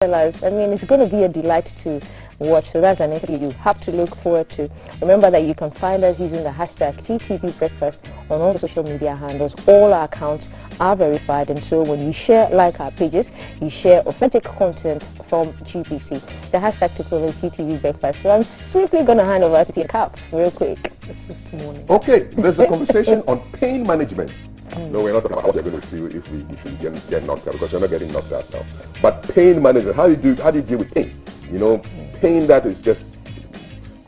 realize, I mean, it's going to be a delight to watch. So that's an interview you have to look forward to. Remember that you can find us using the hashtag GTV Breakfast on all the social media handles. All our accounts are verified, and so when you share, like our pages, you share authentic content from GBC. The hashtag to follow GTV Breakfast. So I'm swiftly going to hand over to Tia Cap real quick. Swift morning. Okay, there's a conversation on pain management. No, we're not talking about what you're going to feel if you should get knocked out, because you're not getting knocked out now. But pain management, how do you deal with pain? You know, pain that is just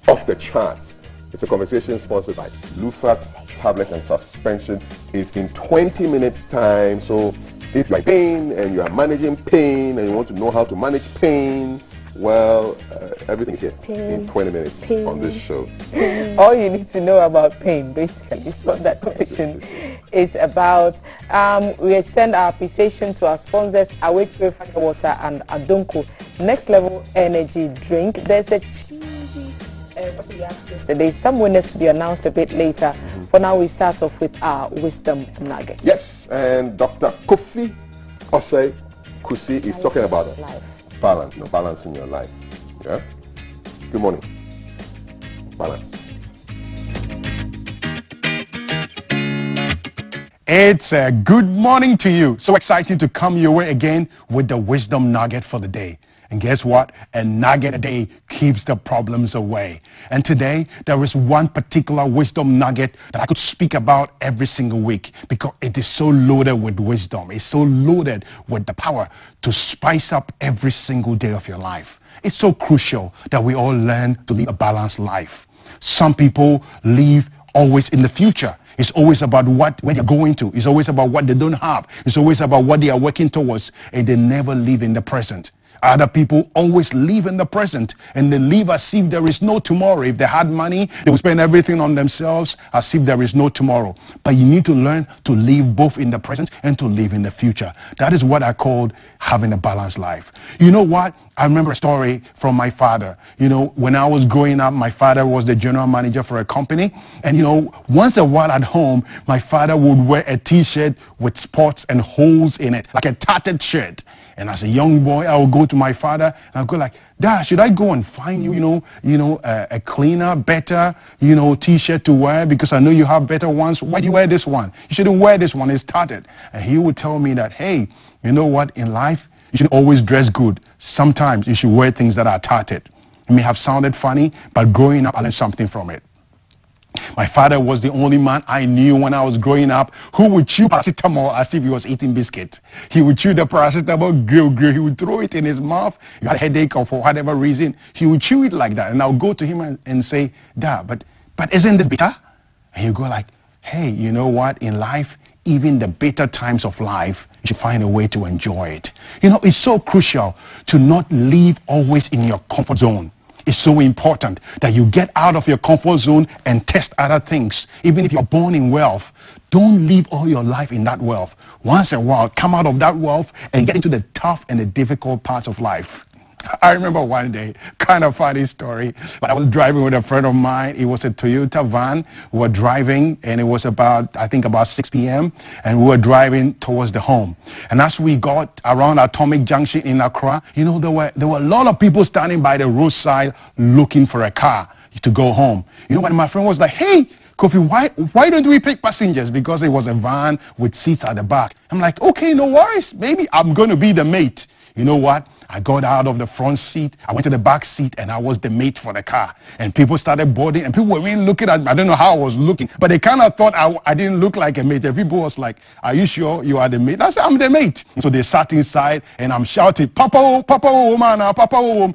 off the charts. It's a conversation sponsored by Lufat Tablet and Suspension. It's in 20 minutes time. So if you're in pain and you are managing pain and you want to know how to manage pain, well, everything is here in 20 minutes on this show. All you need to know about pain, basically, is what that conversation is about. We send our appreciation to our sponsors, Awake Purified Water and Adonko Next Level Energy Drink. There's a cheesy what we asked yesterday. Some winners to be announced a bit later. For now, we start off with our wisdom nugget. Yes, and Dr. Kofi Osei Kusi is talking about balance, balance in your life. Yeah. Good morning. Balance. It's a good morning to you. So excited to come your way again with the wisdom nugget for the day. And guess what? A nugget a day keeps the problems away. And today, there is one particular wisdom nugget that I could speak about every single week because it is so loaded with wisdom. It's so loaded with the power to spice up every single day of your life. It's so crucial that we all learn to live a balanced life. Some people live always in the future. It's always about where they're going to. It's always about what they don't have. It's always about what they are working towards, and they never live in the present. Other people always live in the present, and they live as if there is no tomorrow. If they had money, they would spend everything on themselves as if there is no tomorrow. But you need to learn to live both in the present and to live in the future. That is what I called having a balanced life. You know what? I remember a story from my father. You know, when I was growing up, my father was the general manager for a company. And, you know, once a while at home, my father would wear a T-shirt with spots and holes in it, like a tattered shirt. And as a young boy, I would go to my father and I'd go like, Dad, should I go and find you, a cleaner, better, T-shirt to wear? Because I know you have better ones. Why do you wear this one? You shouldn't wear this one. It's tattered. And he would tell me that, hey, you know what? In life, you should always dress good. Sometimes you should wear things that are tattered. It may have sounded funny, but growing up, I learned something from it. My father was the only man I knew when I was growing up who would chew paracetamol as if he was eating biscuit. He would chew the paracetamol, grill. He would throw it in his mouth. He had a headache or for whatever reason. He would chew it like that. And I'll go to him and say, Dad, but isn't this bitter? And he'll go like, hey, you know what? In life, even the bitter times of life, you should find a way to enjoy it. You know, it's so crucial to not live always in your comfort zone. It's so important that you get out of your comfort zone and test other things. Even if you're born in wealth, don't live all your life in that wealth. Once in a while, come out of that wealth and get into the tough and the difficult parts of life. I remember one day, kind of funny story, but I was driving with a friend of mine. It was a Toyota van. We were driving, and it was about 6 p.m., and we were driving towards the home. And as we got around Atomic Junction in Accra, there were a lot of people standing by the roadside looking for a car to go home. When my friend was like, hey, Kofi, why don't we pick passengers? Because it was a van with seats at the back. I'm like, okay, no worries. Maybe I'm going to be the mate. You know what? I got out of the front seat, I went to the back seat, and I was the mate for the car. And people started boarding, and people were really looking at me. I don't know how I was looking, but they kind of thought I didn't look like a mate. And people was like, are you sure you are the mate? I said, I'm the mate. So they sat inside, and I'm shouting, Papa, Papa, man, Papa,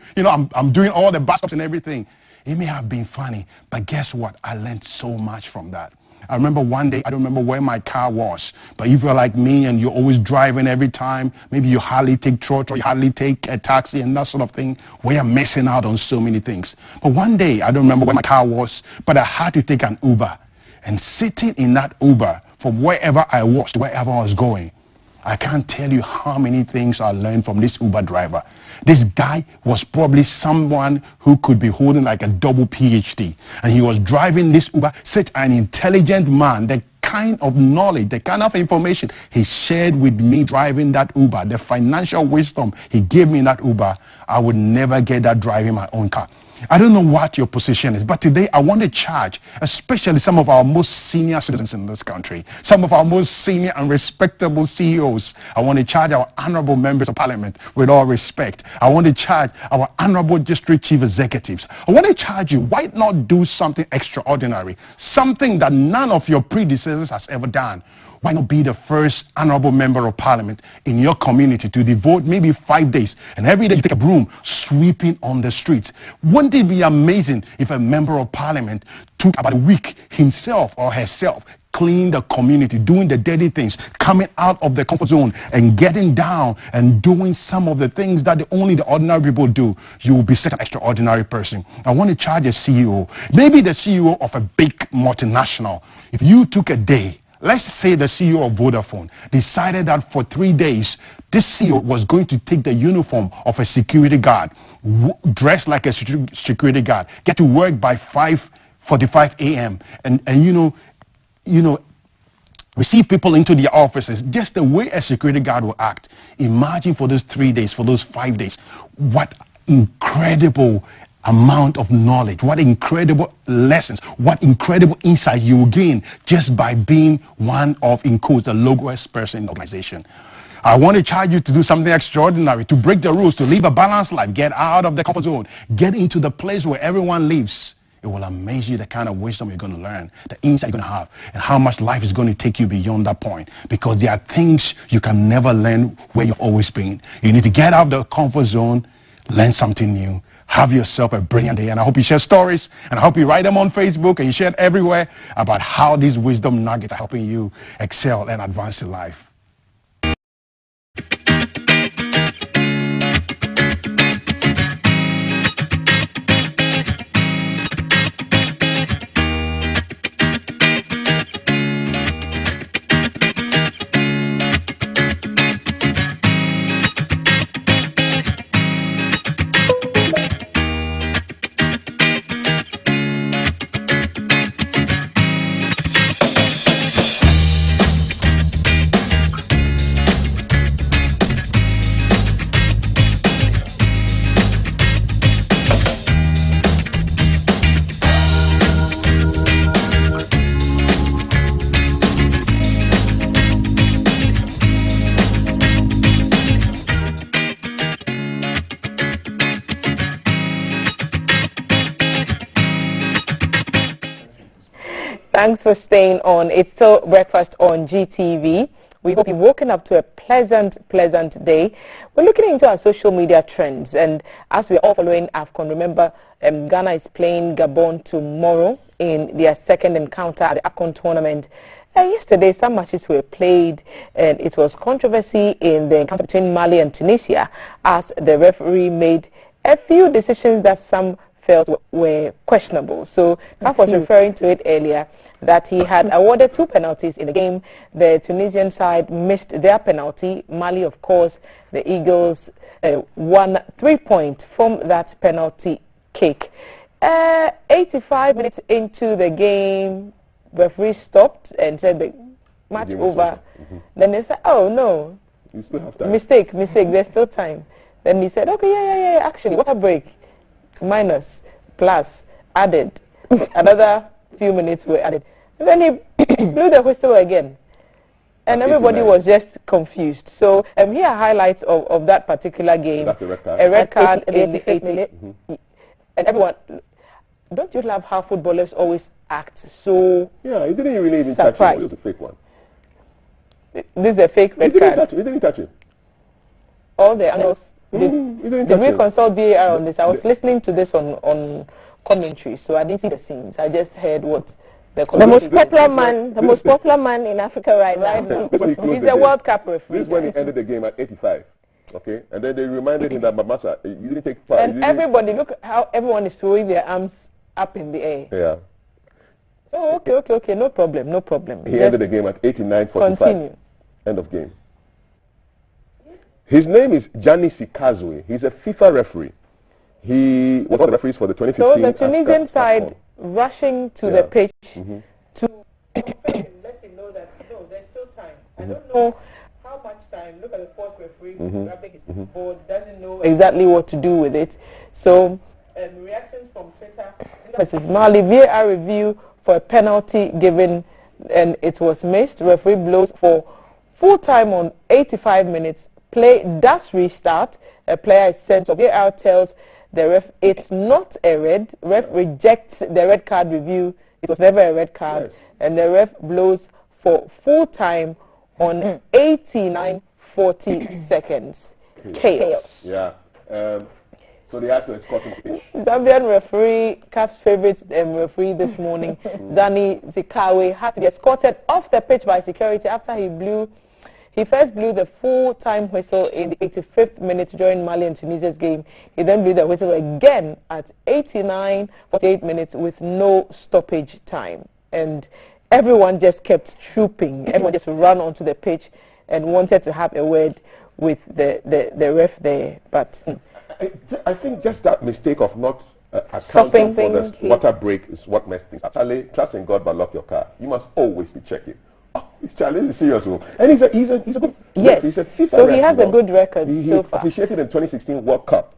I'm doing all the bus stops and everything. It may have been funny, but guess what? I learned so much from that. I remember one day, I don't remember where my car was, but if you're like me and you're always driving every time, maybe you hardly take trotro or you hardly take a taxi and that sort of thing, we are missing out on so many things. But one day, I don't remember where my car was, but I had to take an Uber. And sitting in that Uber from wherever I was to wherever I was going, I can't tell you how many things I learned from this Uber driver. This guy was probably someone who could be holding like a double PhD. And he was driving this Uber, such an intelligent man, the kind of knowledge, the kind of information he shared with me driving that Uber, the financial wisdom he gave me in that Uber, I would never get that driving my own car. I don't know what your position is, but today I want to charge, especially some of our most senior citizens in this country, some of our most senior and respectable CEOs. I want to charge our honorable members of parliament with all respect. I want to charge our honorable district chief executives. I want to charge you, why not do something extraordinary, something that none of your predecessors has ever done? Why not be the first honorable member of parliament in your community to devote maybe 5 days and every day you take a broom sweeping on the streets? Wouldn't it be amazing if a member of parliament took about a week himself or herself, clean the community, doing the dirty things, coming out of the comfort zone and getting down and doing some of the things that only the ordinary people do? You will be such an extraordinary person. I want to charge a CEO, maybe the CEO of a big multinational. If you took a day, let's say the CEO of Vodafone decided that for 3 days, this CEO was going to take the uniform of a security guard, dress like a security guard, get to work by 5:45 a.m. and receive people into their offices, just the way a security guard will act. Imagine for those 3 days, for those 5 days, what incredible amount of knowledge, what incredible lessons, what incredible insight you will gain just by being one of, in quotes, the lowest person in the organization. I want to charge you to do something extraordinary, to break the rules, to live a balanced life, get out of the comfort zone, get into the place where everyone lives. It will amaze you the kind of wisdom you're going to learn, the insight you're going to have, and how much life is going to take you beyond that point. Because there are things you can never learn where you've always been. You need to get out of the comfort zone, learn something new. Have yourself a brilliant day, and I hope you share stories, and I hope you write them on Facebook and you share it everywhere about how these wisdom nuggets are helping you excel and advance in life. Thanks for staying on. It's still breakfast on GTV. We hope you've woken up to a pleasant day. We're looking into our social media trends, and as we're all following AFCON, remember Ghana is playing Gabon tomorrow in their second encounter at the AFCON tournament. Yesterday, some matches were played, and it was controversy in the encounter between Mali and Tunisia, as the referee made a few decisions that some felt were questionable. So Kaf was referring to it earlier, that he had awarded 2 penalties in the game. The Tunisian side missed their penalty. Mali, of course, the Eagles won 3 points from that penalty kick. 85 minutes into the game, referee stopped and said the match over. Then they said, oh no, you still have time. Mistake, there's still time. Then he said, okay, yeah, actually, water break, minus, plus, added. Another few minutes were added. And then he blew the whistle again. And everybody was just confused. So here are highlights of that particular game. That's a red card. A red card in the 88th minute. And everyone, don't you love how footballers always act so Yeah, he didn't really even touch it. It was a fake one. This is a fake red card. He didn't touch it. All the angles. Did we consult VAR on this? I was listening to this on commentary, so I didn't see the scenes. I just heard what the most popular man in Africa right now. He's a World Cup referee. This is when he ended the game at 85. Okay, and then they reminded him that Mamasa, you didn't take part. And everybody, look how everyone is throwing their arms up in the air. Yeah. Oh, okay, no problem. He ended the game at 89-45. Continue. End of game. His name is Gianni Sikazwe. He's a FIFA referee. He was one of the referees for the 2015 So the Tunisian side rushing to the pitch to let him know show that no, there's still time. I don't know how much time. Look at the fourth referee grabbing his board, doesn't know exactly what to do with it. So reactions from Twitter versus Mali, VAR review for a penalty given and it was missed. Referee blows for full time on 85 minutes. Play does restart. A player is sent off. VAR tells the ref it's not a red. Ref rejects the red card review. It was never a red card. Yes. And the ref blows for full time on 89.40 seconds. Chaos. Yeah. So they had to escort him to pitch. Zambian referee, CAF's favorite referee this morning, Zani Zikawe, had to be escorted off the pitch by security after he first blew the full-time whistle in the 85th minute during Mali and Tunisia's game. He then blew the whistle again at 89.48 minutes with no stoppage time. And everyone just kept trooping. Everyone just ran onto the pitch and wanted to have a word with the ref there. But I think just that mistake of not accounting for the water break is what messed things up. Charlie, trust in God but lock your car. You must always be checking. Oh, Charlie is serious, and he's a good. Yes, he's a FIFA so he has a good record so far. He officiated in 2016 World Cup,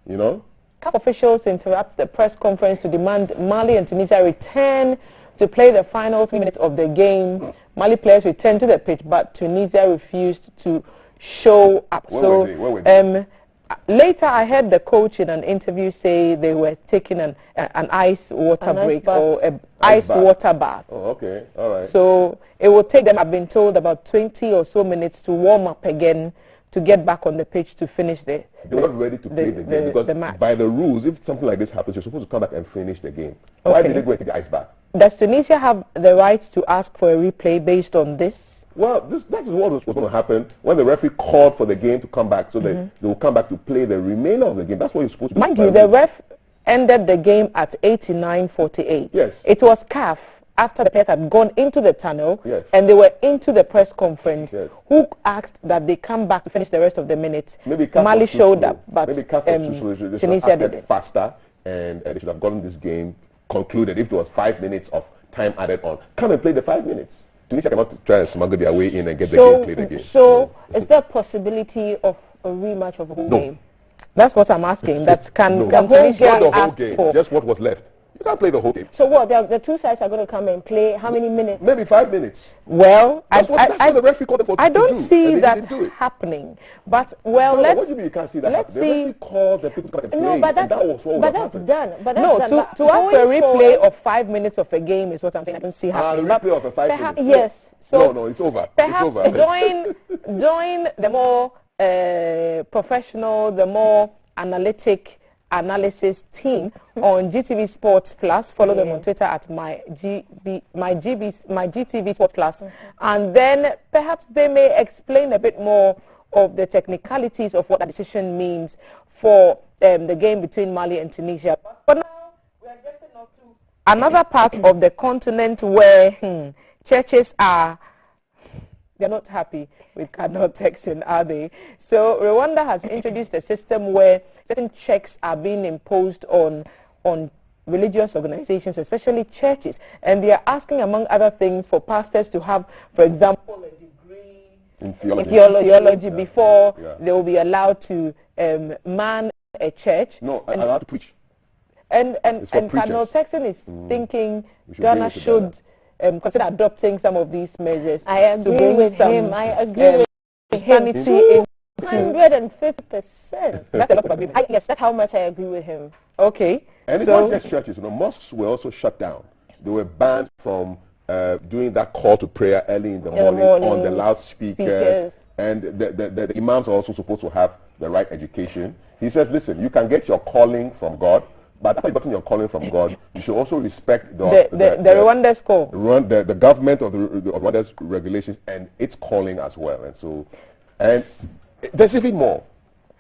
you know. CAF officials interrupt the press conference to demand Mali and Tunisia return to play the final 3 minutes of the game. Mali players returned to the pitch, but Tunisia refused to show up. Where were they? Later, I heard the coach in an interview say they were taking an ice water break or an ice water bath. Oh, okay, all right. So it will take them, I've been told, about 20 or so minutes to warm up again to get back on the pitch to finish They're not ready to play the game because by the rules, if something like this happens, you're supposed to come back and finish the game. Okay. Why did they go into the ice bath? Does Tunisia have the right to ask for a replay based on this? Well, that is what was going to happen when the referee called for the game to come back, so that they will come back to play the remainder of the game. That's what you're supposed to do. Mind you, the ref ended the game at 89.48. Yes. It was CAF after the players had gone into the tunnel and they were into the press conference who asked that they come back to finish the rest of the minutes. Maybe CAF Mali showed up, but maybe CAF was too slow. They Tunisia did it faster, and they should have gotten this game concluded if there was 5 minutes of time added on. Come and play the 5 minutes. Tunisia cannot try and smuggle their way in and get the game played again. So, is there a possibility of a rematch of the whole game? That's what I'm asking. That can Tunisia ask for? Just what was left. You can't play the whole game. So what? The two sides are going to come and play how many minutes? Maybe 5 minutes. Well, that's what the referee called them for. I don't see that happening. But let's. What do you mean you can't see that? Let's see. The referee called the people to come and play. No, but that's done. But that's done. To ask for a replay of 5 minutes of a game is what I'm saying. I don't see happening. A replay of a 5 minutes. Yes. So no, it's over. Perhaps it's over. join the more professional, the more analysis team on GTV Sports Plus. Follow them on Twitter at my GTV Sports Plus, and then perhaps they may explain a bit more of the technicalities of what that decision means for the game between Mali and Tunisia. But now we are getting on to another part of the continent where churches they're not happy with cardinal texting, are they? So Rwanda has introduced a system where certain checks are being imposed on religious organizations, especially churches. And they are asking, among other things, for pastors to have, for example, a degree in theology before they will be allowed to man a church. No, allowed to preach. And cardinal texting is thinking Ghana should consider adopting some of these measures. I agree with him. I agree with him. 250%. That's a lot of agreement. Yes, that's how much I agree with him. Okay. And it's not just churches. Mosques were also shut down. They were banned from doing that call to prayer early in the morning on the loudspeakers. And the imams are also supposed to have the right education. He says, listen, you can get your calling from God, but after you've gotten your calling from God, you should also respect the Rwanda's call. The government of Rwanda's regulations and its calling as well. And there's even more.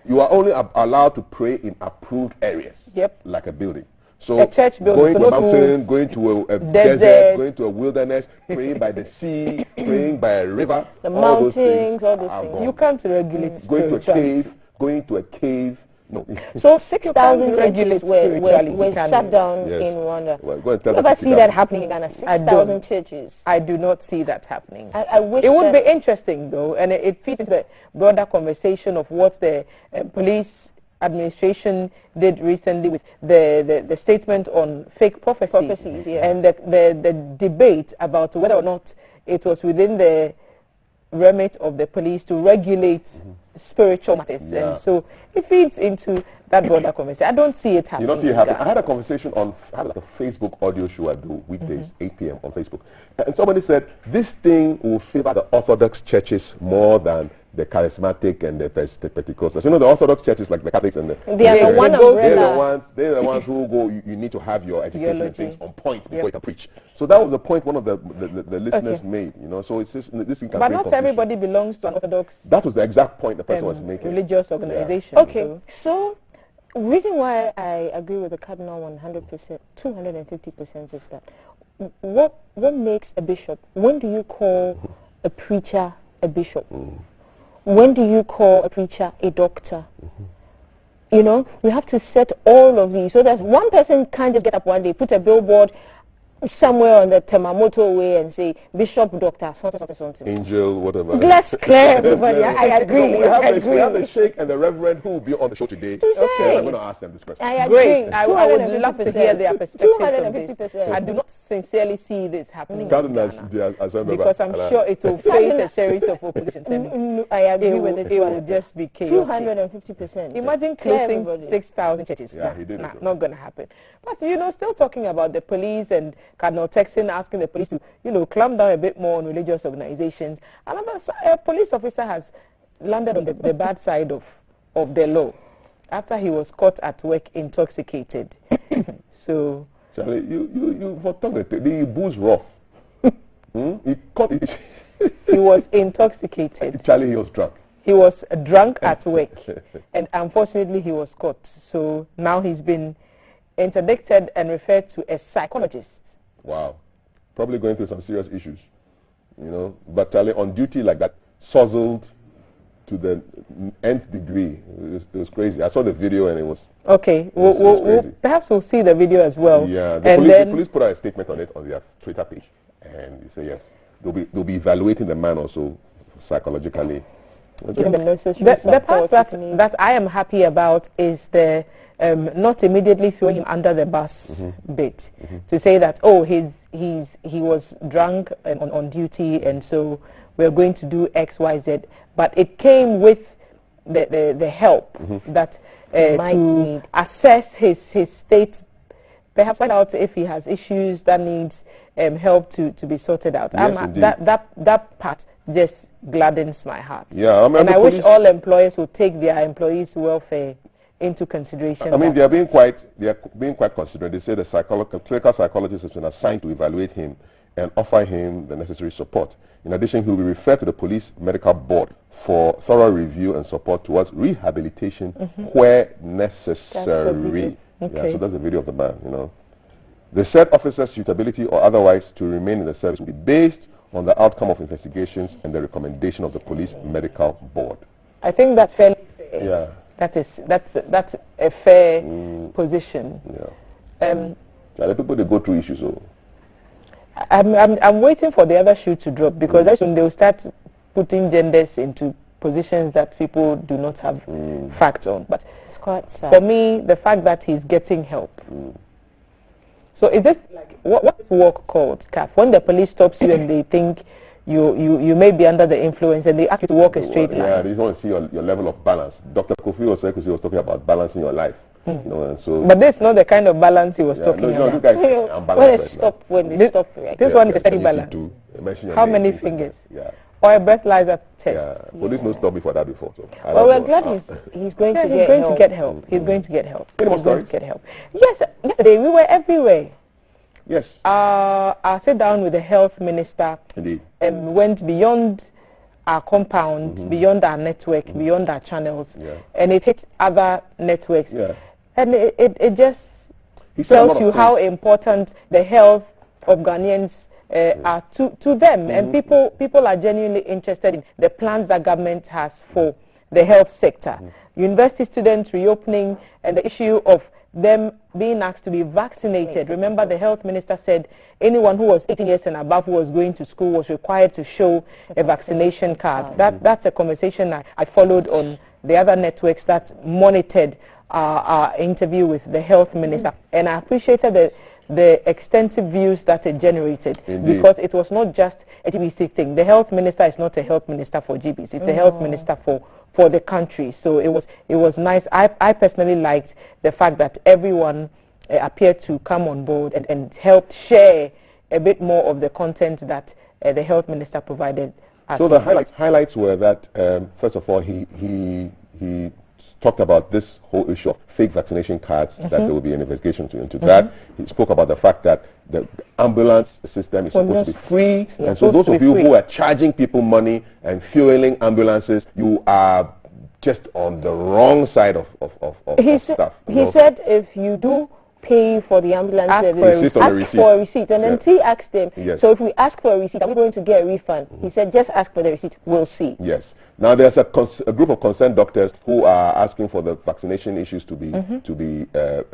You are only allowed to pray in approved areas, like a building. So a church building, going to a mountain, going to a desert, going to a wilderness, praying by the sea, praying by a river, all those things. You can't regulate going to a cave, No. So 6,000 regulate churches were spirituality, shut down Yes. in Rwanda. Well, go and tell You them never to see kick that out. happening in Ghana. I 6,000 don't. churches. I do not see that happening. I wish it would that be interesting, though, and it fits into the broader conversation of what the police administration did recently with the statement on fake prophecies yeah. and the debate about whether or not it was within the remit of the police to regulate spiritual matters. Yeah. And so it feeds into that broader conversation. I don't see it You happening. don't see it in happen. Ghana. I had a conversation I had like a Facebook audio show I do weekdays, 8 p.m. on Facebook. And somebody said, this thing will favor the Orthodox churches more than the charismatic and the Pentecostals. You know, the Orthodox churches, like the Catholics and the... They are the one umbrella. They're the ones who go, you need to have your education and Theology. things on point before you can preach. So that was the point one of the listeners made, you know. So it's just, this thing can But bring not confusion. everybody belongs to an Orthodox That was the exact point the person was making. religious organization. Okay, so reason why I agree with the cardinal 100%, 250% is that what makes a bishop? When do you call a preacher a bishop? When do you call a preacher a doctor? You know, you have to set all of these so that one person can't just get up one day, put a billboard somewhere on the Temamoto way and say Bishop, Doctor, something. Angel, whatever. Let's clear everybody. I agree. So we have I the Sheikh and the Reverend who will be on the show today. Okay. I'm going to ask them this question. I agree. Great. I would love to hear their perspectives on this. 250%. I do not sincerely see this happening Cardinals, in Ghana, the assembly because I'm members. sure it will face a series of opposition. I agree with it. It will just be chaotic. 250%. Imagine Clear closing everybody. 6,000 churches. Yeah, he did it, though. Not going to happen. But, you know, still talking about the police and Cardinal Texan asking the police to, you know, clamp down a bit more on religious organizations. Another police officer has landed on the bad side of the law after he was caught at work intoxicated. So... Charlie, you for talking the booze rough. He caught it. He was intoxicated. Charlie, he was drunk. He was drunk at work, and unfortunately he was caught. So now he's been interdicted and referred to a psychologist. Wow. Probably going through some serious issues. You know, but Charlie on duty like that, sozzled to the nth degree. It was crazy. I saw the video and it was... Okay, perhaps we'll see the video as well. Yeah, the police put out a statement on it on their Twitter page, and they say yes, they'll be evaluating the man also psychologically. The part that I am happy about is the not immediately throwing him under the bus bit, to say that he was drunk on duty and so we're going to do X, Y, Z, but it came with the help that to assess his state, perhaps find out if he has issues that needs help to be sorted out. Yes, that part just gladdens my heart. Yeah, and I wish all employers would take their employees' welfare into consideration. I mean, they are being quite considerate. They say the clinical psychologist has been assigned to evaluate him and offer him the necessary support. In addition, he will be referred to the police medical board for thorough review and support towards rehabilitation where necessary. Okay. Yeah, so that's the video of the man, you know. The said officer's suitability or otherwise to remain in the service will be based on the outcome of investigations and the recommendation of the police medical board. I think that's fairly fair. Yeah. That's a fair position. Yeah. The people, they go through issues. So. I'm waiting for the other shoe to drop, because that's when they'll start putting genders into positions that people do not have facts on. But it's quite sad. For me, the fact that he's getting help. So is this like what is work called, CAF? When the police stops you and they think you may be under the influence and they ask you to walk a straight line. Yeah, they just want to see your level of balance. Dr. Kofi was talking about balancing your life. You know, and so but this is not the kind of balance he was talking about. No, you guys are unbalanced when they stop. This one is a steady balance. How many fingers? Yeah. Or a breathalyzer test. Yeah. Police no stop me for that before. So well, we're glad he's going to get help. He's going to get help. He's going to get help. Yes, yesterday we were everywhere. Yes. I sat down with the health minister. Indeed. And went beyond our compound, beyond our network, beyond our channels, and it hits other networks. Yeah. And it just tells you how important the health of Ghanaians are to them. And people are genuinely interested in the plans that government has for the health sector. University students reopening and the issue of them being asked to be vaccinated. Remember, the health minister said anyone who was 18 years and above who was going to school was required to show a vaccination card. That's a conversation I followed on the other networks that monitored our interview with the health minister. And I appreciated the extensive views that it generated. Indeed. Because it was not just a GBC thing. The health minister is not a health minister for GBC. It's a health minister for the country. So it was nice. I personally liked the fact that everyone appeared to come on board and helped share a bit more of the content that the health minister provided. So the highlights were that first of all he talked about this whole issue of fake vaccination cards, that there will be an investigation into that. He spoke about the fact that the ambulance system is supposed to be free. Yeah, and so those of you who are charging people money and fueling ambulances, you are just on the wrong side of stuff. He said if you do pay for the ambulance service, ask for a receipt. And then T asked him, so if we ask for a receipt, are we going to get a refund? He said, just ask for the receipt, we'll see. Yes. Now there's a group of concerned doctors who are asking for the vaccination issues to be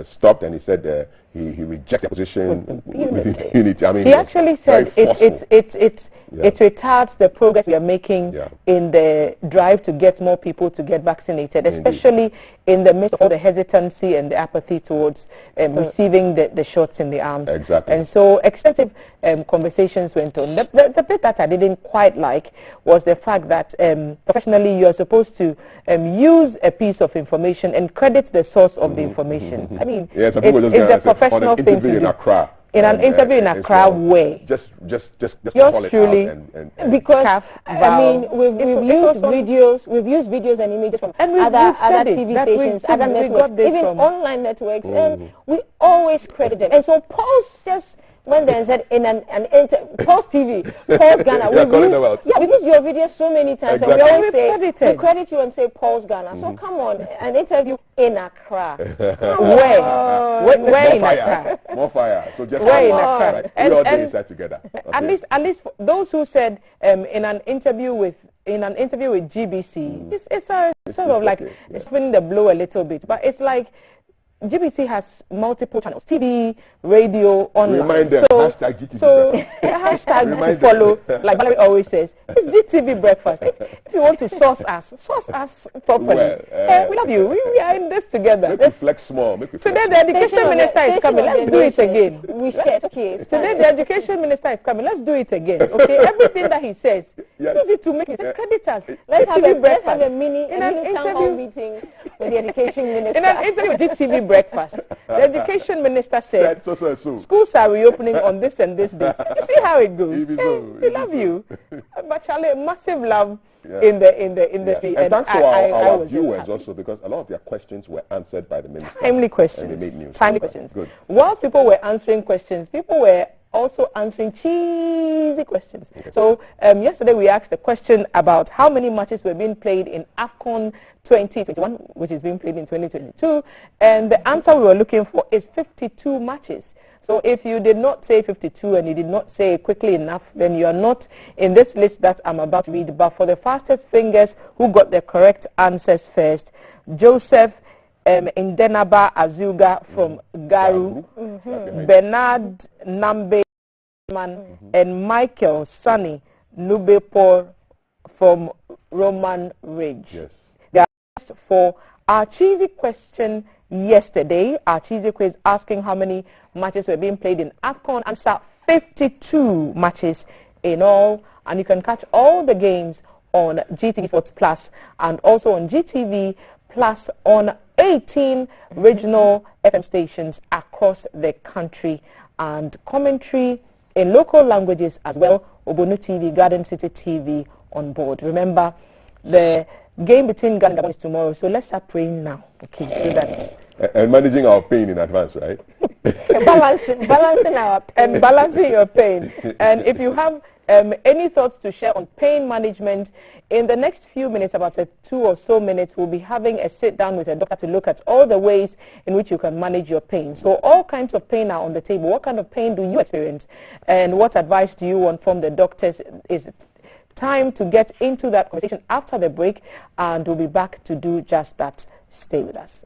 stopped, and he said he rejects the position with impunity. I mean, he actually said it retards the progress we are making in the drive to get more people to get vaccinated, especially in the midst of all the hesitancy and the apathy towards receiving the shots in the arms. Exactly. And so extensive conversations went on. The bit that I didn't quite like was the fact that professionally you are supposed to use a piece of information and credit the source of the information. I mean, it's a professional thing to do. In an interview in Accra, way. Just yours truly, because I mean we've used videos and images from other TV stations, other networks, even online networks, and we always credit them. And so Pulse just went there and said in Pulse TV, Pulse Ghana, we've used your video so many times, and we always say we credit you and say Pulse Ghana. So come on, an interview in Accra. Where in Accra? More fire. So just where in Accra? Right. We all day inside together. Okay. At least those who said in an interview with GBC, it's sort of like spinning the blow a little bit, but it's like GBC has multiple channels, TV, radio, online. Remind them, hashtag GTV breakfast. Hashtag to follow, like Valerie always says, it's GTV breakfast. If you want to source us properly. Well, we love you. We are in this together. Make flex small. Today the education minister is coming. Let's do it again. Today the education minister is coming. Let's do it again. Okay, everything that he says, use it to make it. Credit us. Let's have a mini town hall meeting with the education minister. In an interview with GTV breakfast, the education minister said, schools are reopening on this and this date. You see how it goes. We love you. But Charlie, massive love in the industry. And thanks to our viewers also, because a lot of their questions were answered by the minister. Timely questions. And they made news. Timely questions. Good. Whilst people were answering questions, people were also answering cheesy questions. Okay. So yesterday we asked a question about how many matches were being played in AFCON 2021, which is being played in 2022, and the answer we were looking for is 52 matches. So if you did not say 52 and you did not say it quickly enough, then you are not in this list that I'm about to read. But for the fastest fingers who got the correct answers first, Joseph Indenaba Azuga from Garu, Bernard Nambe and Michael Sunny Nubepor from Roman Ridge. Yes. They asked for our cheesy question yesterday, our cheesy quiz asking how many matches were being played in AFCON. Answer 52 matches in all, and you can catch all the games on GTV Sports Plus and also on GTV Plus on 18 regional FM stations across the country, and commentary in local languages as well. Obonu TV, Garden City TV on board. Remember, the game between Ghana and Gabon is tomorrow, so let's start praying now. Okay, so that and managing our pain in advance, right? balancing our pain. And balancing your pain. And if you have any thoughts to share on pain management, in the next few minutes, about 2 or so minutes, we'll be having a sit down with a doctor to look at all the ways in which you can manage your pain. So all kinds of pain are on the table. What kind of pain do you experience? And what advice do you want from the doctors? Is time to get into that conversation after the break, and we'll be back to do just that. Stay with us.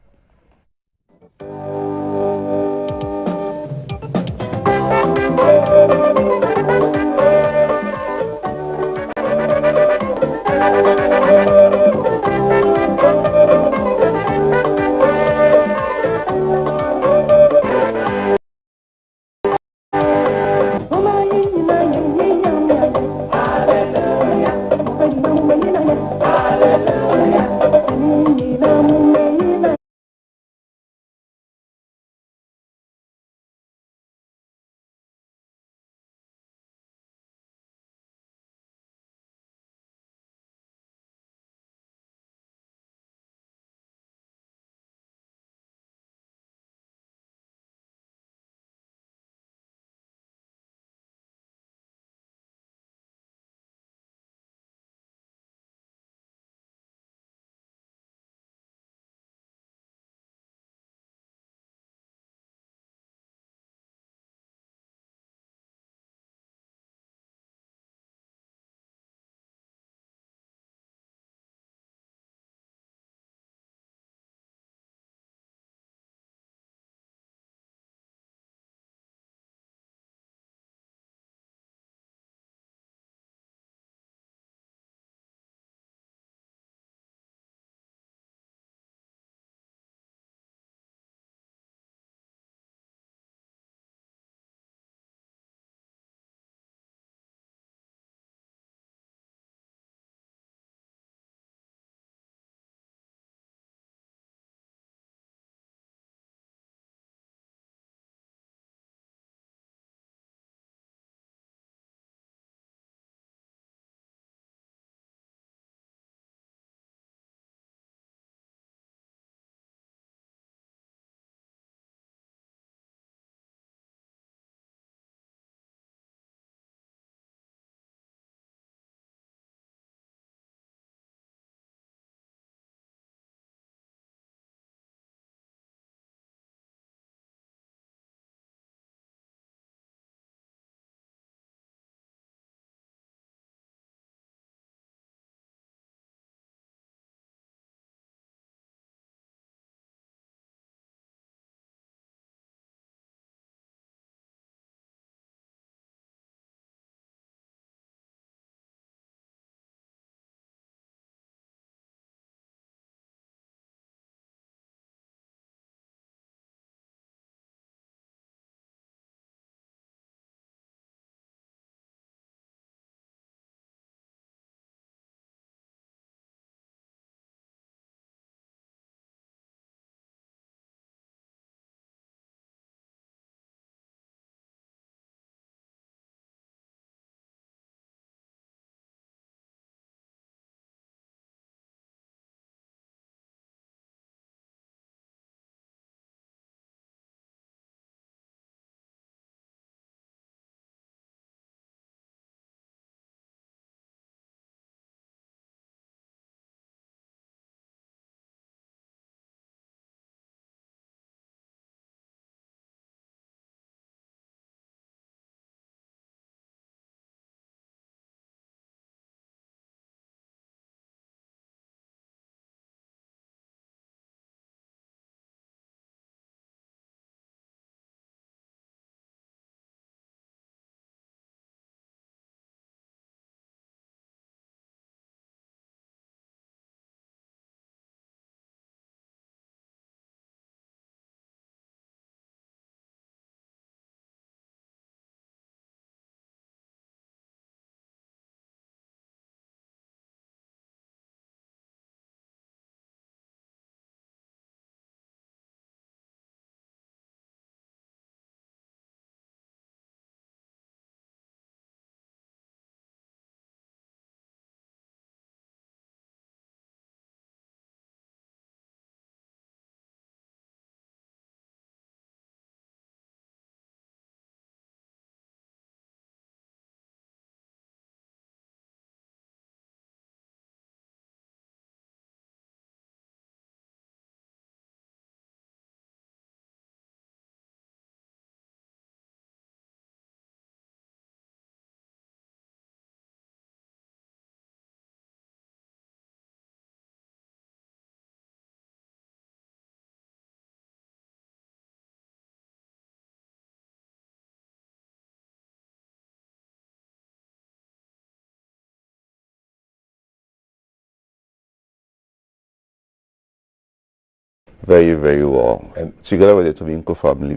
Very, very well. And together with the Tobinco family,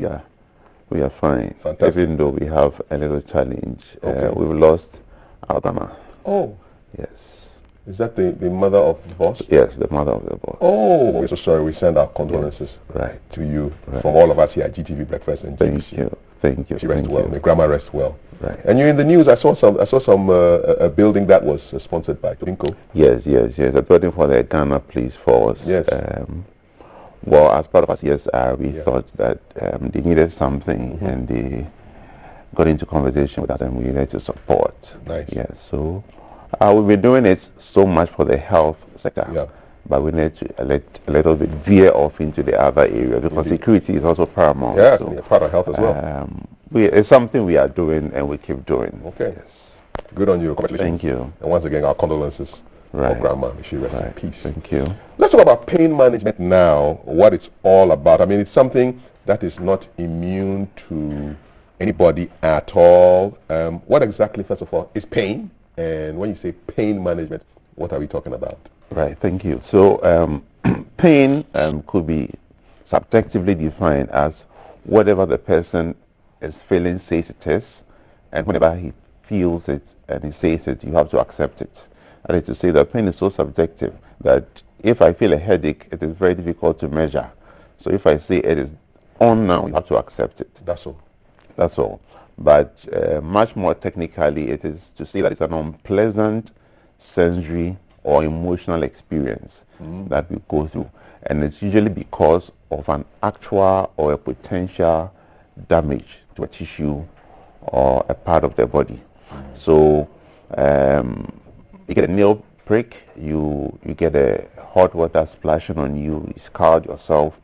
we are fine. Fantastic. Even though we have a little challenge. Okay. We've lost our grandma. Oh. Yes. Is that the mother of the boss? Yes, the mother of the boss. Oh, we're so sorry. We send our condolences to you from all of us here at GTV Breakfast and GBC. Thank you. She rests well. May grandma rest well. Right. And you're in the news. I saw some a building that was sponsored by Tobinco. Yes. A building for the Ghana Police Force. Yes. Well, as part of our CSR, we thought that they needed something, and they got into conversation with us, and we needed to support. Nice. Yes. So we've been doing it so much for the health sector, but we need to let a little bit veer off into the other area because security is also paramount. Yes, so, it's part of health as well. It's something we are doing, and we keep doing. Okay. Yes. Good on you. Congratulations. Thank you. And once again, our condolences for grandma. May she rest in peace. Thank you. Let's talk about pain management now, what it's all about. I mean, it's something that is not immune to anybody at all. What exactly, first of all, is pain? And when you say pain management, what are we talking about? Right, thank you. So pain could be subjectively defined as whatever the person is feeling says it is, and whenever he feels it and he says it, you have to accept it. That is to say that pain is so subjective that if I feel a headache, it is very difficult to measure. So if I say it is on now, you have to accept it. That's all. That's all. But much more technically, it is to say that it's an unpleasant sensory or emotional experience that we go through. And it's usually because of an actual or a potential damage to a tissue or a part of the body. So you get a nail prick, you get a hot water splashing on you, you scald yourself.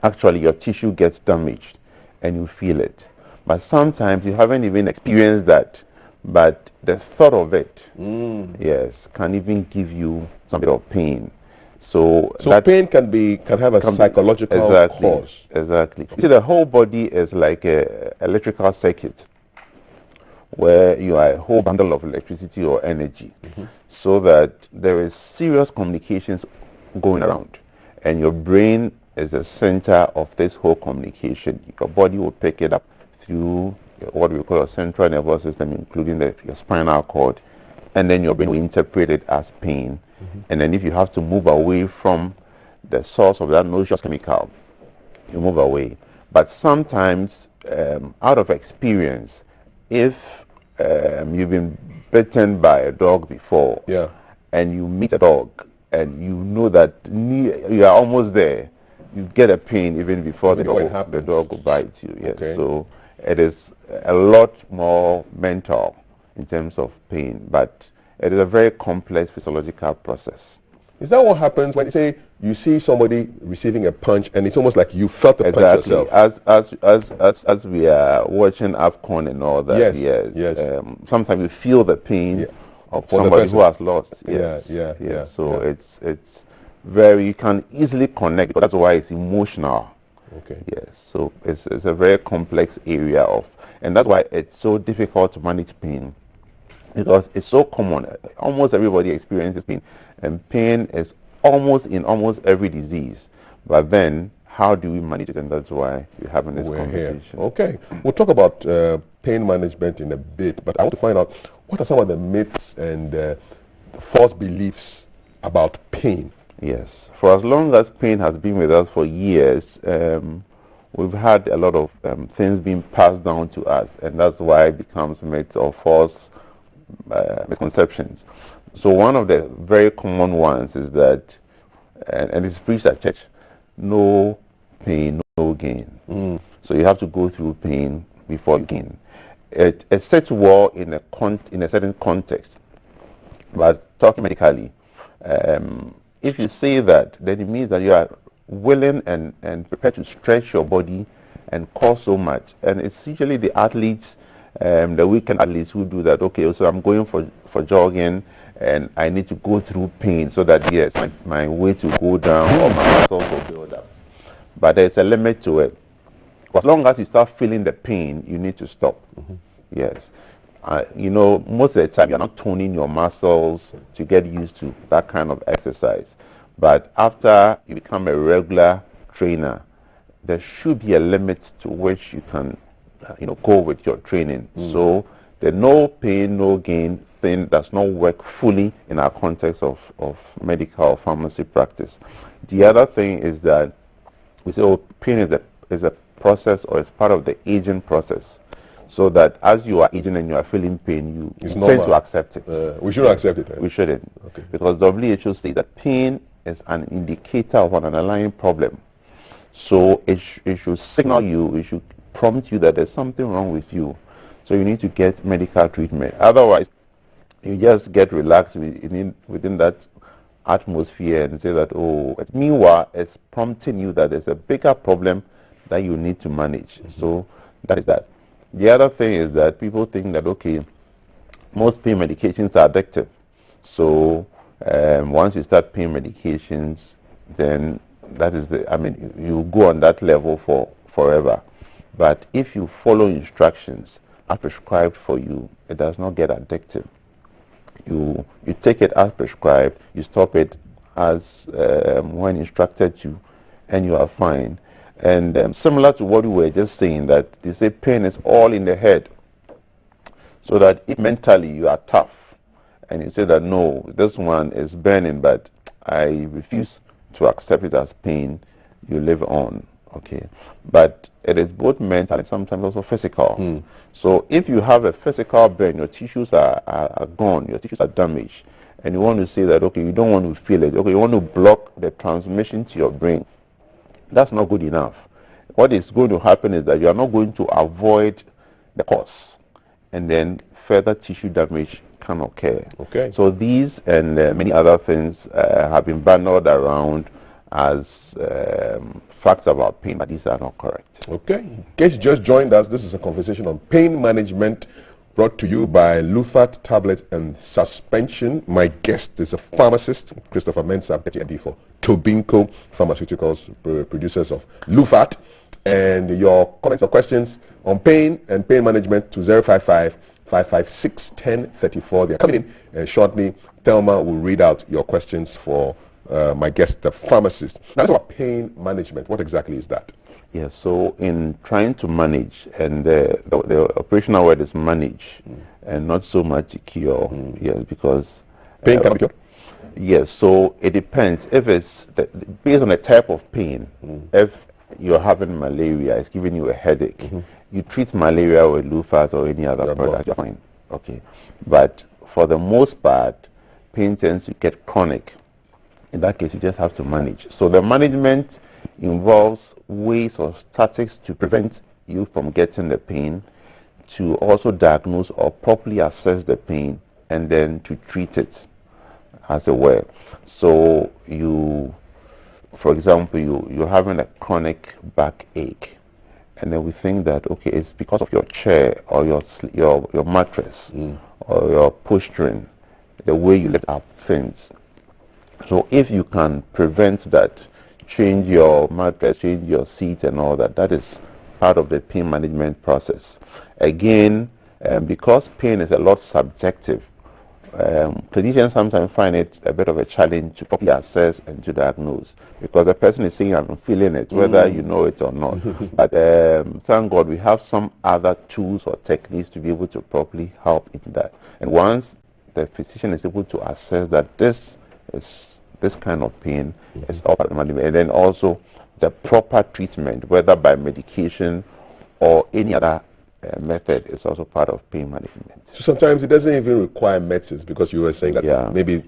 Actually, your tissue gets damaged and you feel it. But sometimes you haven't even experienced that, but the thought of it, yes, can even give you some bit of pain. So pain can have a psychological cause. Exactly. See, the whole body is like a electrical circuit where you are a whole bundle of electricity or energy, so that there is serious communications going around, and your brain is the center of this whole communication. Your body will pick it up through what we call a central nervous system, including your spinal cord, and then your brain will interpret it as pain. And then if you have to move away from the source of that noxious chemical, you move away. But sometimes, out of experience, if you've been bitten by a dog before, and you meet a dog, and you know that you are almost there, you get a pain even before the dog will bite you. Yes. Okay. So it is a lot more mental in terms of pain, but it is a very complex physiological process. Is that what happens when you see somebody receiving a punch and it's almost like you felt the punch yourself? As we are watching AFCON and all that, yes. Sometimes you feel the pain of somebody who has lost. Yes. So it's very, you can easily connect, because that's why it's emotional. Okay. Yes. So it's a very complex area and that's why it's so difficult to manage pain, because it's so common. Almost everybody experiences pain, and pain is almost in almost every disease. But then, how do we manage it? And that's why we're having this conversation. Here. Okay, we'll talk about pain management in a bit, but I want to find out what are some of the myths and false beliefs about pain. Yes, for as long as pain has been with us for years, we've had a lot of things being passed down to us, and that's why it becomes myths or false misconceptions. So one of the very common ones is that, and it's preached at church, no pain, no gain. So you have to go through pain before you gain. It sits well in a certain context, but talking medically, if you say that, then it means that you are willing and prepared to stretch your body and cause so much. And it's usually the athletes, the weekend athletes, who do that. Okay, so I'm going for jogging, and I need to go through pain so that, yes, my weight will go down or my muscles will build up. But there's a limit to it. As long as you start feeling the pain, you need to stop. Yes. Most of the time, you're not toning your muscles to get used to that kind of exercise. But after you become a regular trainer, there should be a limit to which you can, go with your training. So the no pain, no gain thing does not work fully in our context of medical or pharmacy practice. The other thing is that we say, oh, pain is a process, or it's part of the aging process. So that as you are aging and you are feeling pain, you tend to accept it. We shouldn't accept it. We shouldn't. Okay. Because WHO says that pain is an indicator of an underlying problem. So it should signal you, it should prompt you that there's something wrong with you. So you need to get medical treatment. Otherwise, you just get relaxed within that atmosphere and say that, oh, meanwhile, it's prompting you that there's a bigger problem that you need to manage. So that is that. The other thing is that people think that, okay, most pain medications are addictive. So once you start pain medications, then that is you go on that level for forever. But if you follow instructions as prescribed for you, it does not get addictive. You take it as prescribed, you stop it as when instructed to, and you are fine. And similar to what we were just saying, that they say pain is all in the head. So that if mentally you are tough and you say that, no, this one is burning, but I refuse to accept it as pain, you live on. Okay. But it is both mental and sometimes also physical. So if you have a physical burn, your tissues are gone, your tissues are damaged, and you want to say that, okay, you don't want to feel it, okay, you want to block the transmission to your brain, that's not good enough. What is going to happen is that you are not going to avoid the cause, and then further tissue damage can occur. Okay. So these and many other things have been bandied around as facts about pain, but these are not correct. Okay. In case you just joined us, this is a conversation on pain management brought to you by Lufat Tablet and Suspension. My guest is a pharmacist, Christopher Mensah, PhD for Tobinco Pharmaceuticals, producers of Lufat. And your comments or questions on pain and pain management to 055-556-1034. They are coming in, and shortly Thelma will read out your questions for my guest, the pharmacist. Now, that's about pain management. What exactly is that? Yes, so in trying to manage, and the operational word is manage, and not so much cure, yes, because... Pain can be cured? Yes, so it depends. If it's based on the type of pain, if you're having malaria, it's giving you a headache, you treat malaria with Lufat or any other product, you're fine. Okay, but for the most part, pain tends to get chronic. In that case, you just have to manage. So the management involves ways or tactics to prevent you from getting the pain, to also diagnose or properly assess the pain, and then to treat it, as it were. So for example, you're having a chronic backache, and then we think that, okay, it's because of your chair or your mattress or your posturing, the way you lift up things. So if you can prevent that, change your mattress, change your seat and all that, that is part of the pain management process. Again, because pain is a lot subjective, clinicians sometimes find it a bit of a challenge to properly assess and to diagnose, because the person is saying, I'm feeling it, whether you know it or not. But thank God we have some other tools or techniques to be able to properly help in that. And once the physician is able to assess that this kind of pain is all part of the management, and then also the proper treatment, whether by medication or any other method, is also part of pain management. So sometimes it doesn't even require medicines, because you were saying that maybe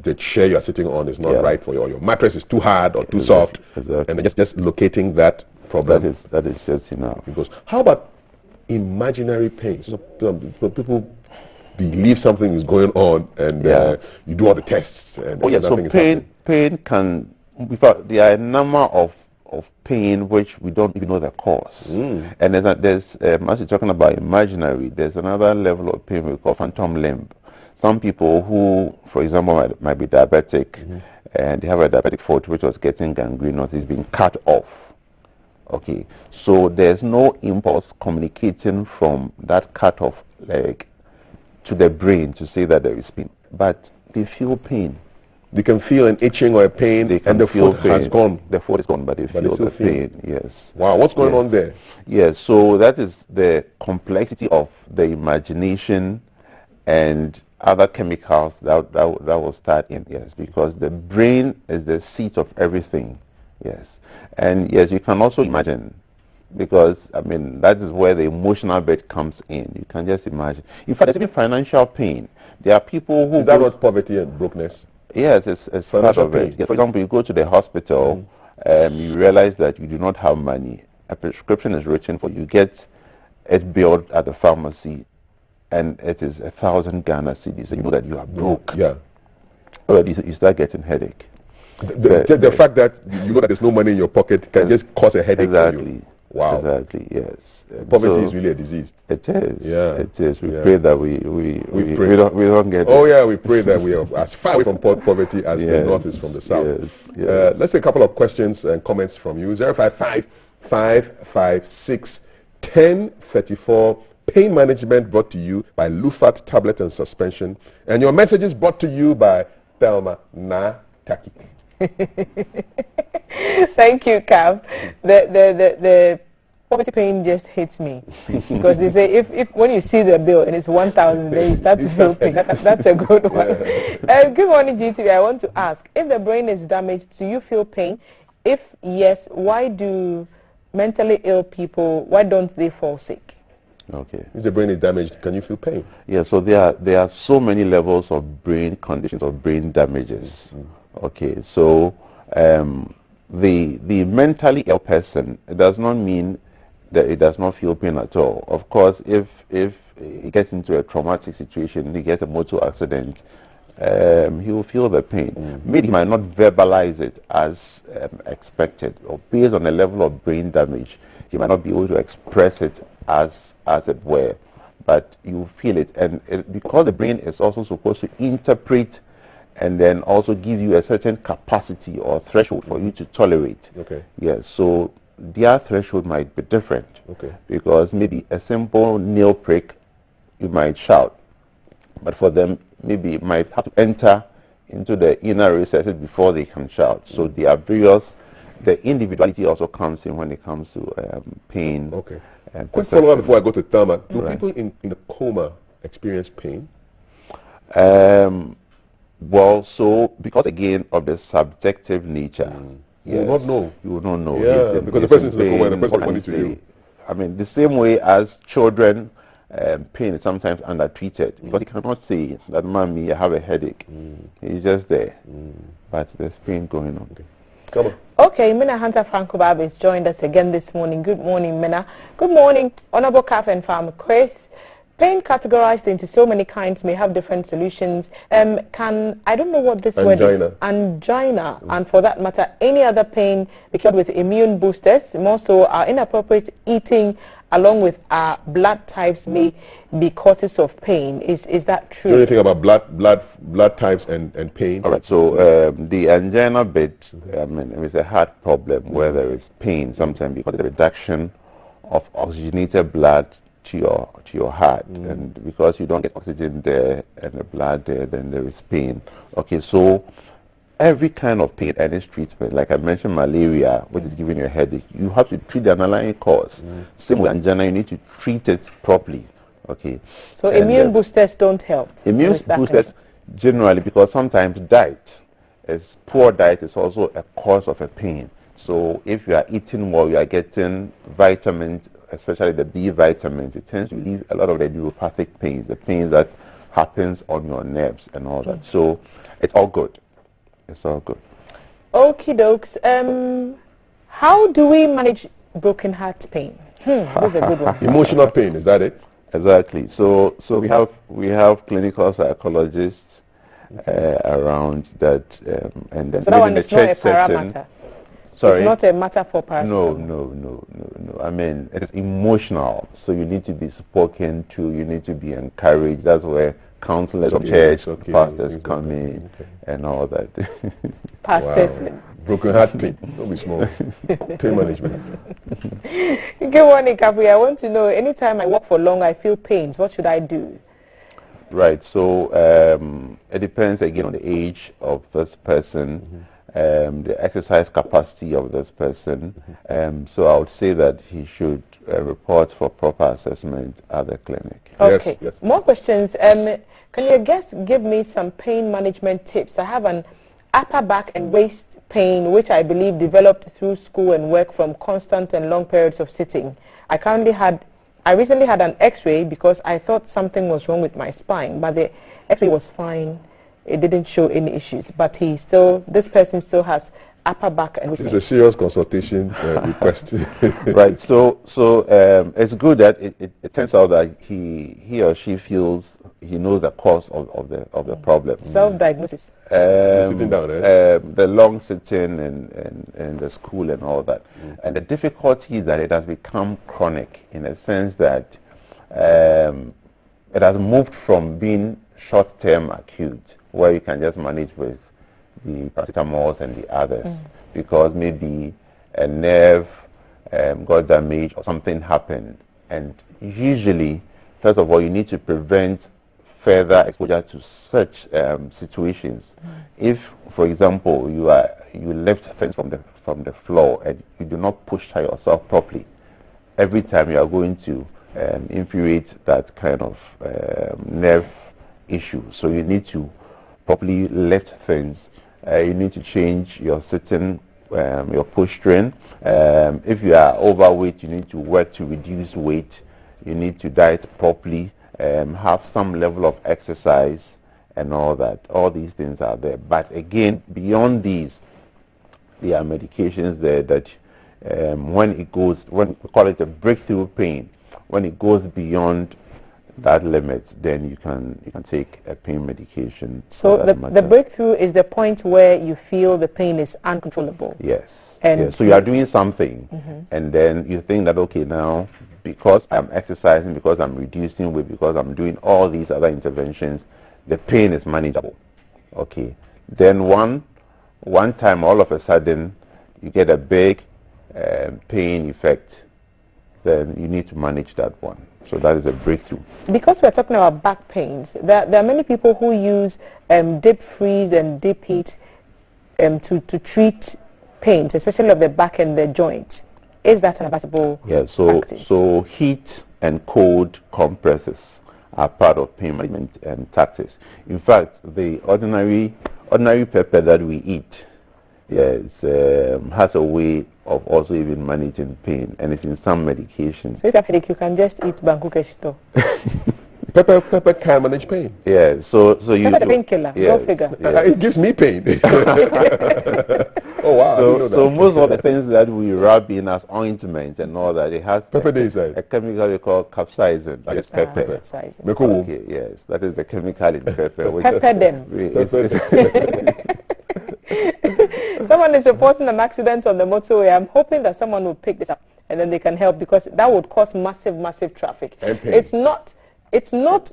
the chair you're sitting on is not right for you, or your mattress is too hard or too soft, and just locating that problem. That is just enough. Because how about imaginary pain? So people believe something is going on, and you do all the tests, and so pain can, there are a number of pain which we don't even know the cause. And there's as you're talking about imaginary, there's another level of pain we call phantom limb. Some people who, for example, might be diabetic, and they have a diabetic foot which was getting gangrenous, is being cut off. Okay, so there's no impulse communicating from that cut off leg to the brain to say that there is pain, but they feel pain. They can feel an itching or a pain, and the foot has gone. The foot is gone, but they feel the pain. Yes. Wow, what's going on there? Yes, so that is the complexity of the imagination and other chemicals that will start in. Yes, because the brain is the seat of everything. Yes, and yes, you can also imagine, because I mean that is where the emotional bit comes in. You can just imagine. In fact, there's even financial pain. There are people who... Is that not poverty and brokenness? Yes, it's part of it. For example, you go to the hospital, you realize that you do not have money. A prescription is written for you. Get it billed at the pharmacy, and it is 1,000 Ghana cedis. And you know that you are broke. Yeah. Already you start getting headache. The fact that you know that there's no money in your pocket can just cause a headache for you. Wow. Exactly, yes. Poverty is really a disease. It is. Yeah. It is. We pray that we don't get it. Oh yeah, we pray that we are as far away from poverty as the north is from the south. Yes. Let's take a couple of questions and comments from you. 055-556-1034. Pain management brought to you by Lufat Tablet and Suspension. And your messages brought to you by Thelma Na Taki. Thank you, Cav. The poverty pain just hits me because they say if when you see the bill and it's 1,000, then you start to feel pain. That's a good one. Good morning, GTV. I want to ask, if the brain is damaged, do you feel pain? If yes, why do mentally ill people, why don't they fall sick? Okay. If the brain is damaged, can you feel pain? Yeah. So there are so many levels of brain conditions or brain damages. Okay. So the mentally ill person, it does not mean that it does not feel pain at all. Of course, if he gets into a traumatic situation, he gets a motor accident, he will feel the pain. Maybe he might not verbalize it as expected, or based on the level of brain damage, he might not be able to express it as it were, but you feel it. And because the brain is also supposed to interpret and then also give you a certain capacity or threshold for you to tolerate. Okay. Yes, so their threshold might be different. Okay. Because maybe a simple nail prick, you might shout. But for them, maybe it might have to enter into the inner recesses before they can shout. So there are various, the individuality also comes in when it comes to pain. Okay. Quick follow-up before I go to Thelma. Do people in a coma experience pain? Well, so because again of the subjective nature, you will not know. You will not know. Yeah, because the person is in a coma and the person responding to you. I mean, the same way as children, pain is sometimes undertreated because you cannot say that, mommy, I have a headache. It's just there, but there's pain going on. Okay. Come on. Okay, Mina Hunter Franco Bab has joined us again this morning. Good morning, Mina. Good morning, Honorable Calf and Farmer Chris. Pain categorized into so many kinds may have different solutions. I don't know what this word is. Angina. And for that matter, any other pain be cured with immune boosters. More so, our inappropriate eating along with our blood types may be causes of pain. Is that true? Do you know anything about blood types and pain? All right, so the angina bit, I mean, it's a heart problem where there is pain sometimes because of the reduction of oxygenated blood to your heart, and because you don't get oxygen there and the blood there, then there is pain. Okay, so every kind of pain and its treatment, like I mentioned, malaria, which is giving you a headache, you have to treat the underlying cause. Same with angina, you need to treat it properly. Okay. So immune boosters don't help. Immune boosters generally, because sometimes poor diet is also a cause of a pain. So if you are eating well, you are getting vitamins, especially the B vitamins, it tends to relieve a lot of the neuropathic pains, the pains that happens on your nerves and all that. So it's all good. It's all good. Okie dokes. How do we manage broken heart pain? That's a good one. Emotional pain, is that it? Exactly. So we have clinical psychologists around that, and then so that one is the not a church setting. parameter. Sorry? It's not a matter for paracetamol. No. I mean, it is emotional. So you need to be spoken to. You need to be encouraged. That's where counselors of church, pastors come in, and all that. Pastors. Wow. Broken heart pain. Don't be small. Pain management. Good morning, Kapu. I want to know, anytime I walk for long, I feel pains. What should I do? Right. So it depends again on the age of this person, the exercise capacity of this person. So I would say that he should report for proper assessment at the clinic. Okay. Yes, yes. More questions. Can your guest give me some pain management tips? I have an upper back and waist pain, which I believe developed through school and work from constant and long periods of sitting. I recently had an x-ray because I thought something was wrong with my spine, but the x-ray was fine. It didn't show any issues, but this person still has upper back and waist It's pain. a serious consultation request. Right. So it's good that it turns out that he or she feels he knows the cause of the problem. Self-diagnosis. Sitting down, eh? The long sitting and the school and all that. And the difficulty is that it has become chronic in a sense that it has moved from being short-term acute, where you can just manage with the paracetamols and the others, because maybe a nerve got damaged or something happened. And usually, first of all, you need to prevent further exposure to such situations. If, for example, you lift things from the floor and you do not push yourself properly, every time you are going to infuriate that kind of nerve issue. So you need to properly lift things. You need to change your sitting, your posturing. If you are overweight, you need to work to reduce weight. You need to diet properly, have some level of exercise and all that. All these things are there. But again, beyond these, there are medications there that when we call it a breakthrough pain, when it goes beyond that limit, then you can take a pain medication. So the breakthrough is the point where you feel the pain is uncontrollable. Yes. And yes. So you are doing something, and then you think that, okay, now because I'm exercising, because I'm reducing weight, because I'm doing all these other interventions, the pain is manageable. Okay. Then one time, all of a sudden, you get a big pain effect. Then you need to manage that one. So that is a breakthrough. Because we're talking about back pains, there are many people who use deep freeze and deep heat to treat pains, especially of the back and the joints. Is that an advisable practice? So heat and cold compresses are part of pain management tactics. In fact, the ordinary pepper that we eat has a way of also even managing pain, and it's in some medications. So if you have headache, you can just eat banku keshito. Pepper can manage pain. Yeah, so you. Pepper the painkiller. Go figure. It gives me pain. Oh wow! So most of the things that we rub in as ointments and all that, it has pepper inside. A chemical we call capsaicin. That is pepper. Capsaicin. Okay, yes, that is the chemical in pepper. Pepper them. Someone is reporting an accident on the motorway. I'm hoping that someone will pick this up and then they can help, because that would cause massive traffic. It's not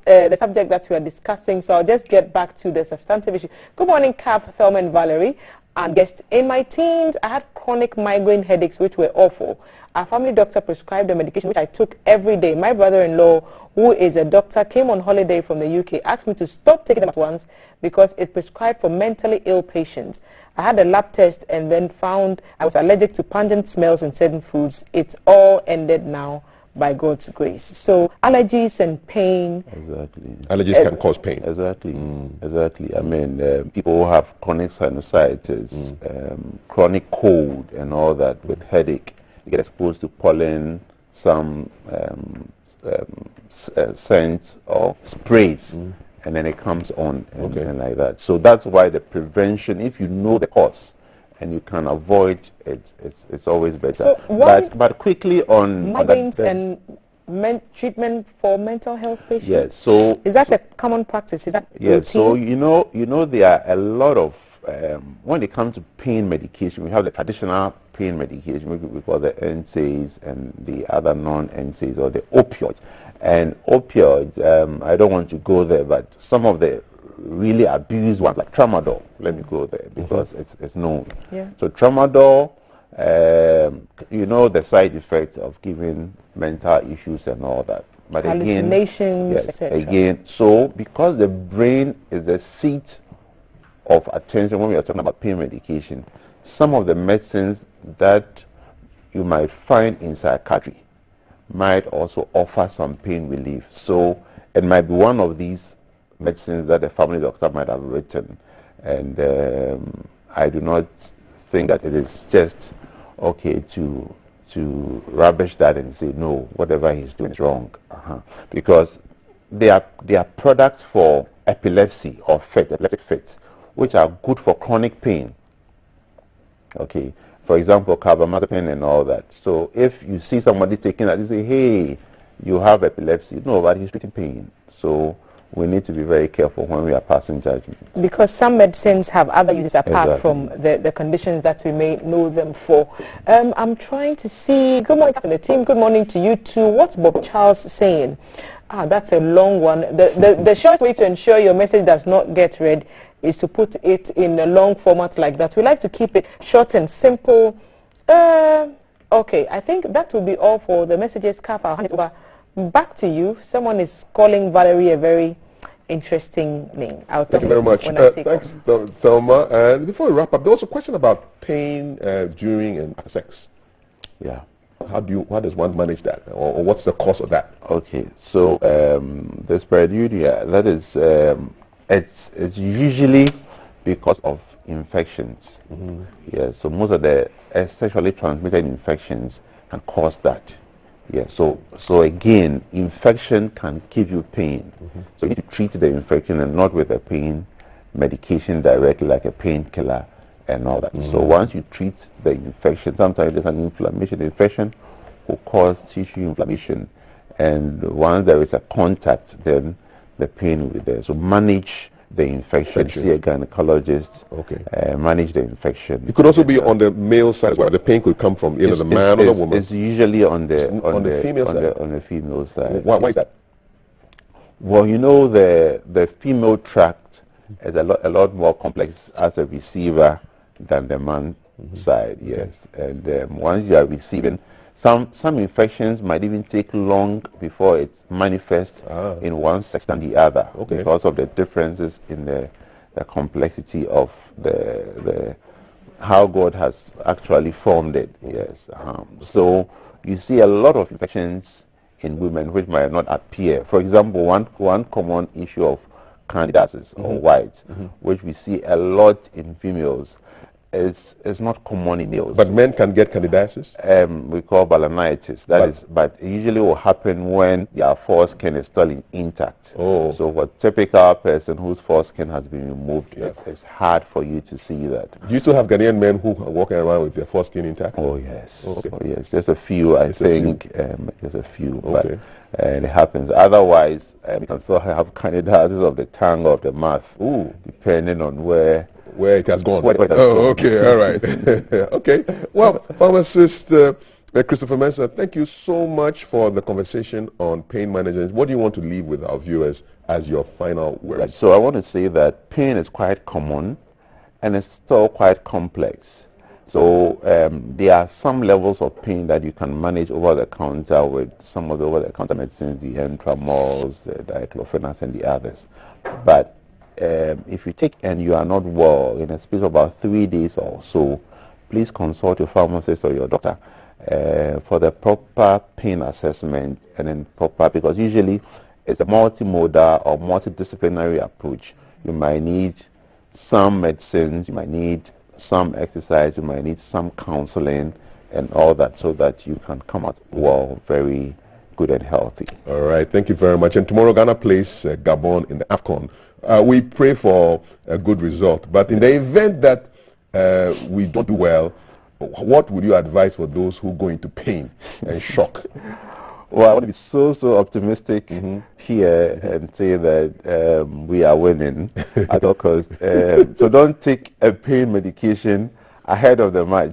the subject that we are discussing, so I'll just get back to the substantive issue. Good morning, Kath, Thelma, and Valerie. And guest, in my teens, I had chronic migraine headaches, which were awful. Our family doctor prescribed a medication which I took every day. My brother-in-law, who is a doctor, came on holiday from the UK, asked me to stop taking them at once because it prescribed for mentally ill patients. I had a lab test and then found I was allergic to pungent smells in certain foods. It's all ended now by God's grace. So allergies and pain. Exactly. Allergies can cause pain. Exactly. Exactly. I mean, people who have chronic sinusitis, chronic cold and all that with headache, they get exposed to pollen, some scents or sprays, and then it comes on and like that. So that's why the prevention, if you know the cause and you can avoid it, it's always better. So but quickly on migraines and treatment for mental health patients. Yes. So is that a common practice? Is that routine? So you know there are a lot of when it comes to pain medication, we have the traditional pain medication, we call the NSAIDs and the other non-NSAIDs or the opioids. And opioids, I don't want to go there, but some of the really abused ones, like tramadol, let me go there because it's known. Yeah. So tramadol, you know the side effects of giving mental issues and all that. But hallucinations, yes, etc. again, so because the brain is the seat of attention when we are talking about pain medication, some of the medicines that you might find in psychiatry might also offer some pain relief. So it might be one of these medicines that the family doctor might have written, and I do not think that it is just okay to rubbish that and say no, whatever he's doing is wrong, because they are products for epilepsy or epileptic fits, which are good for chronic pain. Okay, for example, carbamazepine and all that. So if you see somebody taking that, you say, hey, you have epilepsy. No, but he's treating pain. So we need to be very careful when we are passing judgment. Because some medicines have other uses apart Exactly. from the conditions that we may know them for. I'm trying to see. Good morning, Captain the team. Good morning to you too. What's Bob Charles saying? That's a long one. The short way to ensure your message does not get read is to put it in a long format like that. We like to keep it short and simple. Okay, I think that will be all for the messages. Kaf, I'll hand it over back to you. Someone is calling Valerie a very interesting name. Thank you very much. Thanks, Thelma. And before we wrap up, there was a question about pain during and after sex. Yeah. How does one manage that, or what's the cause of that? Okay, so this periuria, that is, it's usually because of infections. Yeah, so most of the sexually transmitted infections can cause that. Yeah, so again, infection can give you pain. So you need to treat the infection and not with a pain medication directly, like a painkiller and all that. So once you treat the infection, sometimes there's an inflammation. The infection will cause tissue inflammation, and once there is a contact, then the pain will be there. So manage the infection. See a gynecologist. Okay. Manage the infection. It could also be on the male side as well. The pain could come from either the man or the woman. It's usually on the female side. On the female side. Why is that? Well, you know, the female tract is a lot more complex as a receiver than the man side. Yes, and once you are receiving, some infections might even take long before it manifests in one sex than the other, because of the differences in the complexity of the how God has actually formed it. Yes, so you see a lot of infections in women which might not appear. For example, one common issue of candidiasis or whites, which we see a lot in females, is not common in males. But men can get candidiasis? We call balanitis. But it usually will happen when their foreskin is still intact. Oh. So for a typical person whose foreskin has been removed, it's hard for you to see that. Do you still have Ghanaian men who are walking around with their foreskin intact? Oh yes. Oh, yes. Just a few, I think. Just a few. But it happens. Otherwise, you can still have candidiasis of the tongue or of the mouth, depending on where it has gone. Oh, okay, all right. Okay. Well, pharmacist Christopher Mensah, thank you so much for the conversation on pain management. What do you want to leave with our viewers as your final words? Right. So I want to say that pain is quite common and it's still quite complex. So there are some levels of pain that you can manage over the counter with some of the over-the-counter medicines, the entramols, the diclofenac, and the others. But if you take and you are not well in a space of about 3 days or so, please consult your pharmacist or your doctor for the proper pain assessment, and then because usually it's a multimodal or multidisciplinary approach. You might need some medicines, you might need some exercise, you might need some counseling and all that, so that you can come out well, very good and healthy. All right, thank you very much. And tomorrow Ghana plays Gabon in the AFCON. We pray for a good result, but in the event that we don't do well, what would you advise for those who go into pain and shock? Well, I want to be so optimistic here and say that we are winning at all costs. So don't take a pain medication ahead of the match.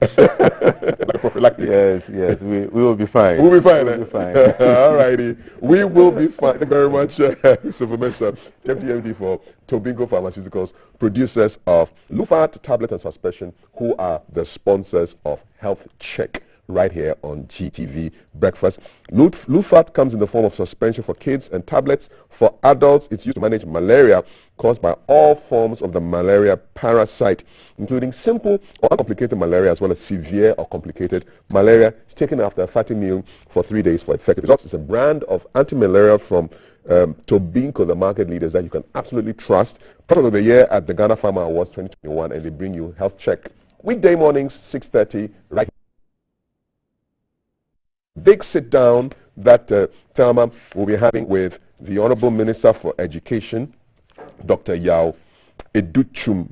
Yes, we will be fine. We'll be fine. We'll be fine. All righty. We will be fine. Thank you very much, Christopher Mensah, Deputy MD for Tobingo Pharmaceuticals, producers of Lufat Tablet and Suspension, who are the sponsors of Health Check. right here on GTV Breakfast. Lufat comes in the form of suspension for kids and tablets. For adults, it's used to manage malaria caused by all forms of the malaria parasite, including simple or uncomplicated malaria as well as severe or complicated malaria. It's taken after a fatty meal for 3 days for effective results. It's a brand of anti-malaria from Tobinco, the market leaders that you can absolutely trust. Product of the year at the Ghana Farmer Awards 2021, and they bring you health check weekday mornings 6:30 right. Big sit down that Thelma will be having with the Honorable Minister for Education, Dr. Yao Educhum,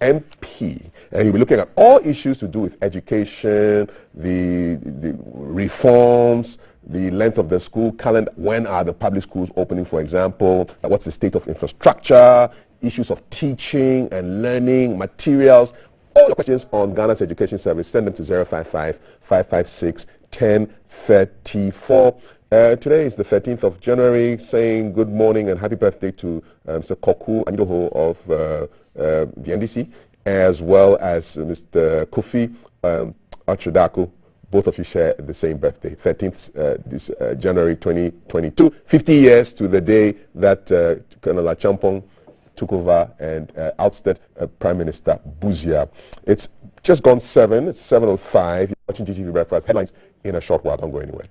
MP, and he'll be looking at all issues to do with education, the reforms, the length of the school calendar, when are the public schools opening, for example, what's the state of infrastructure, issues of teaching and learning, materials. All your questions on Ghana's Education Service, send them to 055-556-1034. Today is the 13th of January, saying good morning and happy birthday to Mr. Koku Anyidoho of the NDC, as well as Mr. Kofi Archidako. Both of you share the same birthday, 13th this January 2022. 50 years to the day that Colonel Achampong took over and ousted Prime Minister Buzia. It's just gone 7. It's 7:05. You're watching GTV Breakfast. Headlines in a short while. Don't go anywhere.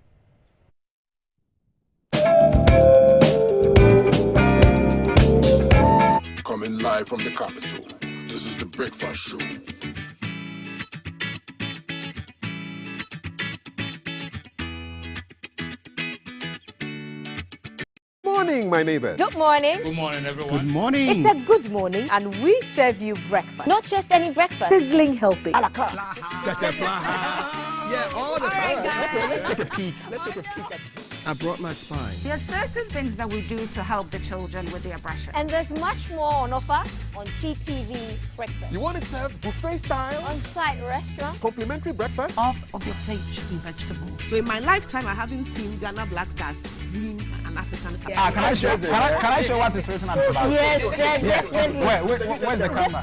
Coming live from the capital, this is the Breakfast Show. Morning, my neighbor. Good morning. Good morning, everyone. Good morning. It's a good morning, and we serve you breakfast. Not just any breakfast. Sizzling healthy. Yeah, all the time. Okay, let's take a peek. I brought my spine. There are certain things that we do to help the children with their brushing. And there's much more on offer on GTV Breakfast. You want it served buffet style? On-site restaurant. Complimentary breakfast? Off of your plate should be vegetables. So in my lifetime, I haven't seen Ghana Black Stars win an African Cup. Can I show what this restaurant is about? Yes, definitely. Where's the camera? Just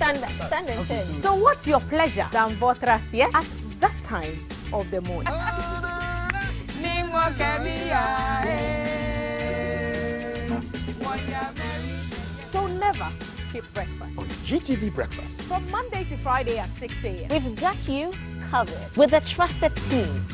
stand and turn. So what's your pleasure? Dan Botras, yeah? At that time of the morning. So never skip breakfast. On GTV Breakfast. From Monday to Friday at 6 a.m. We've got you covered with a trusted team.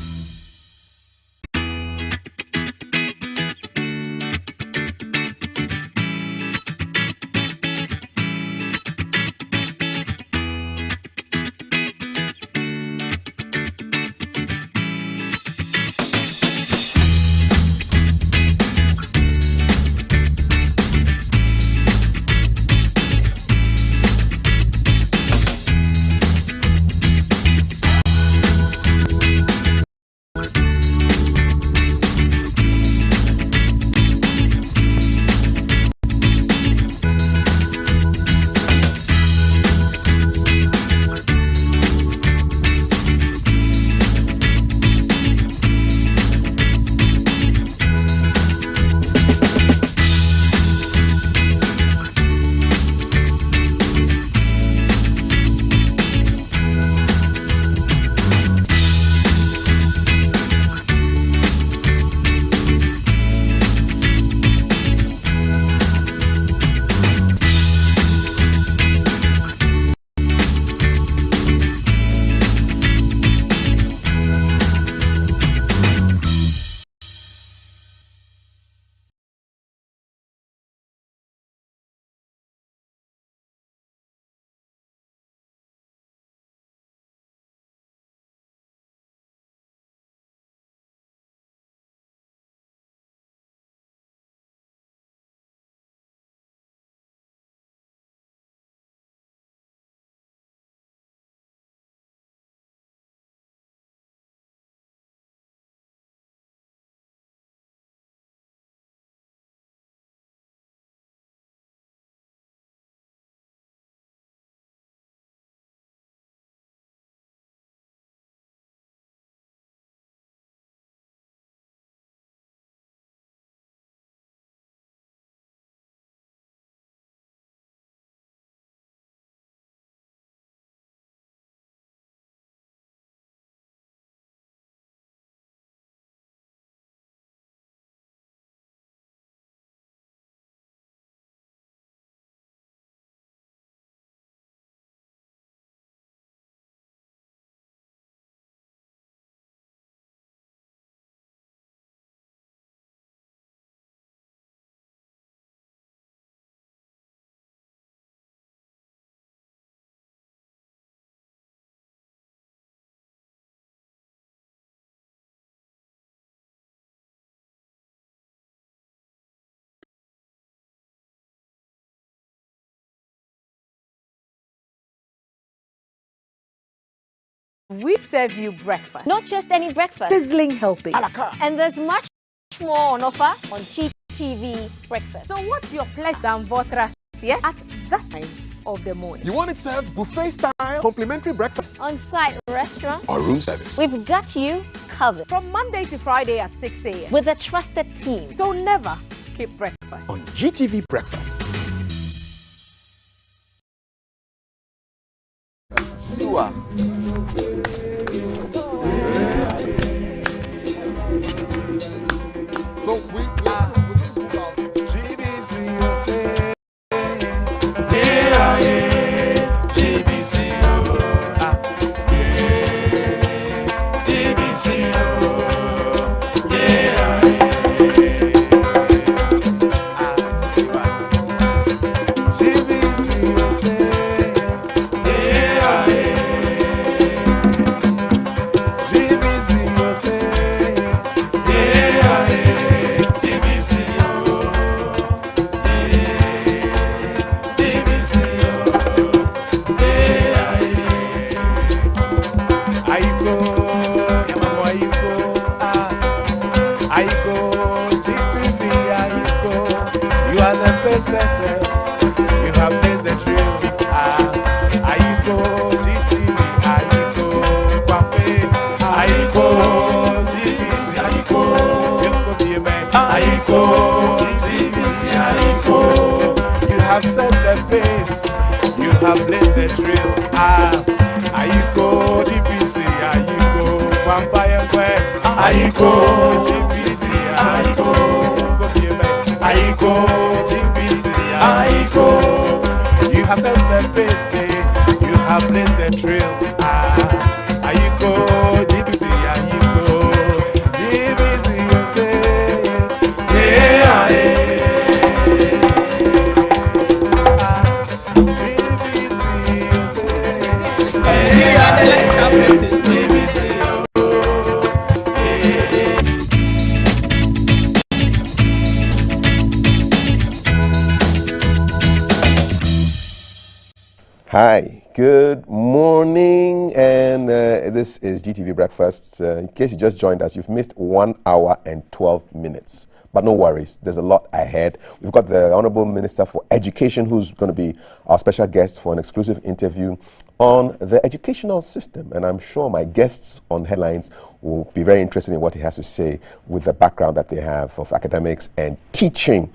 We serve you breakfast. Not just any breakfast. Sizzling healthy. And there's much more on offer on GTV Breakfast. So what's your pleasure than Vothras here at that time of the morning? You want it served buffet style, complimentary breakfast, On-site restaurant, or room service? we've got you covered. From Monday to Friday at 6 a.m. With a trusted team. So never skip breakfast. On GTV Breakfast. So we're going to talk about GBC. You have set the pace, you have blazed the trail. Ayiko, GBC, Ayiko, Vampire Square, Ayiko, GBC, Ayiko, Ayiko, GBC, Ayiko. You have set the pace, you have blazed the trail. Ayiko, GBC, Ayiko, GBC, you say, yeah, yeah. Hi, good morning, and this is GTV Breakfast. In case you just joined us, you've missed 1 hour and 12 minutes. But no worries, there's a lot ahead. We've got the Honorable Minister for Education, who's going to be our special guest for an exclusive interview on the educational system. And I'm sure my guests on Headlines will be very interested in what he has to say with the background that they have of academics and teaching.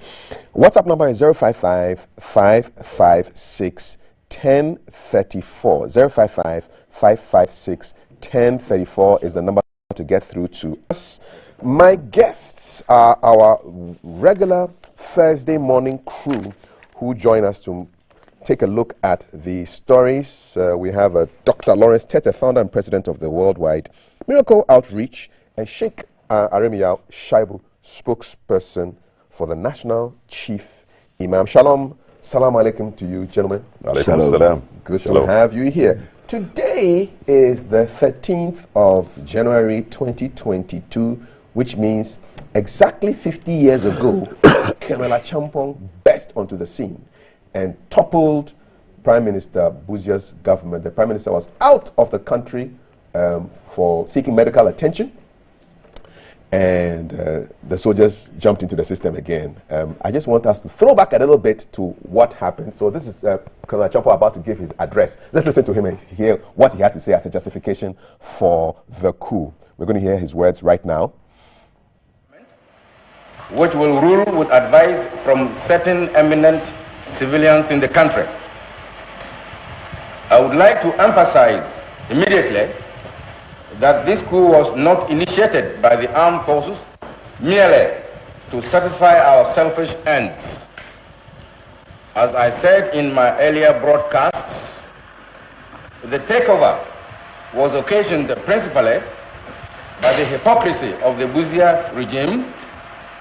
WhatsApp number is 055-556-1034. 055-556-1034 is the number to get through to us. My guests are our regular Thursday morning crew who join us to take a look at the stories. We have Dr. Lawrence Tete, founder and president of the Worldwide Miracle Outreach, and Sheikh Aremia Shaibu, spokesperson for the National Chief Imam. Shalom, salam alaikum to you, gentlemen. Alaikum salam. Good to have you here. Today is the 13th of January 2022, which means exactly 50 years ago, Colonel Champong burst onto the scene and toppled Prime Minister Buzia's government. The Prime Minister was out of the country for seeking medical attention, and the soldiers jumped into the system again. I just want us to throw back a little bit to what happened. So this is Colonel Champong about to give his address. Let's listen to him and hear what he had to say as a justification for the coup. We're going to hear his words right now. Which will rule with advice from certain eminent civilians in the country. I would like to emphasize immediately that this coup was not initiated by the armed forces merely to satisfy our selfish ends. As I said in my earlier broadcasts, the takeover was occasioned principally by the hypocrisy of the Buzia regime,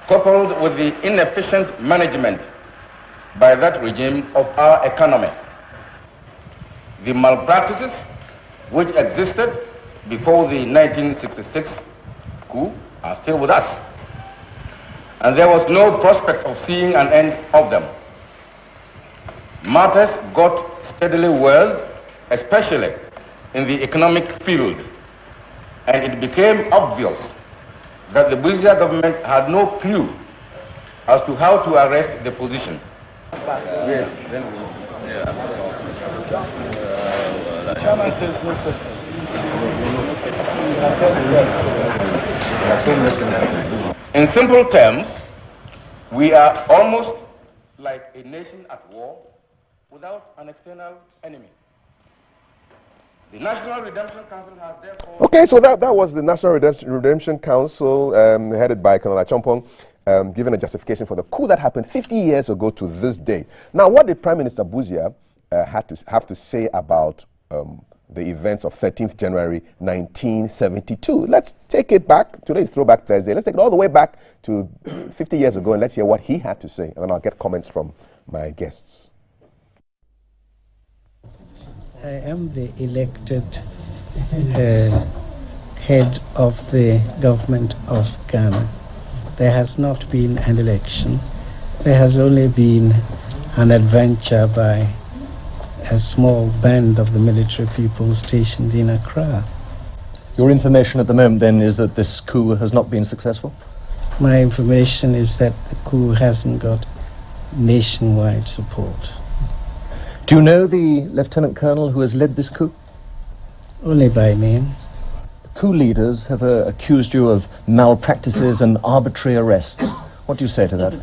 coupled with the inefficient management by that regime of our economy. The malpractices which existed before the 1966 coup are still with us, and there was no prospect of seeing an end of them. Matters got steadily worse, especially in the economic field, and it became obvious that the Busia government had no clue as to how to arrest the position. In simple terms, we are almost like a nation at war without an external enemy. The National Redemption Council has therefore... Okay, so that was the National Redemption Council, headed by Colonel Achompong, giving a justification for the coup that happened 50 years ago to this day. Now, what did Prime Minister Busia have to say about the events of 13th January 1972? Let's take it back. Today is Throwback Thursday. Let's take it all the way back to 50 years ago, and let's hear what he had to say. And then I'll get comments from my guests. I am the elected head of the government of Ghana. There has not been an election. There has only been an adventure by a small band of the military people stationed in Accra. Your information at the moment then is that this coup has not been successful? My information is that the coup hasn't got nationwide support. Do you know the Lieutenant Colonel who has led this coup? Only by name. The coup leaders have accused you of malpractices and arbitrary arrests. What do you say to that?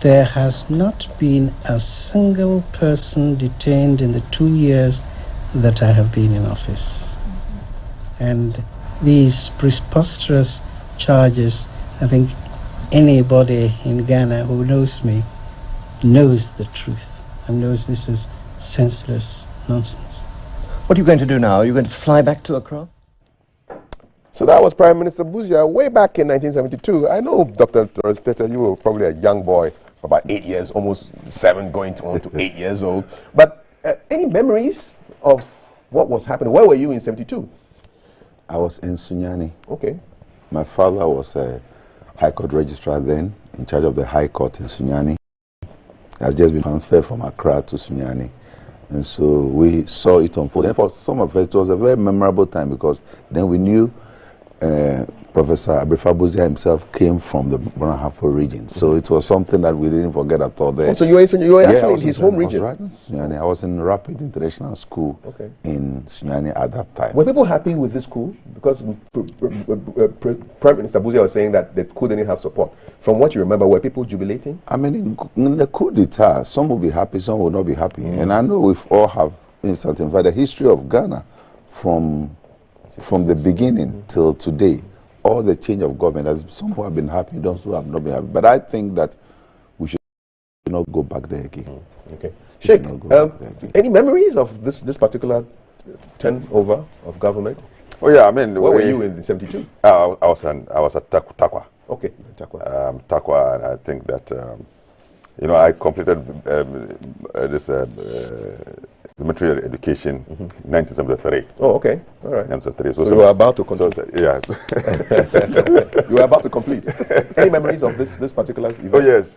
There has not been a single person detained in the 2 years that I have been in office. And these preposterous charges, I think anybody in Ghana who knows me knows the truth and knows this is senseless nonsense. What are you going to do now? Are you going to fly back to Accra? So that was Prime Minister Busia way back in 1972. I know, Dr. Torres-Tete, you were probably a young boy, about 8 years, almost 7, going on to 8 years old. But any memories of what was happening? Where were you in 72? I was in Sunyani. Okay. My father was a High Court registrar then, in charge of the High Court in Sunyani. Has just been transferred from Accra to Sunyani. And so we saw it unfold. And for some of it was a very memorable time because then we knew Professor Abrifa Busia himself came from the Branhafo region. So it was something that we didn't forget at all there. Oh, so you were actually in his home region? Right in Sunyani. I was in Rapid International School in Sunyani at that time. Were people happy with this coup? Because Prime Minister Busia was saying that the coup didn't have support. From what you remember, were people jubilating? I mean, in the coup d'etat, some will be happy, some will not be happy. And I know we all have instances. In fact, the history of Ghana from the beginning till today, all the change of government, as some who have been happy, those who have not been happy. But I think that we should not go back there again. Okay. Sheikh, any memories of this particular turnover of government? Oh yeah, I mean, where were you in '72? I was at Takwa. Okay, Takwa. Takwa, and I think that I completed this elementary education in 1973. Oh, okay, all right. 1973. So you were about to complete. Yes. You were about to complete. Any memories of this particular event? Oh yes.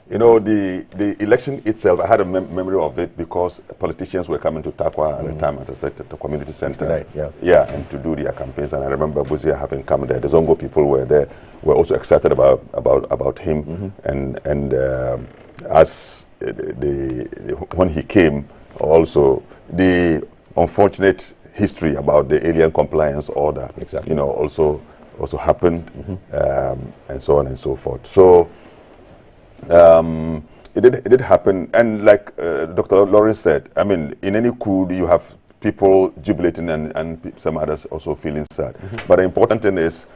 The election itself, I had a memory of it because politicians were coming to Takwa at the time at the community center. Yeah, and to do their campaigns. And I remember Busia having come there. The Zongo people were there, were also excited about him. And as when he came, also the unfortunate history about the alien compliance order, also happened, and so on and so forth. So. It did happen, and like Dr. Lawrence said, I mean, in any coup you have people jubilating and some others also feeling sad. But the important thing is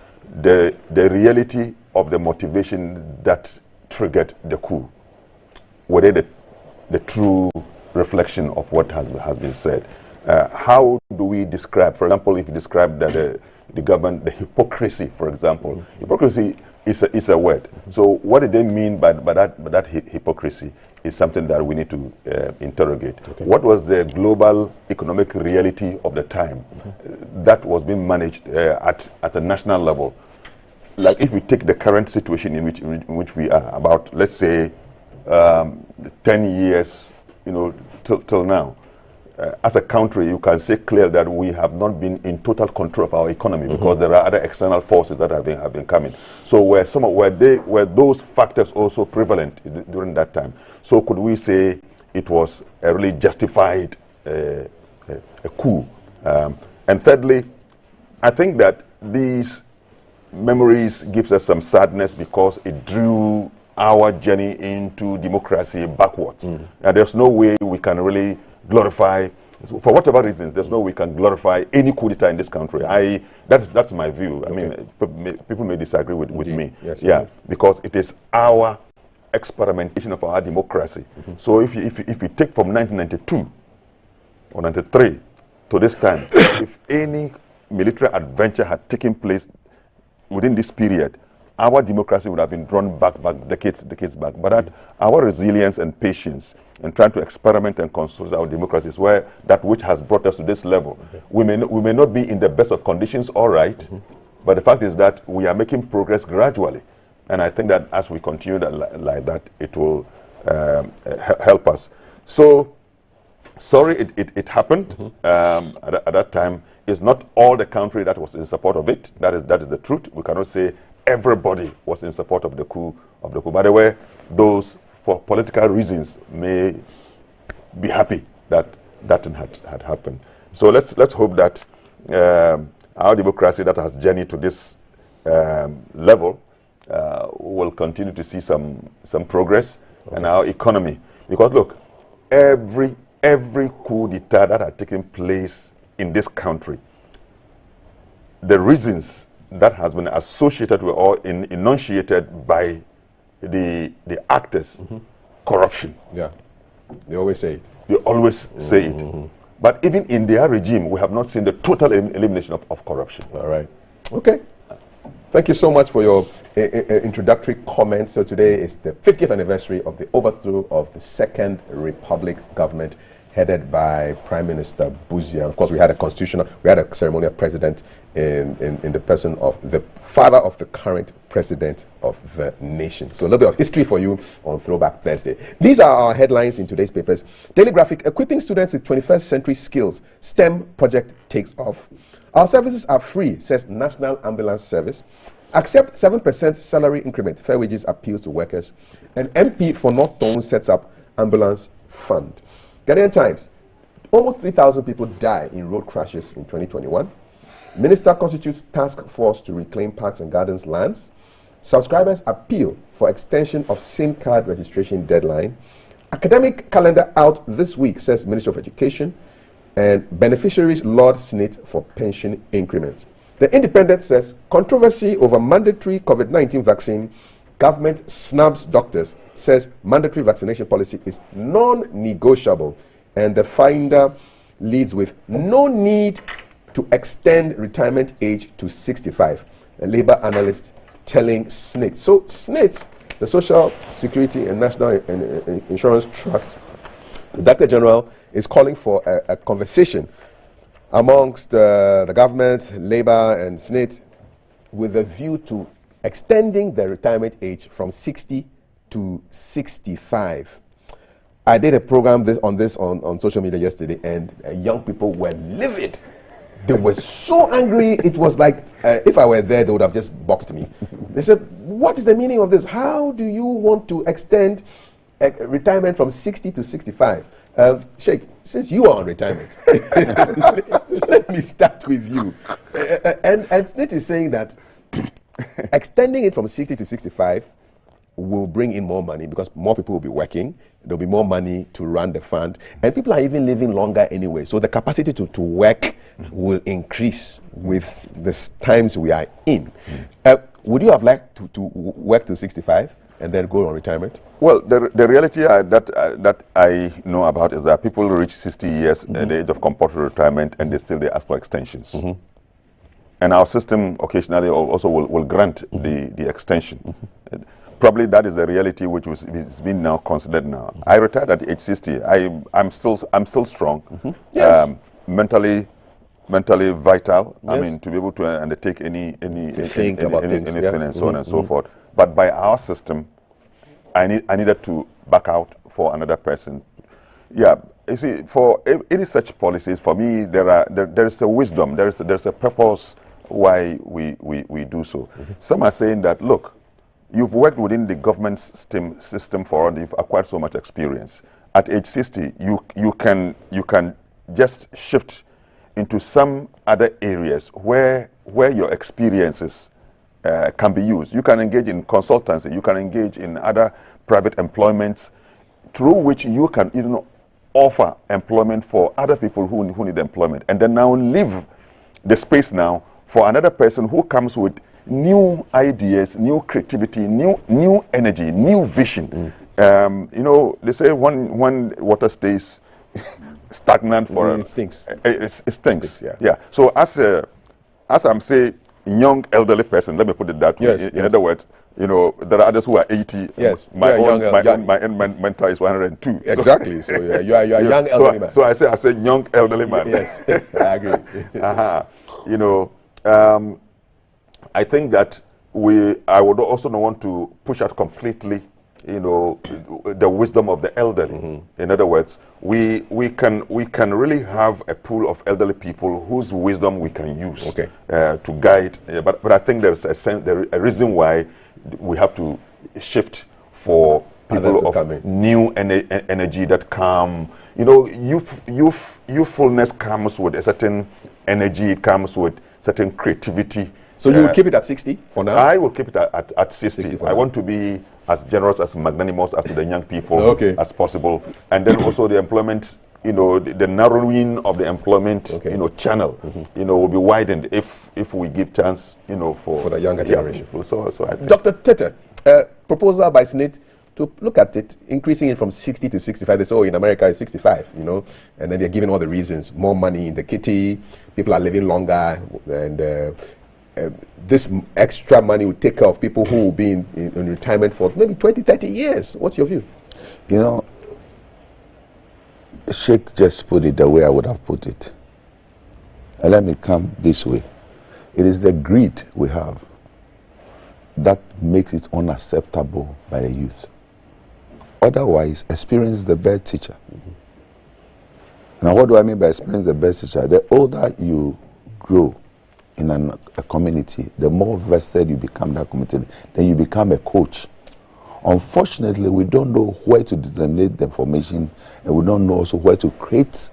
the reality of the motivation that triggered the coup. Were they the true reflection of what has been said? How do we describe, for example, if you describe that the government, the hypocrisy, for example, hypocrisy is a word. So what did they mean by that hypocrisy is something that we need to interrogate. What was the global economic reality of the time that was being managed at a national level? Like if we take the current situation in which we are, about, let's say, 10 years, till now, as a country, you can say clearly that we have not been in total control of our economy because there are other external forces that have been coming. So were those factors also prevalent during that time? So could we say it was a really justified a coup? And thirdly, I think that these memories gives us some sadness because it drew our journey into democracy backwards. And there's no way we can really glorify, for whatever reasons, there's no way we can glorify any coup d'etat in this country. That's my view. I mean, people may disagree with me. Yes, yeah, because it is our experimentation of our democracy. So if you take from 1992 or 93 to this time, if any military adventure had taken place within this period, our democracy would have been drawn back decades back. But our resilience and patience and trying to experiment and construct our democracy is where that which has brought us to this level. We may not be in the best of conditions, all right, but the fact is that we are making progress gradually. And I think that as we continue like that, it will help us. So, sorry it happened at that time. It's not all the country that was in support of it. That is the truth. We cannot say everybody was in support of the coup. By the way, those for political reasons may be happy that that had happened. So let's hope that our democracy that has journeyed to this level will continue to see some progress, and our economy. Because look, every coup d'etat that had taken place in this country, the reasons that has been associated with or enunciated by the actors, corruption. Yeah, they always say it. They always say it. But even in their regime, we have not seen the total elimination of corruption. All right. Okay. Thank you so much for your introductory comments. So today is the 50th anniversary of the overthrow of the Second Republic government headed by Prime Minister Buzia. Of course, we had a ceremonial president in the person of the father of the current president of the nation. So a little bit of history for you on Throwback Thursday. These are our headlines in today's papers. Daily Graphic: equipping students with 21st century skills. STEM project takes off. Our services are free, says National Ambulance Service. Accept 7% salary increment. Fair wages appeals to workers. And MP for North Tone sets up ambulance fund. Ghanaian Times: almost 3,000 people die in road crashes in 2021. Minister constitutes task force to reclaim parks and gardens lands. Subscribers appeal for extension of SIM card registration deadline. Academic calendar out this week, says Ministry of Education. And beneficiaries laud SNIT for pension increments. The Independent says controversy over mandatory COVID-19 vaccine. Government snubs doctors, says mandatory vaccination policy is non-negotiable. And the Finder leads with no need to extend retirement age to 65. A labor analyst telling SNIT. So SNIT, the Social Security and National Insurance Trust, the Director General is calling for a conversation amongst the government, labor and SNIT with a view to extending the retirement age from 60 to 65. I did a program on social media yesterday, and young people were livid. They were so angry. It was like, if I were there, they would have just boxed me. They said, what is the meaning of this? How do you want to extend retirement from 60 to 65? Sheikh, since you are on retirement, let me start with you. And SNIT is saying that extending it from 60 to 65 will bring in more money because more people will be working. There'll be more money to run the fund. And people are even living longer anyway. So the capacity to work will increase with the times we are in. Would you have liked to work to 65 and then go on retirement? Well, the reality that I know about is that people reach 60 years at the age of compulsory retirement and they ask for extensions. And our system occasionally also will grant the extension. Probably that is the reality which is being now considered now. I retired at age 60. I'm still strong. Yes. Mentally vital. Yes. I mean, to be able to undertake anything and so on and so forth. But by our system, I needed to back out for another person. Yeah, you see, for any such policies, for me, there is a wisdom, there's a purpose why we do so. Some are saying that, look, you've worked within the government system for, you've acquired so much experience. At age 60, you can just shift into some other areas where your experiences can be used. You can engage in consultancy, you can engage in other private employments through which you can offer employment for other people who need employment, and then now leave the space now for another person who comes with new ideas, new creativity, new energy, new vision. They say when water stays stagnant for it stinks. It stinks. Yeah. So as I'm saying, young elderly person, let me put it that way. Yes, in other words, there are others who are 80. Yes. My mentor is 102. Exactly. So you are a young elderly man. So I say young elderly man. Yes, I agree. I think that I would also not want to push out completely, the wisdom of the elderly. In other words, we can really have a pool of elderly people whose wisdom we can use to guide. But I think there's a reason why we have to shift for people of new energy that come. Youthfulness comes with a certain energy, it comes with certain creativity. So you will keep it at 60 for now? I will keep it at 60. I want to be as generous, as magnanimous as to the young people as possible. And then also the employment, the narrowing of the employment, channel, will be widened if we give chance, for the younger generation. So I think. Dr. Tete, proposal by Senate to look at it, increasing it from 60 to 65. They say, in America it's 65, and then they're giving all the reasons. More money in the kitty, people are living longer, and this extra money will take care of people who will be in retirement for maybe 20, 30 years. What's your view? Sheikh just put it the way I would have put it. And let me come this way. It is the greed we have that makes it unacceptable by the youth. Otherwise, experience is the best teacher. Now, what do I mean by experience the best teacher? The older you grow in a community, the more vested you become that community, then you become a coach. Unfortunately, we don't know where to disseminate the information, and we don't know also where to create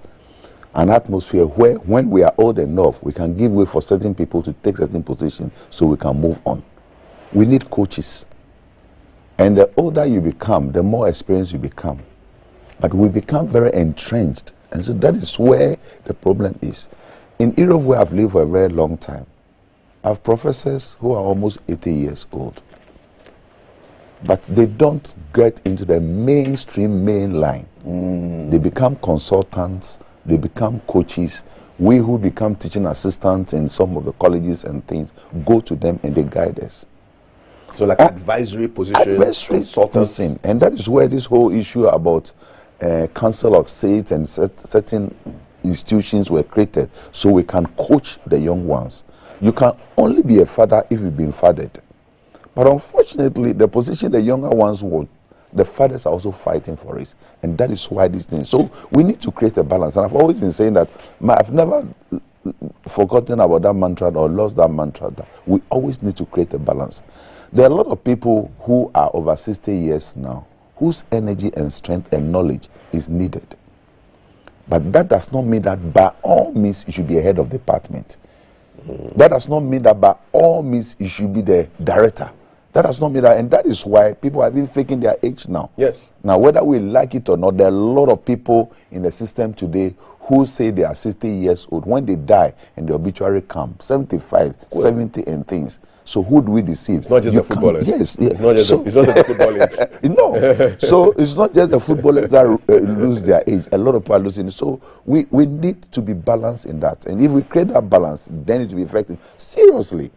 an atmosphere where, when we are old enough, we can give way for certain people to take certain positions so we can move on. We need coaches. And the older you become, the more experienced you become. But we become very entrenched. And so that is where the problem is. In Europe, where I've lived for a very long time, I have professors who are almost 80 years old. But they don't get into the mainstream main line. They become consultants, they become coaches. We who become teaching assistants in some of the colleges and things, go to them and they guide us. So like advisory position, consultants. And that is where this whole issue about council of states and certain institutions were created so we can coach the young ones. You can only be a father if you've been fathered. But unfortunately, the position the younger ones want, the fathers are also fighting for it. And that is why these things. So we need to create a balance. And I've always been saying that I've never forgotten about that mantra or lost that mantra. That we always need to create a balance. There are a lot of people who are over 60 years now, whose energy and strength and knowledge is needed. But that does not mean that by all means you should be a head of department. That does not mean that by all means you should be the director. That does not mean that, and that is why people have been faking their age now. Yes. Now, whether we like it or not, there are a lot of people in the system today who say they are 60 years old. When they die and the obituary comes, 75, 70 and things. So who do we deceive? It's not just the footballers. Yes. It's not just the footballers. No. So it's not just the footballers that lose their age. A lot of people are losing. So we need to be balanced in that. And if we create that balance, then it will be effective. Seriously,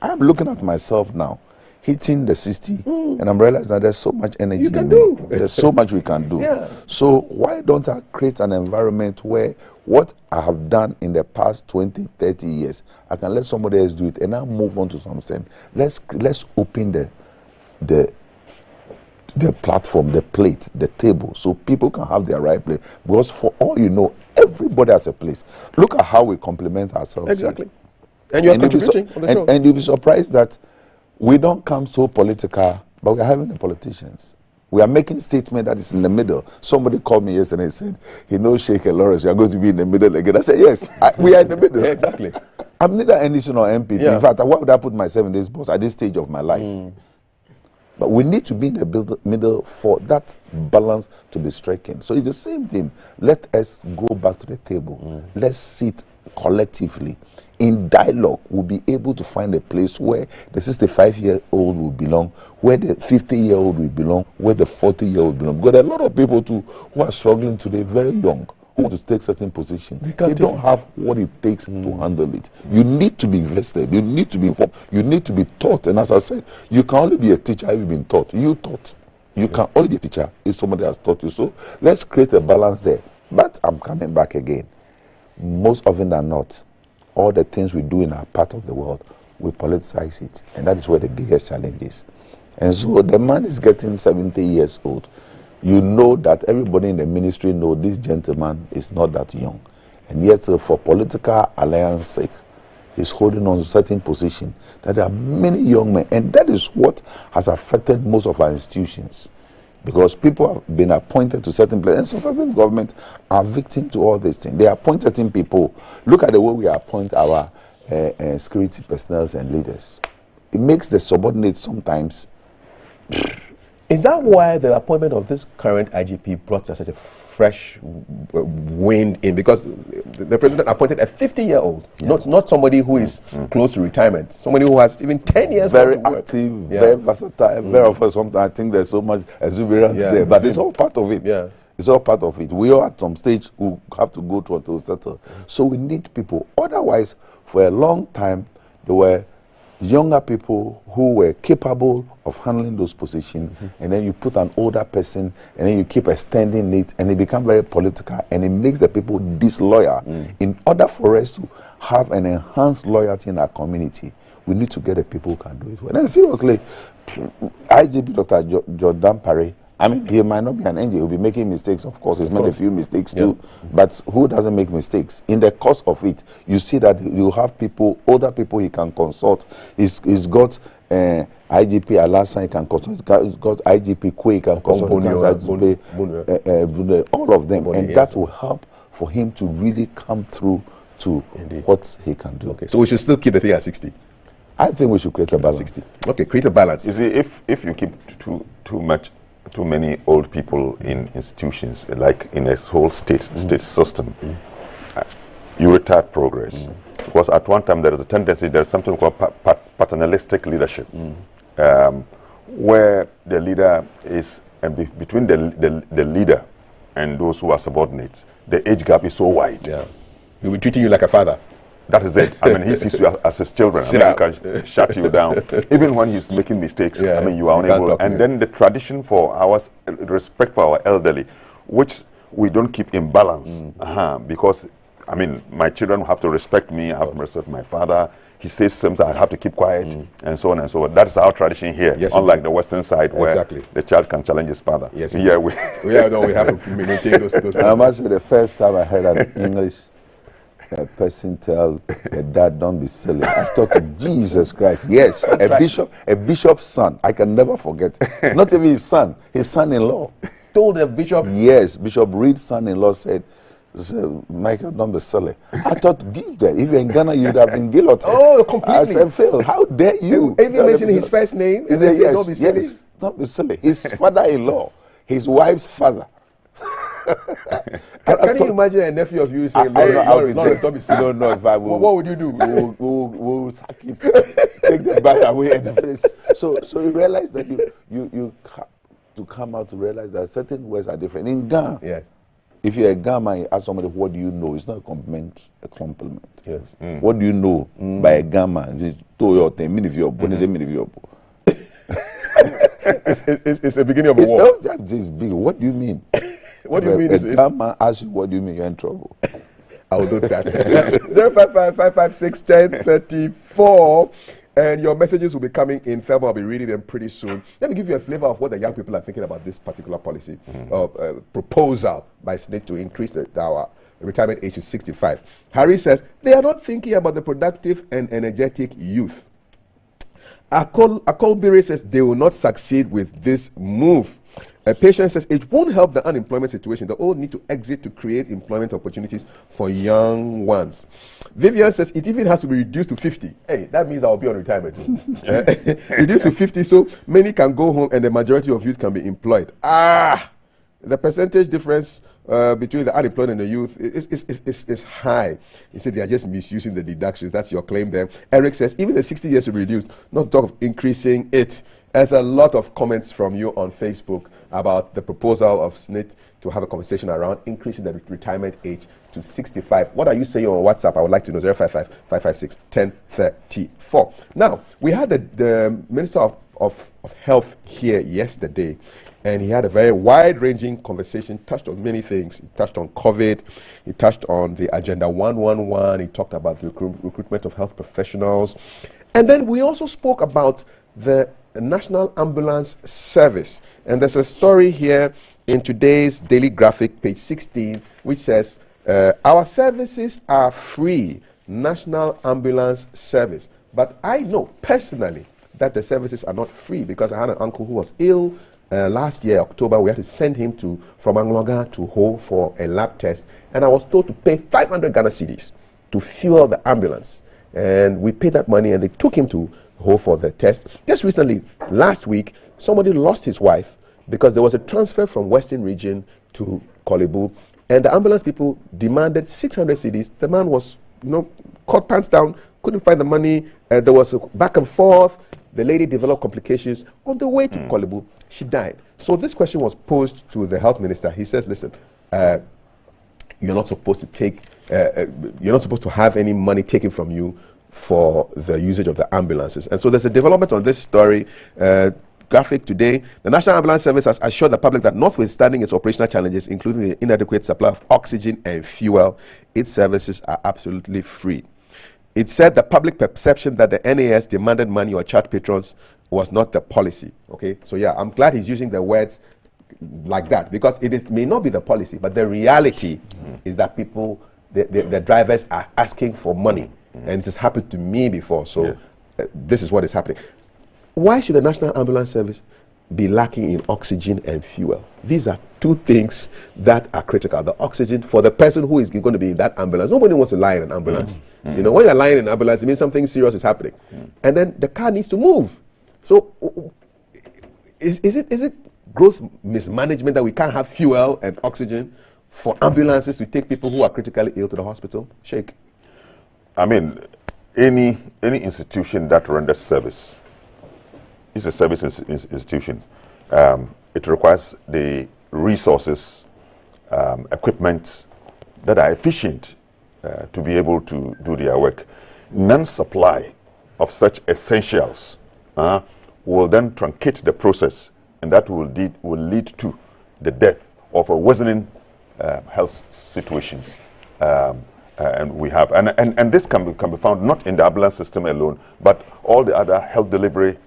I'm looking at myself now, hitting the 60, and I'm realizing that there's so much energy you can do. There's so much we can do. Yeah. So why don't I create an environment where what I have done in the past 20, 30 years, I can let somebody else do it and now move on to something. Let's open the the platform, the plate, the table, so people can have their right place. Because for all you know, everybody has a place. Look at how we complement ourselves. Exactly. And you're contributing on the show. And you'll be surprised that we don't come so political, but we're having the politicians. We are making statement that is in the middle. Somebody called me yesterday and said, he knows Sheikh and Lawrence, you are going to be in the middle again. I said, yes, we are in the middle. Yeah, exactly. I'm neither NDC nor MP. Yeah. In fact, why would I put myself in this box at this stage of my life? But we need to be in the middle for that balance to be striking. So it's the same thing. Let us go back to the table. Let's sit collectively. In dialogue, we'll be able to find a place where the 65-year-old will belong, where the 50-year-old will belong, where the 40-year-old will belong. Because there are a lot of people too who are struggling today, very young, who want to take certain positions. They don't have what it takes to handle it. You need to be invested. You need to be informed. You need to be taught. And as I said, you can only be a teacher if you've been taught. You taught. You can only be a teacher if somebody has taught you. So let's create a balance there. But I'm coming back again. Most often than not, all the things we do in our part of the world, we politicize it. And that is where the biggest challenge is. And so the man is getting 70 years old. You know that everybody in the ministry know this gentleman is not that young. And yet, for political alliance sake, he's holding on to certain position. That there are many young men. And that is what has affected most of our institutions. Because people have been appointed to certain places, and so certain government are victim to all these things. They appoint certain people. Look at the way we appoint our security personnel and leaders. It makes the subordinates sometimes. Is that why the appointment of this current IGP brought such a fresh wind in? Because the president appointed a 50-year-old, not somebody who is close to retirement, somebody who has even 10 years very to work. Active, very versatile, very often sometimes I think there's so much exuberance there, but it's all part of it. It's all part of it. We all at some stage who have to go through until settle. So we need people. Otherwise, for a long time, there were younger people who were capable of handling those positions, and then you put an older person, and then you keep extending it, and it becomes very political, and it makes the people disloyal. In order for us to have an enhanced loyalty in our community, we need to get the people who can do it well. And seriously, IGP Dr. Jordan Parry, I mean, he might not be an angel. He'll be making mistakes, of course. He's made a few mistakes too. But who doesn't make mistakes? In the course of it, you see that you have people, older people he can consult. He's got IGP Alasan, he can consult. He's got IGP Kwe, he can consult. All of them. And that will help for him to really come through to what he can do. Okay, so we should still keep the thing at 60? I think we should create a balance. 60. Okay, create a balance. You see, if you keep too many old people in institutions, like in a whole state system, you retard progress. Because at one time there is a tendency, there's something called paternalistic leadership, where the leader is, and between the leader and those who are subordinates, the age gap is so wide. He'll be treating you like a father. That is it. I mean, he sees you as his children. I mean, he can shut you down. Even when he's making mistakes, I mean, you are unable. And then the tradition for our respect for our elderly, which we don't keep in balance. Because, I mean, my children have to respect me. I have to respect my father. He says something, I have to keep quiet, and so on and so on. That's our tradition here, unlike the Western side, where the child can challenge his father. We have to maintain those. I must say, the first time I heard an English a person tell a dad, don't be silly. I thought, Jesus Christ, yes, a bishop's son. I can never forget. Not even his son-in-law. Told the bishop? Yes, Bishop Reed's son-in-law said, Michael, don't be silly. I thought, give that. If you're in Ghana, you'd have been guillotined. Oh, completely. I said, Phil, how dare you? Even mentioning his first name? He said, yes, don't be silly. Yes, don't be silly. His father-in-law, his wife's father. Can you imagine a nephew of you saying, Lawrence, don't be silly? No, if I will. What would you do? We'll sack him, take the bag away and the face. So you realize that you have to come out to realize that certain words are different. In Ghana, if you're a Ghana, you ask somebody, what do you know? It's not a compliment. Yes. What do you know by a Ghana? It's a beginning of a war. It's big. What do you mean? What do you mean? A Ghana asks you, what do you mean? You're in trouble. I will do that. 055-556-1034. And your messages will be coming in. Thelma will be reading them pretty soon. Let me give you a flavor of what the young people are thinking about this particular policy proposal by Senate to increase our retirement age to 65. Harry says they are not thinking about the productive and energetic youth. Akolbiri says they will not succeed with this move. A patient says it won't help the unemployment situation. The old need to exit to create employment opportunities for young ones. Vivian says it even has to be reduced to 50. Hey, that means I'll be on retirement. Reduced to 50 so many can go home and the majority of youth can be employed. The percentage difference between the unemployed and the youth is high. He said they are just misusing the deductions. That's your claim there. Eric says even the 60 years will be reduced, not talk of increasing it. There's a lot of comments from you on Facebook about the proposal of SNIT to have a conversation around increasing the retirement age to 65. What are you saying on WhatsApp? I would like to know. 055-556-1034. Now, we had the Minister of Health here yesterday, and he had a very wide-ranging conversation, touched on many things. He touched on COVID, he touched on the Agenda 111, he talked about the recruitment of health professionals, and then we also spoke about the National Ambulance Service. And there's a story here in today's Daily Graphic, page 16, which says, our services are free, National Ambulance Service. But I know personally that the services are not free because I had an uncle who was ill last year, October. We had to send him from Angloga to Ho for a lab test. And I was told to pay 500 Ghana cedis to fuel the ambulance. And we paid that money and they took him to Ho for the test. Just recently, last week, somebody lost his wife because there was a transfer from Western Region to Kolebu, and the ambulance people demanded 600 cedis. The man was, caught pants down, couldn't find the money. There was a back and forth. The lady developed complications. On the way to Kolebu, she died. So this question was posed to the health minister. He says, listen, you're not supposed to take, you're not supposed to have any money taken from you for the usage of the ambulances. And so there's a development on this story. Graphic today, the National Ambulance Service has assured the public that notwithstanding its operational challenges, including the inadequate supply of oxygen and fuel, its services are absolutely free. It said the public perception that the NAS demanded money or charged patrons was not the policy. Okay, so yeah, I'm glad he's using the words like that because it may not be the policy, but the reality is that people, the drivers are asking for money. And it has happened to me before, so this is what is happening. Why should the National Ambulance Service be lacking in oxygen and fuel? These are two things that are critical. The oxygen for the person who is going to be in that ambulance. Nobody wants to lie in an ambulance. When you're lying in an ambulance, it means something serious is happening. And then the car needs to move. So is it gross mismanagement that we can't have fuel and oxygen for ambulances to take people who are critically ill to the hospital? Sheikh. I mean, any institution that renders service is a service institution. It requires the resources, equipment that are efficient to be able to do their work. Non-supply of such essentials will then truncate the process, and that will lead to the death of a worsening health situations. And we have, and this can be found not in the ambulance system alone, but all the other health delivery,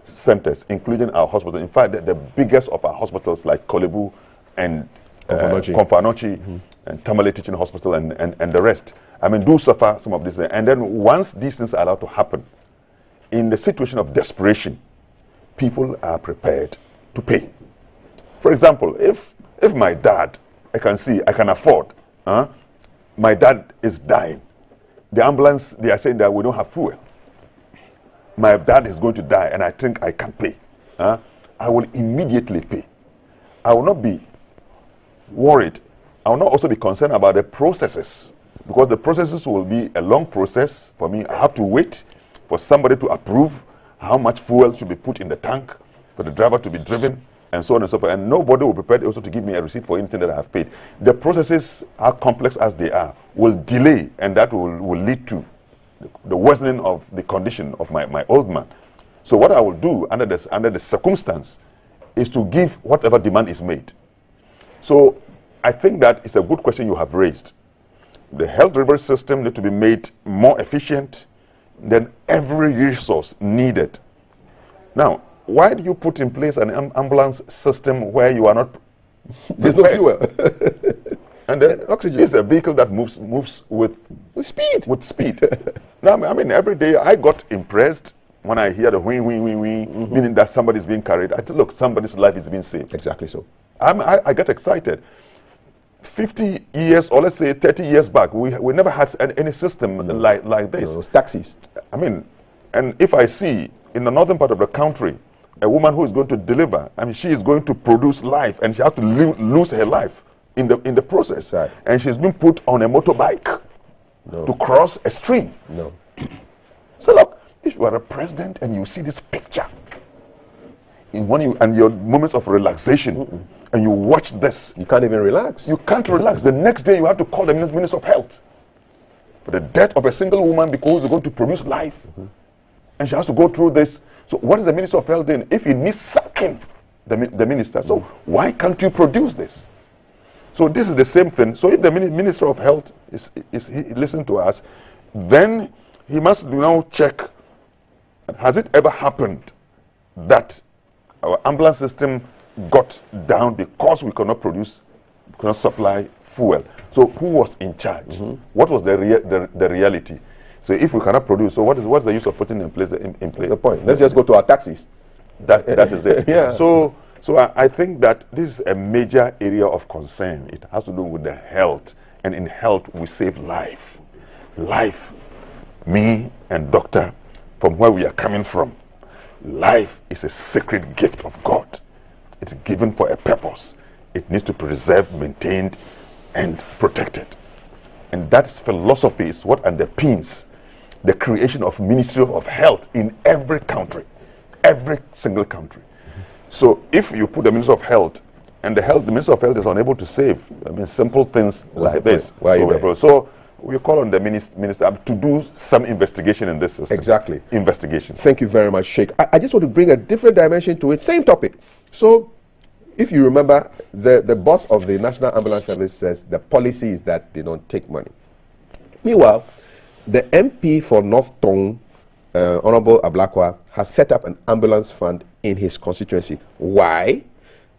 centers, including our hospital. In fact, the biggest of our hospitals, like Kolebu and Komfanochi and Tamale Teaching Hospital and the rest, I mean, do suffer some of this. And then once these things are allowed to happen, in the situation of desperation, people are prepared to pay. For example, if my dad, I can afford, my dad is dying. The ambulance, they are saying that we don't have fuel. My dad is going to die and I think I can pay. I will immediately pay. I will not be worried. I will not also be concerned about the processes, because the processes will be a long process for me. I have to wait for somebody to approve how much fuel should be put in the tank for the driver to be driven, and so on and so forth. And nobody will be prepared also to give me a receipt for anything that I have paid. The processes, are complex as they are, will delay, and that will lead to the worsening of the condition of my old man. So what I will do under the circumstance is to give whatever demand is made. So I think that it's a good question you have raised. The health delivery system needs to be made more efficient, then every resource needed. Now, why do you put in place an ambulance system where you are not there's no fuel? And then oxygen is a vehicle that moves with speed. Now, I mean, every day I got impressed when I hear the wing, meaning that somebody's being carried. I said, look, somebody's life is being saved. Exactly so. I get excited. 50 years, or let's say 30 years back, we never had any system like this. No, taxis. I mean, and if I see in the northern part of the country, a woman who is going to deliver, I mean, she is going to produce life, and she has to lose her life in the process. Right. And she's been put on a motorbike to cross a stream. No. So look, if you are a president and you see this picture, and your moments of relaxation, and you watch this, you can't even relax. You can't relax. The next day you have to call the Minister of Health for the death of a single woman because they're going to produce life, and she has to go through this. So what is the Minister of Health doing? If he needs sacking the minister, so why can't you produce this? So this is the same thing. So if the Minister of Health is listening to us, then he must now check, has it ever happened that our ambulance system got down because we cannot supply fuel? So who was in charge? What was the reality? So if we cannot produce, so what's the use of putting in place the point? Let's just go to our taxis. That is it. Yeah. So I think that this is a major area of concern. It has to do with the health, and in health we save life. Life, me and doctor, from where we are coming from, life is a sacred gift of God. It's given for a purpose. It needs to be preserved, maintained, and protected. And that philosophy is what underpins the creation of Ministry of Health in every country, every single country. So if you put the Minister of Health, and the Minister of Health is unable to save, I mean, simple things like this. So we call on the minister to do some investigation in this system. Exactly. Investigation. Thank you very much, Sheikh. I just want to bring a different dimension to it. Same topic. So if you remember, the boss of the National Ambulance Service says the policy is that they don't take money. Meanwhile, the MP for North Tong, Honorable Ablakwa, has set up an ambulance fund in his constituency. Why?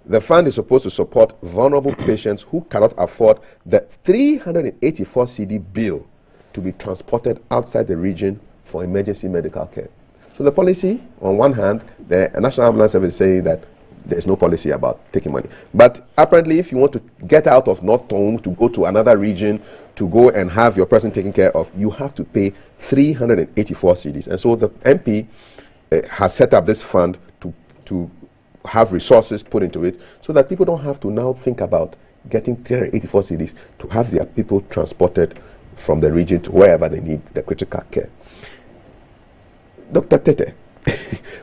The fund is supposed to support vulnerable patients who cannot afford the 384 CD bill to be transported outside the region for emergency medical care. So the policy, on one hand, the National Ambulance Service is saying that there's no policy about taking money. But apparently, if you want to get out of North Tong to go to another region to go and have your person taken care of, you have to pay 384 CDs. And so the MP has set up this fund to have resources put into it so that people don't have to now think about getting 384 CDs to have their people transported from the region to wherever they need the critical care. Dr. Tete,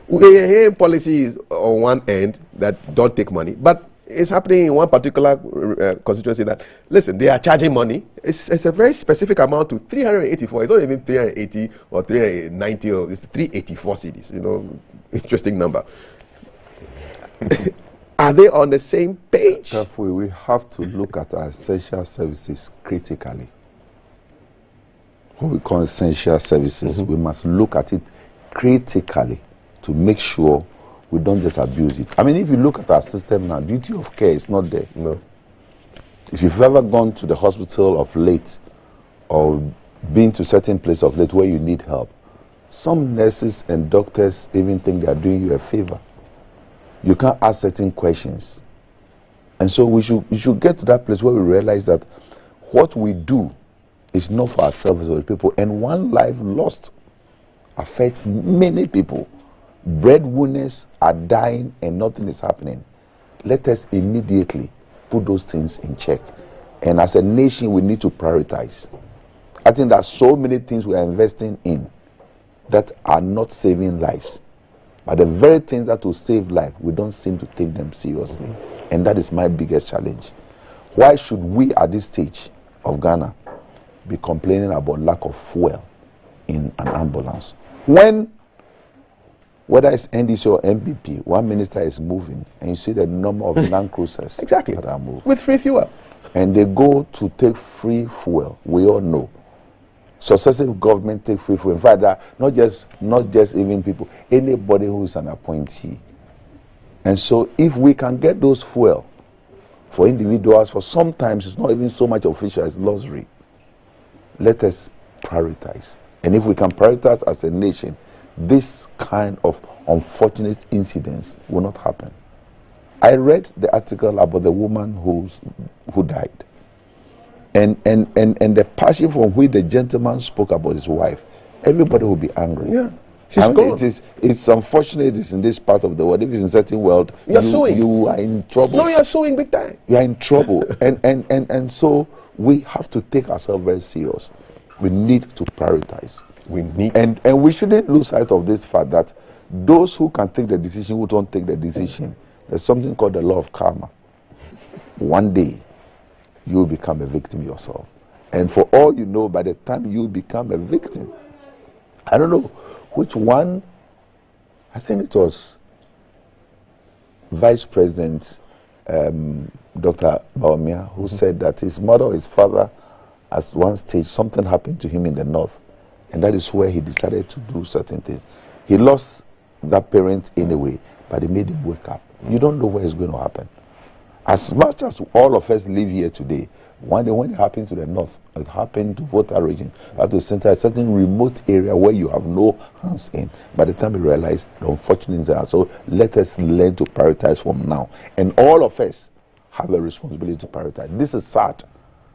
we're hearing policies on one end that don't take money, but it's happening in one particular constituency that, listen, they are charging money. It's a very specific amount to 384. It's not even 380 or 390, or it's 384 CDs. You know, interesting number. Are they on the same page? Carefully, we have to look at our essential services critically. What we call essential services, we must look at it critically to make sure we don't just abuse it. I mean, if you look at our system now, duty of care is not there. No. If you've ever gone to the hospital of late or been to certain place of late where you need help, some nurses and doctors even think they are doing you a favor. You can't ask certain questions. And so we should get to that place where we realize that what we do is not for ourselves or people. And one life lost affects many people. Breadwinners are dying and nothing is happening. Let us immediately put those things in check. And as a nation, we need to prioritize. I think there are so many things we are investing in that are not saving lives. But the very things that will save life, we don't seem to take them seriously. And that is my biggest challenge. Why should we at this stage of Ghana be complaining about lack of fuel in an ambulance? When, whether it's NDC or MPP, one minister is moving and you see the number of Land Cruisers exactly that are moving. With free fuel. And they go to take free fuel, we all know. successive government take free fuel. In fact, not just even people, anybody who is an appointee. And so if we can get those fuel for individuals, for sometimes it's not even so much official, it's luxury. Let us prioritize. And if we can prioritize as a nation, this kind of unfortunate incidents will not happen. I read the article about the woman who died. And the passion from which the gentleman spoke about his wife, everybody will be angry. Yeah. She's gone. It's unfortunate it's in this part of the world. If it's in certain world, you are in trouble. No, you're suing big time. You are in trouble. and so we have to take ourselves very serious. We need to prioritize. And we shouldn't lose sight of this fact that those who can take the decision, who don't take the decision, there's something called the law of karma. One day, you will become a victim yourself. And for all you know, by the time you become a victim, I don't know which one, I think it was Vice President Dr. Baumia, who said that his mother or his father, at one stage, something happened to him in the north, and that is where he decided to do certain things. He lost that parent anyway, but it made him wake up. You don't know where it's going to happen. As much as all of us live here today, one day when it happens to the north, it happened to Volta region, to center a certain remote area where you have no hands in. By the time you realize the unfortunate things are, so let us learn to prioritize from now. And all of us have a responsibility to prioritize. This is sad.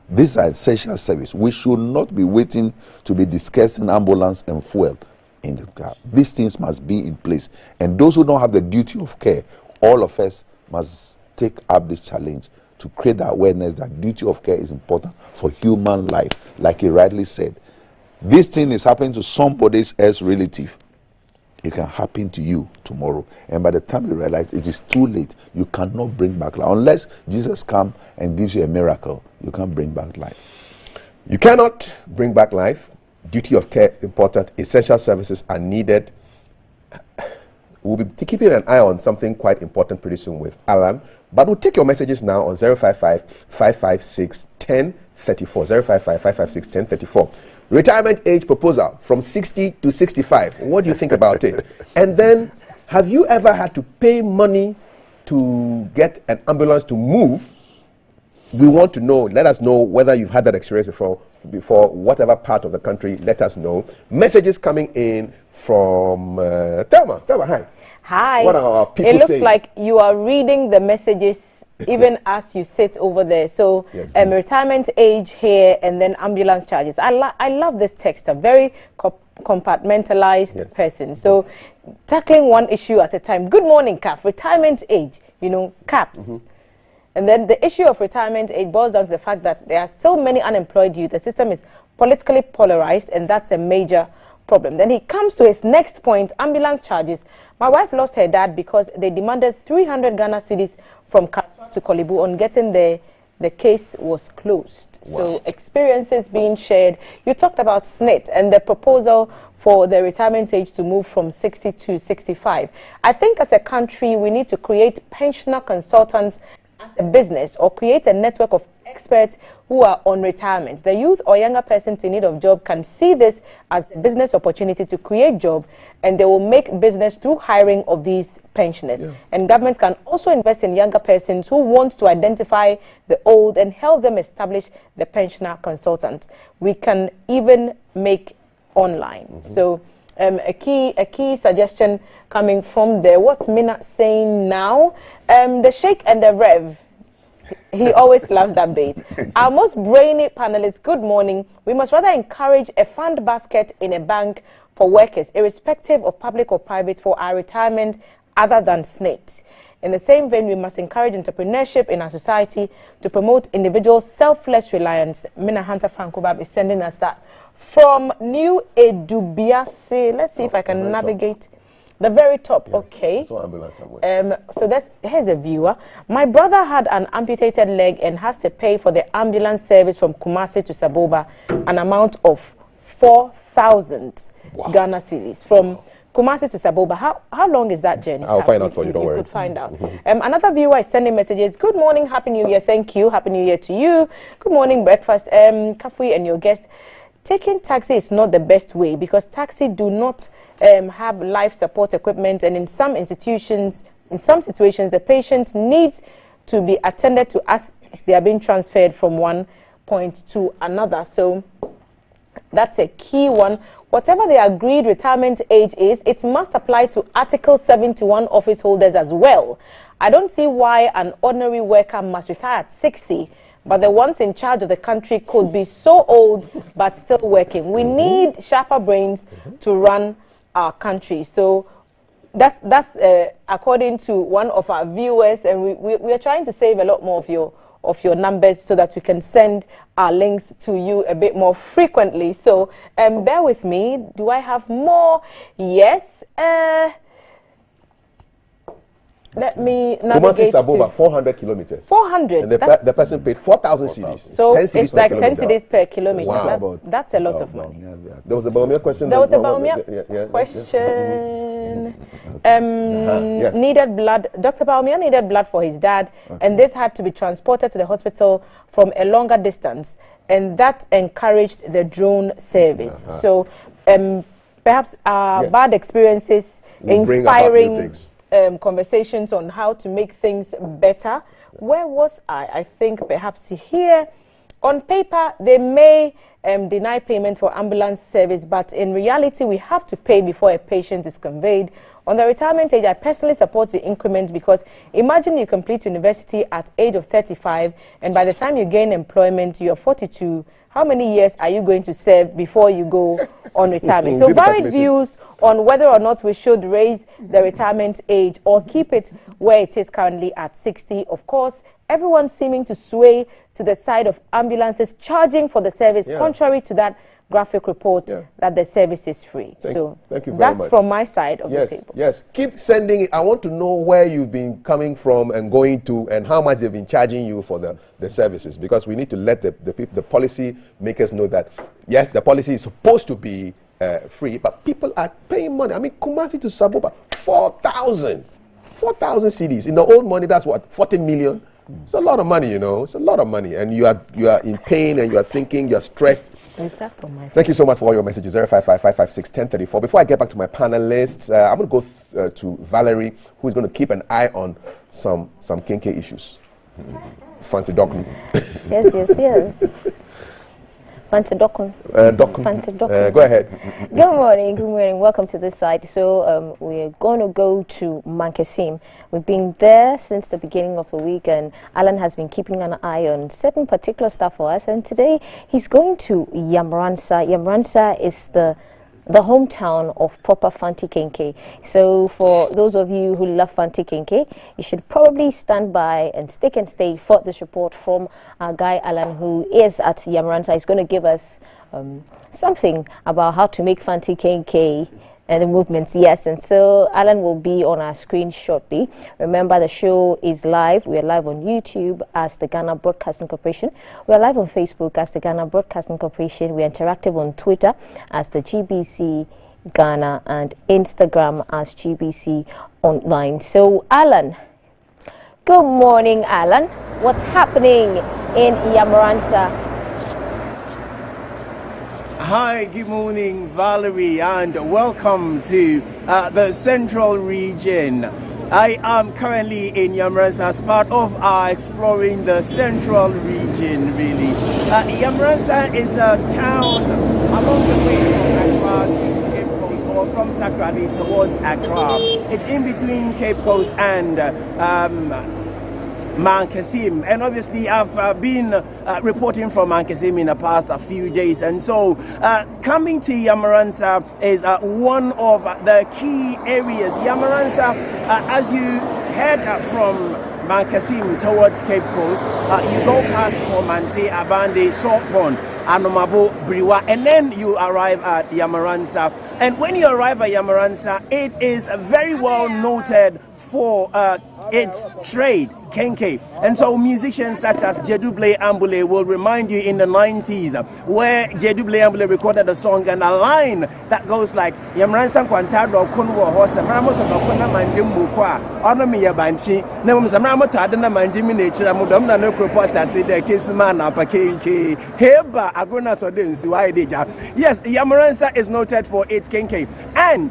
This is an essential service. We should not be waiting to be discussing ambulance and fuel in the car. These things must be in place. And those who don't have the duty of care, all of us must take up this challenge to create the awareness that duty of care is important for human life. Like he rightly said, this thing is happening to somebody else's relative. It can happen to you tomorrow. And by the time you realize it is too late, you cannot bring back life. Unless Jesus comes and gives you a miracle, you can't bring back life. You cannot bring back life. Duty of care is important. Essential services are needed. We'll be keeping an eye on something quite important pretty soon with Alan. But we'll take your messages now on 055-556-1034. 055-556-1034. Retirement age proposal from 60 to 65. What do you think about it? And then, have you ever had to pay money to get an ambulance to move? We want to know. Let us know whether you've had that experience before whatever part of the country. Let us know. Messages coming in from Thelma. Thelma, hi. Hi. What are our people It looks saying? like you are reading the messages even as you sit over there. So retirement age here and then ambulance charges. I love this text, a very compartmentalized person. So tackling one issue at a time. Good morning, CAF. Retirement age, CAPS. And then the issue of retirement age boils down to the fact that there are so many unemployed youth. The system is politically polarized, and that's a major problem. Then he comes to his next point, ambulance charges. My wife lost her dad because they demanded 300 Ghana cedis from Kaswa to Kolibu. On getting there, the case was closed. Wow. So experiences being shared. You talked about SNIT and the proposal for the retirement age to move from 60 to 65. I think as a country, we need to create pensioner consultants as a business, or create a network of experts who are on retirement. The youth or younger persons in need of job can see this as a business opportunity to create job, and they will make business through hiring of these pensioners. And government can also invest in younger persons who want to identify the old and help them establish the pensioner consultants. We can even make online. So a key suggestion coming from there. What's Mina saying now? The Sheikh and the Rev. He always loves that bait. Our most brainy panelists, good morning. We must rather encourage a fund basket in a bank for workers, irrespective of public or private, for our retirement other than SNIT. In the same vein, we must encourage entrepreneurship in our society to promote individual selfless reliance. Mina Hunter Frankobab is sending us that from New Edubiase. Let's see if I can navigate. The very top, okay. So here's a viewer. My brother had an amputated leg and has to pay for the ambulance service from Kumasi to Saboba, an amount of 4,000 Ghana cedis. From Kumasi to Saboba, how long is that journey? I'll find out for you, don't worry. You could find out. Another viewer is sending messages. Good morning, Happy New Year, thank you. Happy New Year to you. Good morning, breakfast. Kafui and your guest. taking taxi is not the best way because taxi do not have life support equipment, and in some institutions, in some situations, the patient needs to be attended to as they are being transferred from one point to another. So that's a key one. Whatever the agreed retirement age is, it must apply to Article 71 office holders as well. I don't see why an ordinary worker must retire at 60, but the ones in charge of the country could be so old but still working. We need sharper brains to run our country. So that's according to one of our viewers, and we are trying to save a lot more of your numbers so that we can send our links to you a bit more frequently. So bear with me. Do I have more? Yes. Let me navigate to over 400 kilometers. 400. And the person paid 4,000 cedis. So 10 cedis it's like 10 cedis per kilometer. Wow. That's a lot of money. There was a Baumia question. There was a Baumia question. Yes. Needed blood. Dr. Baumia needed blood for his dad, and this had to be transported to the hospital from a longer distance, and that encouraged the drone service. So perhaps bad experiences inspiring conversations on how to make things better. Where was I? I think perhaps here. On paper, they may deny payment for ambulance service, but in reality, we have to pay before a patient is conveyed. On the retirement age, I personally support the increment because imagine you complete university at age of 35, and by the time you gain employment, you're 42. How many years are you going to serve before you go on retirement? So varied views on whether or not we should raise the retirement age or keep it where it is currently at 60. Of course, everyone seeming to sway to the side of ambulances charging for the service, contrary to that graphic report that the service is free. Thank you very that's much. from my side of the table. Yes, keep sending it. I want to know where you've been coming from and going to, and how much they've been charging you for the services, because we need to let the policy makers know that yes, the policy is supposed to be free, but people are paying money. I mean, Kumasi to Saboba, 4,000 cedis. In the old money, that's what, 40 million? It's a lot of money, you know. It's a lot of money, and you are in pain, and you are thinking, you are stressed. Thank you so much for all your messages. 055-556-1034. Before I get back to my panelists, I'm going to go to Valerie, who is going to keep an eye on some kinky issues. Fancy Dokun. Yes. Fancy Dokun. Go ahead. Good morning. Welcome to this side. So we're going to go to Mankasim. We've been there since the beginning of the week, and Alan has been keeping an eye on certain particular stuff for us. And today he's going to Yamransa. Yamransa is the hometown of proper Fanti Kenke. So for those of you who love Fanti Kenke, you should probably stand by and stick and stay for this report from our guy Alan, who is at Yamransa. He's going to give us something about how to make Fanti Kenke and the movements. Yes, and so Alan will be on our screen shortly. Remember, the show is live. We are live on YouTube as the Ghana Broadcasting Corporation. We are live on Facebook as the Ghana Broadcasting Corporation. We are interactive on Twitter as the GBC Ghana and Instagram as GBC Online. So, Alan, good morning, Alan. What's happening in Yamransa? Hi, good morning, Valerie, and welcome to the Central Region. I am currently in Yamransa as part of our exploring the Central Region, really. Yamransa is a town along the way from Accra to Cape Coast, or from Takrady towards Accra. It's in between Cape Coast and Mankasim, and obviously I've been reporting from Mankasim in the past a few days, and so coming to Yamransa is one of the key areas. Yamransa, as you head from Mankasim towards Cape Coast, you go past Komante, Abande, Sopon, Anomabo, Briwa, and then you arrive at Yamransa. And when you arrive at Yamransa, it is very well noted for its trade, Kenke. And so musicians such as Jeduble Ambule will remind you in the 90s where Jeduble Ambule recorded a song and a line that goes like Yamransan Quantado Kunwo Horse, Ramoto Kona Manjim Mukwa, Onomi Yabanchi, Namus Ramoto Adana Manjimi Nature, Mudamna no Propota, say the Kisman Apa Kenke, Heba Aguna Sodin Suaidija. Yes, Yamransa is noted for its Kenke. And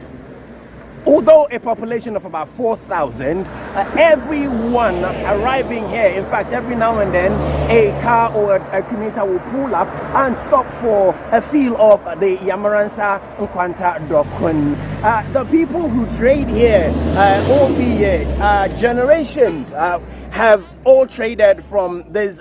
although a population of about 4,000, everyone arriving here, in fact, every now and then, a car or a commuter will pull up and stop for a feel of the Yamaransa Nkwanta Dokun. The people who trade here, albeit generations, have all traded from this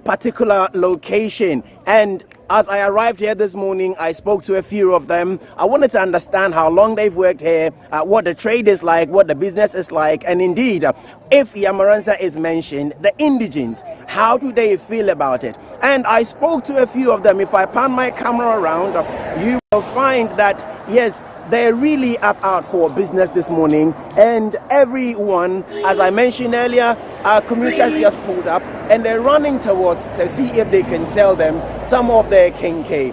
particular location. And as I arrived here this morning, I spoke to a few of them. I wanted to understand how long they've worked here, what the trade is like, what the business is like, and indeed, if Yamaransa is mentioned, the indigents, how do they feel about it? And I spoke to a few of them. If I pan my camera around, you will find that, yes, they're really up out for business this morning, and everyone, as I mentioned earlier, our commuters just pulled up and they're running towards to see if they can sell them some of their Kenke.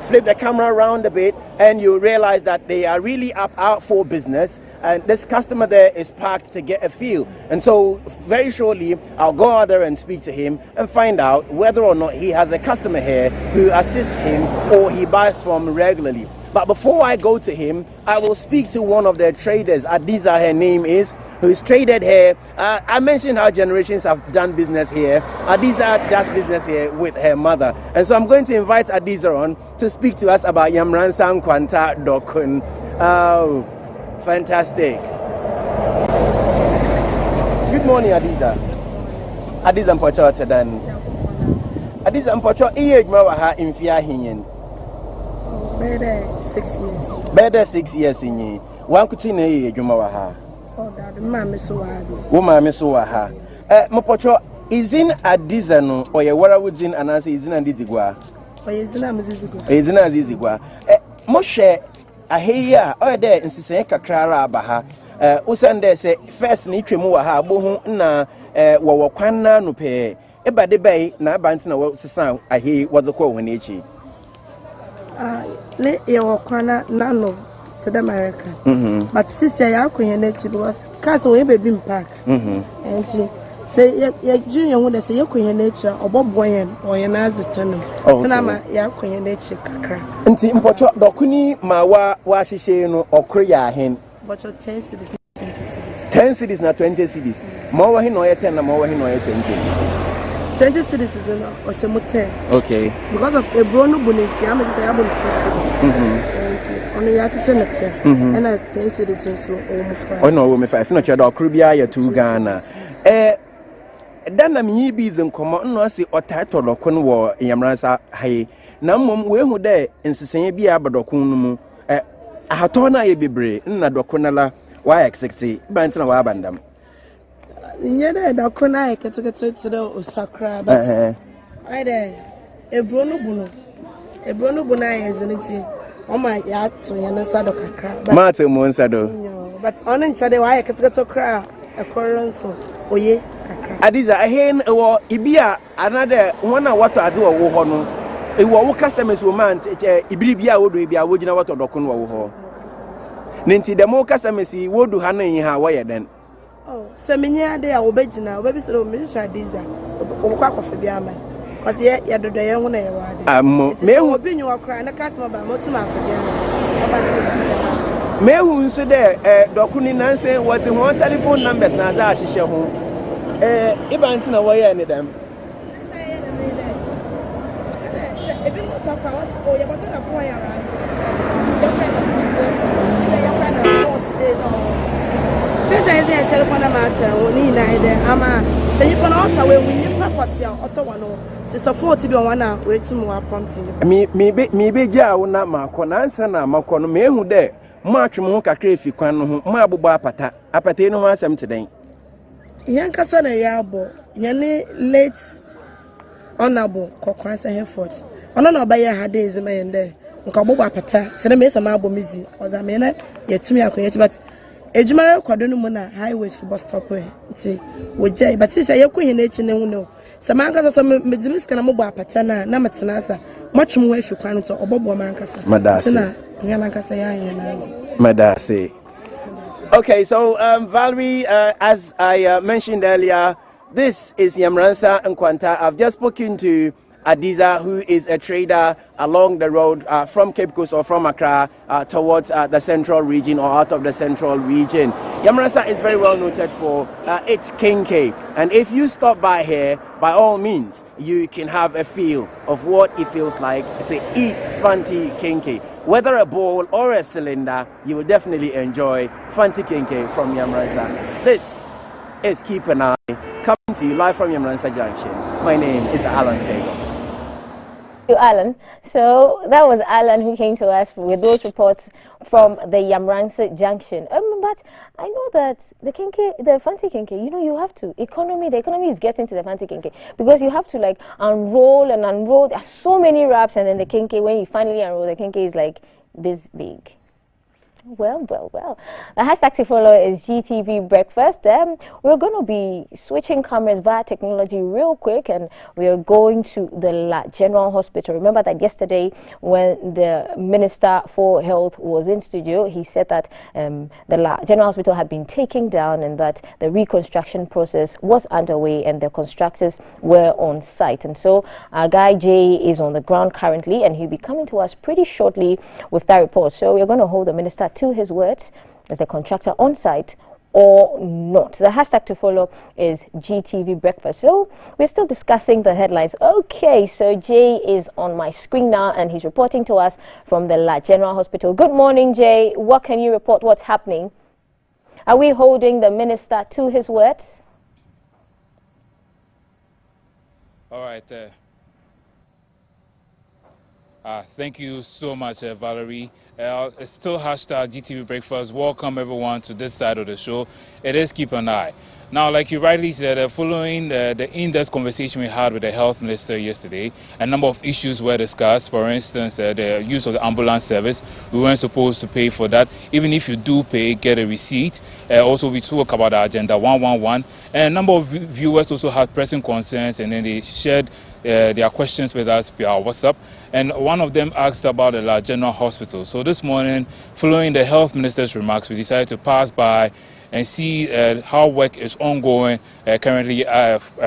Flip the camera around a bit and you realize that they are really up out for business, and this customer there is parked to get a feel. And so very shortly I'll go out there and speak to him and find out whether or not he has a customer here who assists him or he buys from regularly. But before I go to him, I will speak to one of their traders. Adiza, her name is, who's traded here. I mentioned how generations have done business here. Adiza does business here with her mother. And so I'm going to invite Adiza on to speak to us about Yamransa Nkwanta Dokun. Oh, fantastic. Good morning, Adiza. Adiza Mpocho Tedan. Adiza Mpocho, Iye Gmawaha in Fiahin. Better 6 years. Better 6 years in ye. One could see a Jumawaha. Oh, that mammy so hard. Woman, Miss Waha. Mopocho is in a Dizano or a Warawoodzin and answer is in a Dizigua. Or is in a Mizigua. Is in a Zizigua. Moshe, a heya, or there in Siseka Clara Baha. Usande say, first Nitrimuaha, Bohun, na Wawakwana no pay. Eba de bay, na Bantina was the sound. I hear what the call when each. Let your corner nano to the America. But sister, you couldn't because Castle will be park. And say, Junior would say, you couldn't nature or Bob Boyan or your Nazatano. Oh, Sanama, you couldn't nature. And the importer, Dokuni, Mawa, Washishino, or Korea hen. But your 10 cities, 10 cities, not 20 cities. More he no 10 and more he no 20. 20 cities or some 10. Okay. Because of a Bruno Bonnetti, I'm a say about 2 cities. And only you have to turn it. And I 10 cities so almost 5. Oh no, 5. Not your dog, Crubia, 2 Ghana. Then I mean, be in common, no, see, or title or Conwar, Yamransa, hey. Now, mum, we who there in Sissan be Abadocunum. I had torn a bebre, na doconala, why exactly, Bantam Wabandam. Yeah, the corner I get to the Osakra, but I there a Bruno Buno. A Bruno Bunai is anything on my yacht, so you're not Sado Cacra. Martin Monsado. But on inside the wire, I get to cry a chorus. Oh, yeah, Adiza, a hen or Ibia, another one of what I do a wohono. A war customers will man, Ibibia would be a wood in our Dokun Woho. Ninty the more customers see would do Hannah in Hawaii then. Oh, Seminia, they are obeying now. Baby, so Minister Diza, or quack of Fabiama. Because yet, you do the young one. May have been your crying a customer by Motima Fabiama. May who said there, Dokuni Nancy, what the one telephone numbers now that she shall home. Even away any of them. If you talk about oh, you're going to point since I say a telephone matter, we need neither. So you can also when you put your auto one, it's a 40 1 hour, wait to more prompting. Maybe Jow not Marcon answer now, Marcon, me who there, March Monka Crayfi, Mabu Bapata, Apateno was them today. Yankasana Yabo, Yanni late honorable, Coquansa Hereford. I don't know by your had days in my end there. Nkaboba Pata, so the Mesa Marble Mizzy, or the minute, yet to me, but ejumare kwado no mu na highways for bus stop e nti wo jai but say yakɔ hene echi ne hu no samanka so medimi ska na mo bɔ apata na metena asa matwum ho afi kwan to obobo mankasa na nyankasa ya Madasi. Okay, so Valerie, as I mentioned earlier, this is Yamransa Nkwanta. I've just spoken to Adiza, who is a trader along the road from Cape Coast or from Accra towards the central region or out of the central region. Yamransa is very well noted for its kinky, and if you stop by here, by all means, you can have a feel of what it feels like to eat fancy kinky. Whether a bowl or a cylinder, you will definitely enjoy fancy kinky from Yamransa. This is Keep an Eye, coming to you live from Yamransa Junction. My name is Alan Taylor. Alan. So that was Alan who came to us with those reports from the Yamransa Junction. But I know that the fancy kinky, you know, you have to the economy is getting to the fancy kinky because you have to like unroll and unroll. There are so many wraps, and then the kinky, when you finally unroll, the kinky is like this big. Well. The hashtag to follow is GTV Breakfast. We're going to be switching cameras via technology real quick, and we are going to the La General Hospital. Remember that yesterday when the Minister for Health was in studio, he said that the La General Hospital had been taken down and that the reconstruction process was underway and the constructors were on site. And so our guy Jay is on the ground currently, and he'll be coming to us pretty shortly with that report. So we're going to hold the Minister to his words. Is the contractor on site or not? The hashtag to follow is GTV Breakfast. So we're still discussing the headlines. Okay, so Jay is on my screen now and he's reporting to us from the La General Hospital. Good morning, Jay. What can you report? What's happening? Are we holding the minister to his words? All right. Thank you so much, Valerie. It's still hashtag GTV Breakfast. Welcome everyone to this side of the show. It is Keep an Eye. Now, like you rightly said, following the in-depth conversation we had with the health minister yesterday, a number of issues were discussed. For instance, the use of the ambulance service. We weren't supposed to pay for that. Even if you do pay, get a receipt. Also, we spoke about the Agenda 111. And a number of viewers also had pressing concerns, and then they shared their questions with us via our WhatsApp. And one of them asked about the La General Hospital. So this morning, following the health minister's remarks, we decided to pass by and see how work is ongoing currently,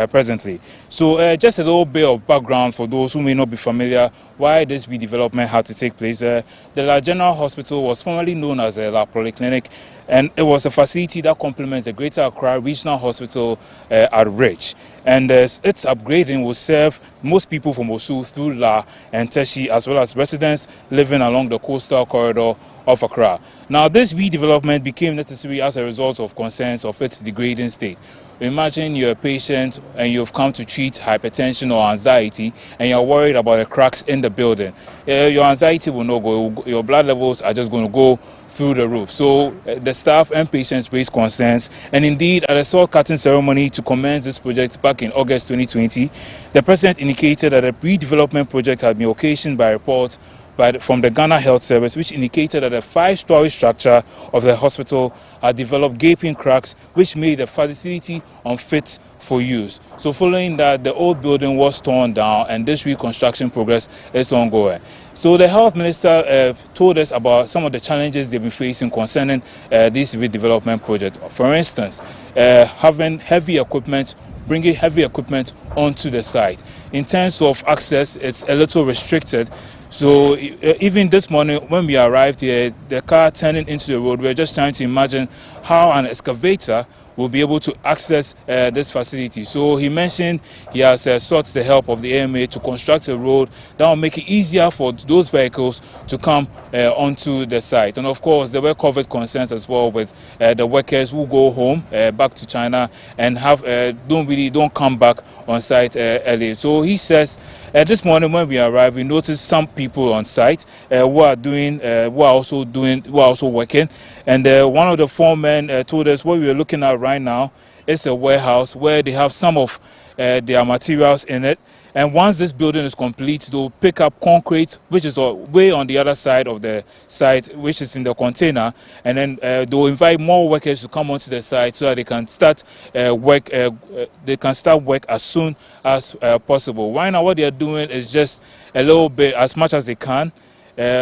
presently. So just a little bit of background for those who may not be familiar why this redevelopment had to take place. The La General Hospital was formerly known as the La Polyclinic, and it was a facility that complements the Greater Accra Regional Hospital at Rich. And its upgrading will serve most people from Osu through La and Teshi, as well as residents living along the coastal corridor of Accra. Now, this redevelopment became necessary as a result of concerns of its degrading state. Imagine you're a patient and you've come to treat hypertension or anxiety, and you're worried about the cracks in the building. Your anxiety will not go, your blood levels are just going to go through the roof. So the staff and patients raised concerns, and indeed at a sword cutting ceremony to commence this project back in August 2020, the president indicated that a redevelopment project had been occasioned by reports from the Ghana Health Service, which indicated that a 5-story structure of the hospital had developed gaping cracks, which made the facility unfit for use. So following that, the old building was torn down and this reconstruction progress is ongoing. So the health minister told us about some of the challenges they've been facing concerning this redevelopment project. For instance, having heavy equipment, bringing heavy equipment onto the site. In terms of access, it's a little restricted. So even this morning when we arrived here, the car turning into the road, we're just trying to imagine how an excavator will be able to access this facility. So he mentioned he has sought the help of the AMA to construct a road that will make it easier for those vehicles to come onto the site. And of course, there were COVID concerns as well with the workers who go home back to China and don't come back on site early. So he says this morning when we arrived, we noticed some people on site who are also working. And one of the foremen told us what we were looking at right right now is a warehouse where they have some of their materials in it. And once this building is complete, they'll pick up concrete, which is way on the other side of the site, which is in the container. And then they'll invite more workers to come onto the site so that they can start work. They can start work as soon as possible. Right now, what they are doing is just a little bit, as much as they can.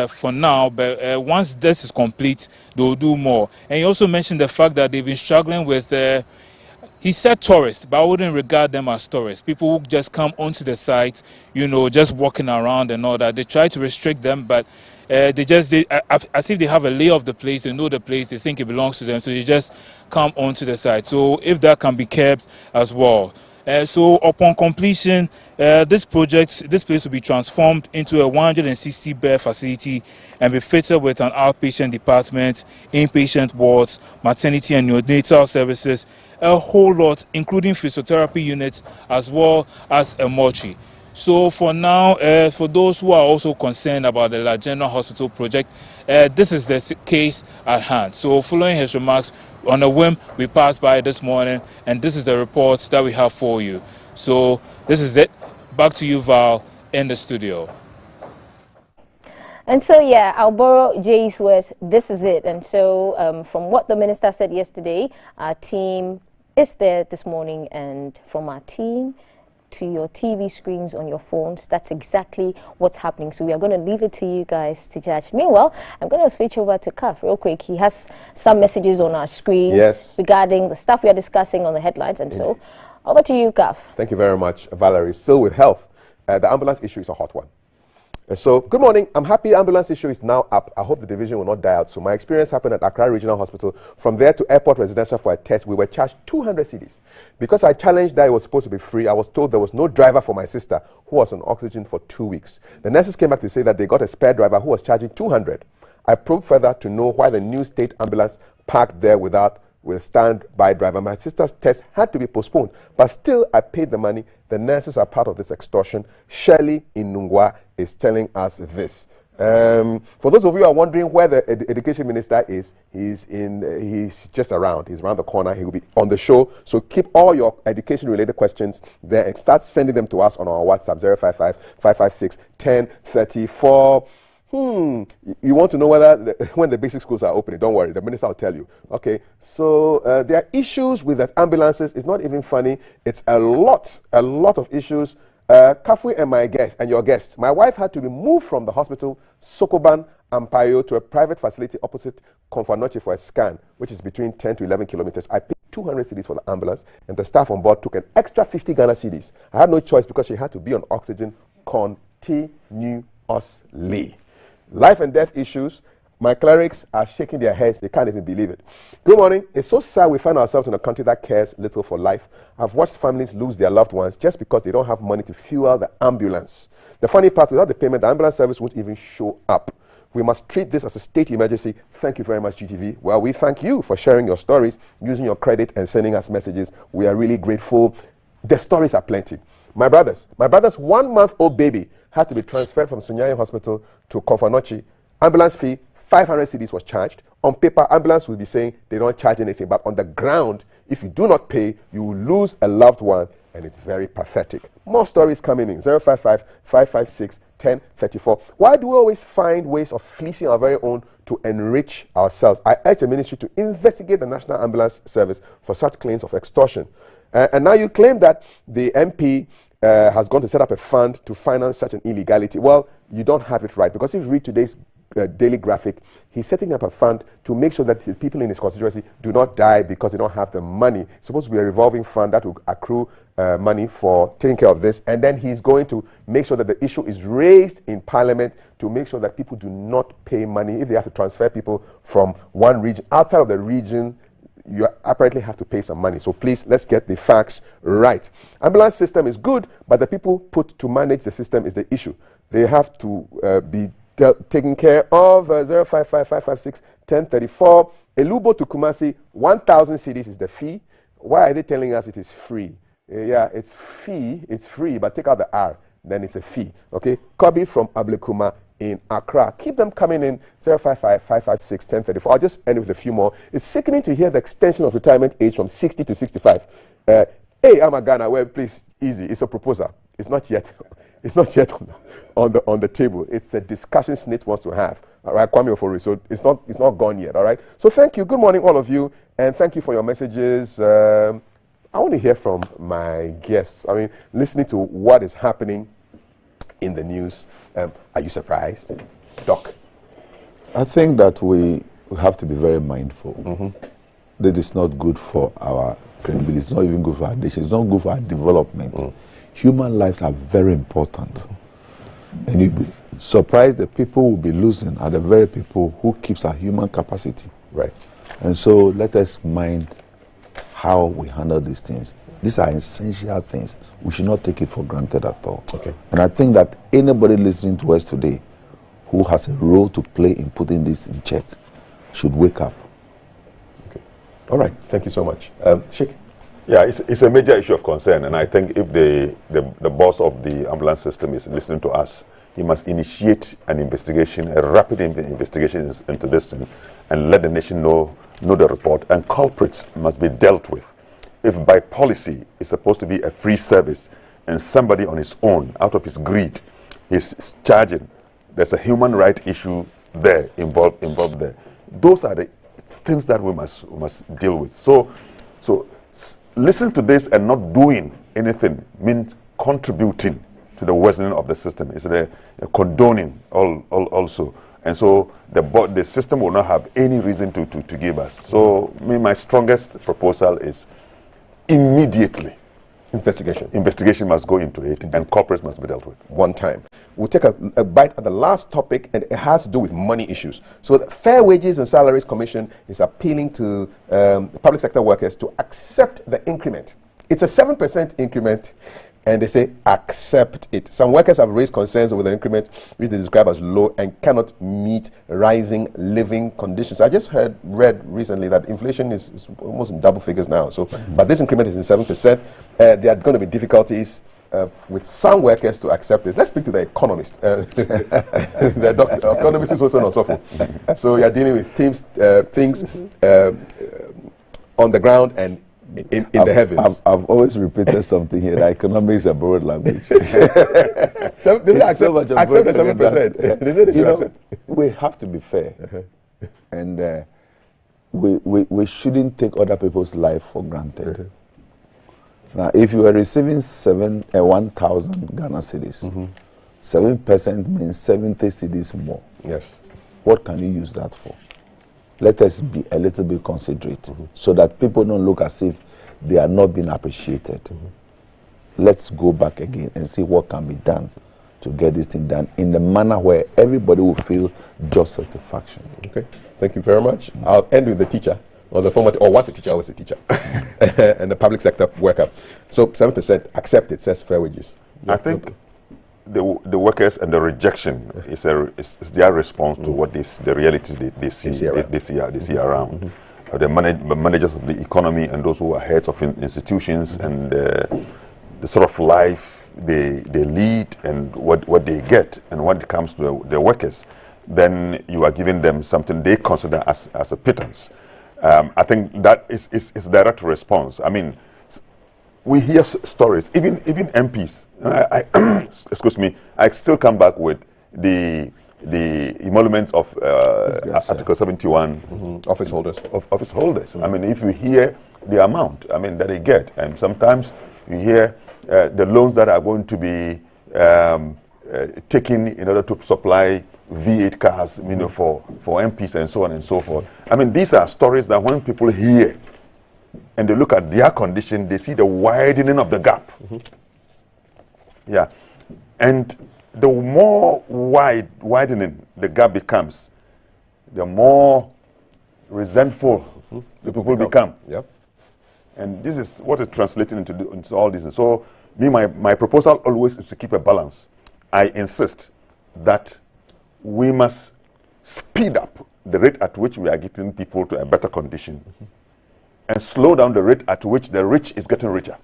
For now, but once this is complete, they'll do more. And he also mentioned the fact that they've been struggling with he said tourists, but I wouldn't regard them as tourists. People who just come onto the site, you know, just walking around and all that. They try to restrict them, but as if they have a lay of the place, they know the place, they think it belongs to them, so they just come onto the site. So if that can be kept as well. So upon completion, this place will be transformed into a 160-bed facility and be fitted with an outpatient department, inpatient wards, maternity and neonatal services, a whole lot, including physiotherapy units, as well as a mortuary. So for now, for those who are also concerned about the La General Hospital project, this is the case at hand. So following his remarks, on a whim, we passed by this morning, and this is the reports that we have for you. So this is it. Back to you, Val, in the studio. And so, yeah, I'll borrow Jay's words. This is it. And so from what the minister said yesterday, our team is there this morning, and from our team to your TV screens on your phones, that's exactly what's happening. So we are going to leave it to you guys to judge. Meanwhile, I'm going to switch over to Kaf real quick. He has some messages on our screens regarding the stuff we are discussing on the headlines. And so over to you, Kaf. Thank you very much, Valerie. Still with health, the ambulance issue is a hot one. So, good morning. I'm happy ambulance issue is now up. I hope the division will not die out. So, my experience happened at Accra Regional Hospital. From there to Airport Residential for a test, we were charged 200 cedis. Because I challenged that it was supposed to be free, I was told there was no driver for my sister who was on oxygen for 2 weeks. The nurses came back to say that they got a spare driver who was charging 200. I probed further to know why the new state ambulance parked there with standby driver. My sister's test had to be postponed, but still I paid the money. The nurses are part of this extortion. Shirley Inungwa is telling us this. For those of you who are wondering where the education minister is, he's just around. He's around the corner. He will be on the show. So keep all your education-related questions there and start sending them to us on our WhatsApp, 055-556-1034. You want to know when the basic schools are opening? Don't worry, the minister will tell you. Okay, so there are issues with the ambulances. It's not even funny. It's a lot of issues. Kafui and your guests. My wife had to be moved from the hospital, Sokoban, Ampayo, to a private facility opposite Konfanoche for a scan, which is between 10 to 11 kilometers. I paid 200 cedis for the ambulance, and the staff on board took an extra 50 Ghana cedis. I had no choice because she had to be on oxygen continuously. Life and death issues. My clerics are shaking their heads. They can't even believe it. Good morning. It's so sad we find ourselves in a country that cares little for life. I've watched families lose their loved ones just because they don't have money to fuel the ambulance. The funny part, without the payment, the ambulance service won't even show up. We must treat this as a state emergency. Thank you very much, GTV. Well, we thank you for sharing your stories, using your credit and sending us messages. We are really grateful. The stories are plenty. My brother's 1-month-old baby had to be transferred from Sunyayi Hospital to Konfanoche. Ambulance fee, 500 cedis was charged. On paper, ambulance will be saying they don't charge anything, but on the ground, if you do not pay, you will lose a loved one, and it's very pathetic. More stories coming in, 055-556-1034. Why do we always find ways of fleecing our very own to enrich ourselves? I urge the ministry to investigate the National Ambulance Service for such claims of extortion. And now you claim that the MP has gone to set up a fund to finance such an illegality. Well, you don't have it right, because if you read today's Daily Graphic, he's setting up a fund to make sure that the people in his constituency do not die because they don't have the money. It's supposed to be a revolving fund that will accrue money for taking care of this, and then he's going to make sure that the issue is raised in Parliament to make sure that people do not pay money if they have to transfer people from one region outside of the region. You apparently have to pay some money. So please, let's get the facts right. Ambulance system is good, but the people put to manage the system is the issue. They have to be taken care of. 055-556-1034. Elubo to Kumasi, 1,000 cedis is the fee. Why are they telling us it is free? Yeah, it's free, but take out the R, then it's a fee. Okay, Kobe from Ablekuma, in Accra. Keep them coming in 055-556-1034. I'll just end with a few more. It's sickening to hear the extension of retirement age from 60 to 65. Hey, I'm a Ghana. Well, please, easy. It's a proposal. It's not yet. It's not yet on the table. It's a discussion SNIT wants to have. All right, Kwame Ofori. So it's not gone yet. All right. So thank you. Good morning, all of you, and thank you for your messages. I want to hear from my guests. I mean, listening to what is happening in the news. Are you surprised, Doc? I think that we have to be very mindful. That it's not good for our credibility. It's not even good for our nation. It's not good for our development. Human lives are very important. And you'll be surprised the people who will be losing are the very people who keeps our human capacity. Right. And so let us mind how we handle these things. These are essential things. We should not take it for granted at all. Okay. And I think that anybody listening to us today who has a role to play in putting this in check should wake up. Okay. All right. Thank you so much. Sheikh? Yeah, it's a major issue of concern, and I think if the boss of the ambulance system is listening to us, he must initiate an investigation, a rapid investigation into this thing, and let the nation know the report, and culprits must be dealt with. If by policy it's supposed to be a free service, and somebody on his own, out of his greed, is charging, there's a human right issue there involved there. Those are the things that we must deal with. So listen to this and not doing anything means contributing to the worsening of the system. It's a condoning also. And so the system will not have any reason to give us. So my strongest proposal is immediately investigation must go into it, and corporates must be dealt with. One time. We'll take a bite at the last topic, and it has to do with money issues. So the Fair Wages and Salaries Commission is appealing to the public sector workers to accept the increment. It's a 7% increment, and they say accept it. Some workers have raised concerns over the increment, which they describe as low and cannot meet rising living conditions. I just read recently that inflation is almost in double figures now. So, but this increment is in 7%. There are going to be difficulties with some workers to accept this. Let's speak to the economist. The economist is also not suffering. So you are dealing with things on the ground and in the heavens. I've always repeated something here, that economics is a broad language. Accept the 7%. We have to be fair. And we shouldn't take other people's life for granted. Now, if you are receiving 1,000 Ghana cedis, 7% means 70 cedis more. Yes. What can you use that for? Let us be a little bit considerate so that people don't look as if they are not being appreciated. Let's go back again and see what can be done to get this thing done in the manner where everybody will feel just satisfaction. Okay, thank you very much. I'll end with the teacher, or the former, or what's a teacher, always a teacher, and the public sector worker. So 7% accept it, says fair wages. I think the workers and the rejection is their response to what the realities they see around. The managers of the economy and those who are heads of institutions and the sort of life they lead and what they get, and when it comes to the workers, then you are giving them something they consider as a pittance. I think that is direct response. I mean, we hear stories, even MPs. Excuse me. I still come back with the emoluments of Article 71 office holders. Office holders. I mean, if you hear the amount, that they get, and sometimes you hear the loans that are going to be taken in order to supply V8 cars, for MPs and so on and so forth. I mean, these are stories that when people hear and they look at their condition, they see the widening of the gap. Yeah. And the more widening the gap becomes, the more resentful the people become. Yep. And this is what is translating into all this. So, my proposal always is to keep a balance. I insist that we must speed up the rate at which we are getting people to a better condition and slow down the rate at which the rich is getting richer.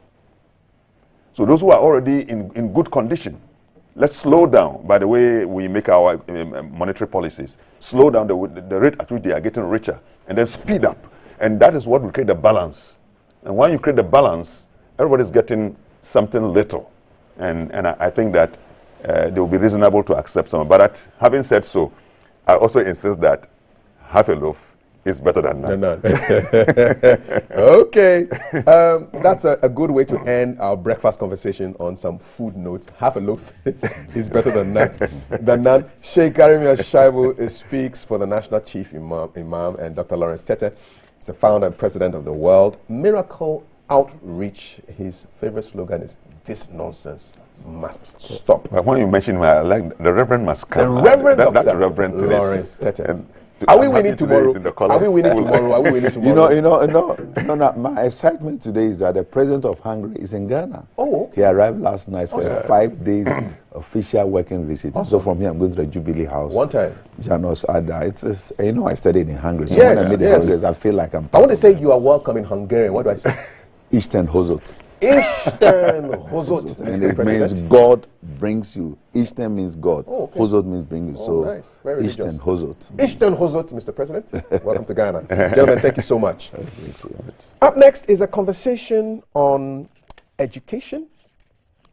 So those who are already in good condition let's slow down by the way we make our monetary policies. Slow down the rate at which they are getting richer, and then speed up. And that is what will create the balance. And when you create the balance, everybody's getting something little. And I think that they will be reasonable to accept some. But having said so, I also insist that half a loaf is better than none. Okay. That's a good way to end our breakfast conversation on some food notes. Half a loaf is better than none. Sheikh Karimia Shaibu speaks for the National Chief Imam, and Dr. Lawrence Tete is the founder and president of the World Miracle Outreach. His favorite slogan is, "This nonsense must stop." But when you mention him, I like the Reverend must come. The Reverend that Reverend Lawrence Tete. Are we winning tomorrow? Are we winning tomorrow? Are we winning tomorrow? No, my excitement today is that the president of Hungary is in Ghana. Oh, okay. He arrived last night for a 5-day official working visit. Awesome. So from here, I'm going to the Jubilee House. One time. Janos Ada. I studied in Hungary. So Yes, when I meet the Hungarians, I feel like I'm... I want to say you are welcome in Hungarian. What do I say? Eastern Hozot. Eastern Hozot. And it means God brings you. Eastern means God. Oh, okay. Hozot means bring you. So nice. Very Eastern Hozot. Eastern Hozot, Mr. President. Welcome to Ghana. Gentlemen, thank you so much. Up next is a conversation on education.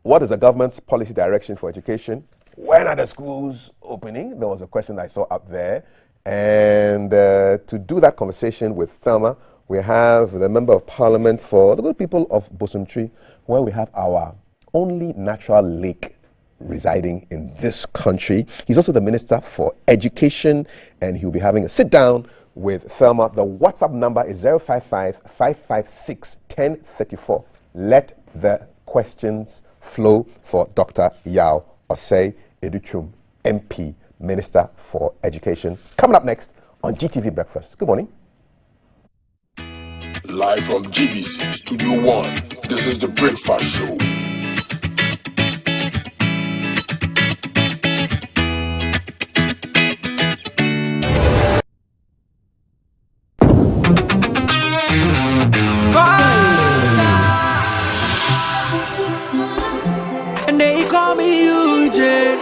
What is the government's policy direction for education? When are the schools opening? There was a question I saw up there. And to do that conversation with Thelma, we have the Member of Parliament for the good people of Bosumtwi, where we have our only natural lake residing in this country. He's also the Minister for Education, and he'll be having a sit-down with Thelma. The WhatsApp number is 055-556-1034. Let the questions flow for Dr. Yao Osei Educhum, MP, Minister for Education. Coming up next on GTV Breakfast. Good morning. Live from GBC Studio 1, this is The Breakfast Show. And they call me UJ.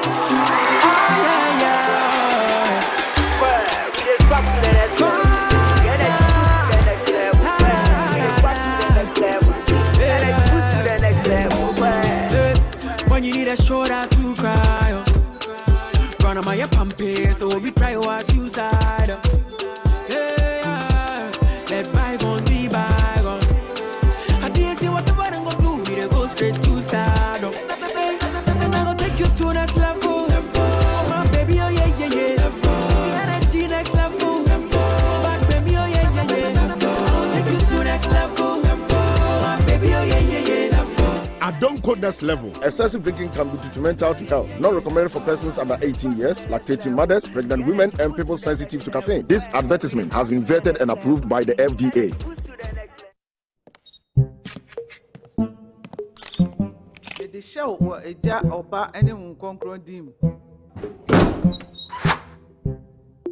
When you need a shoulder to cry, run on my pumpy, so we try was suicide. Let bygones be bygones. I didn't see what the button go do, we go straight to stardom. And I'm gonna take you to next level. My baby, oh yeah, yeah, yeah. The energy next level. Back baby, oh yeah, yeah, yeah. I'll take you to next level. My baby, oh yeah, yeah, yeah. I don't code next level. Excessive drinking can be detrimental to health. Not recommended for persons under 18 years, lactating mothers, pregnant women, and people sensitive to caffeine. This advertisement has been vetted and approved by the FDA.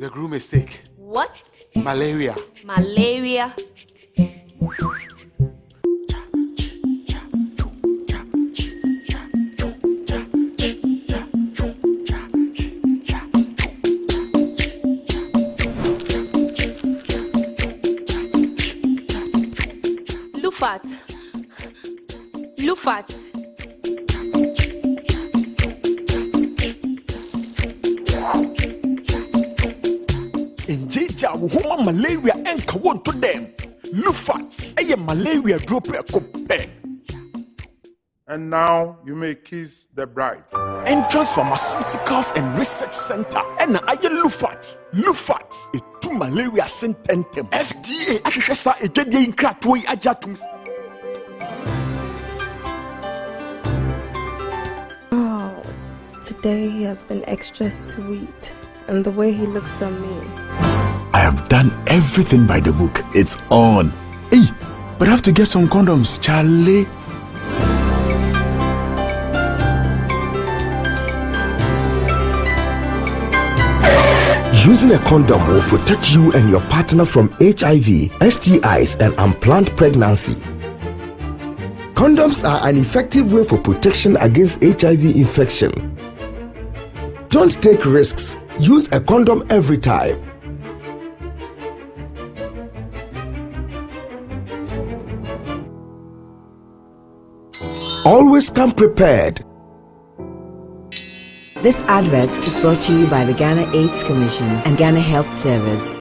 The groom is sick. What? Malaria. Malaria? Lufat. Injeja woman malaria enka won to them. Lufat, a malaria drop a cup. And now you may kiss the bride. Entrance Pharmaceuticals and Research Center. And I Lufat. Lufat, a 2 malaria sententem. FDA, Ashesa, a Jedi in Kratoi Ajatums. Today he has been extra sweet, and the way he looks at me. I have done everything by the book. It's on. Hey, but I have to get some condoms, Charlie. Using a condom will protect you and your partner from HIV, STIs, and unplanned pregnancy. Condoms are an effective way for protection against HIV infection. Don't take risks. Use a condom every time. Always come prepared. This advert is brought to you by the Ghana AIDS Commission and Ghana Health Service.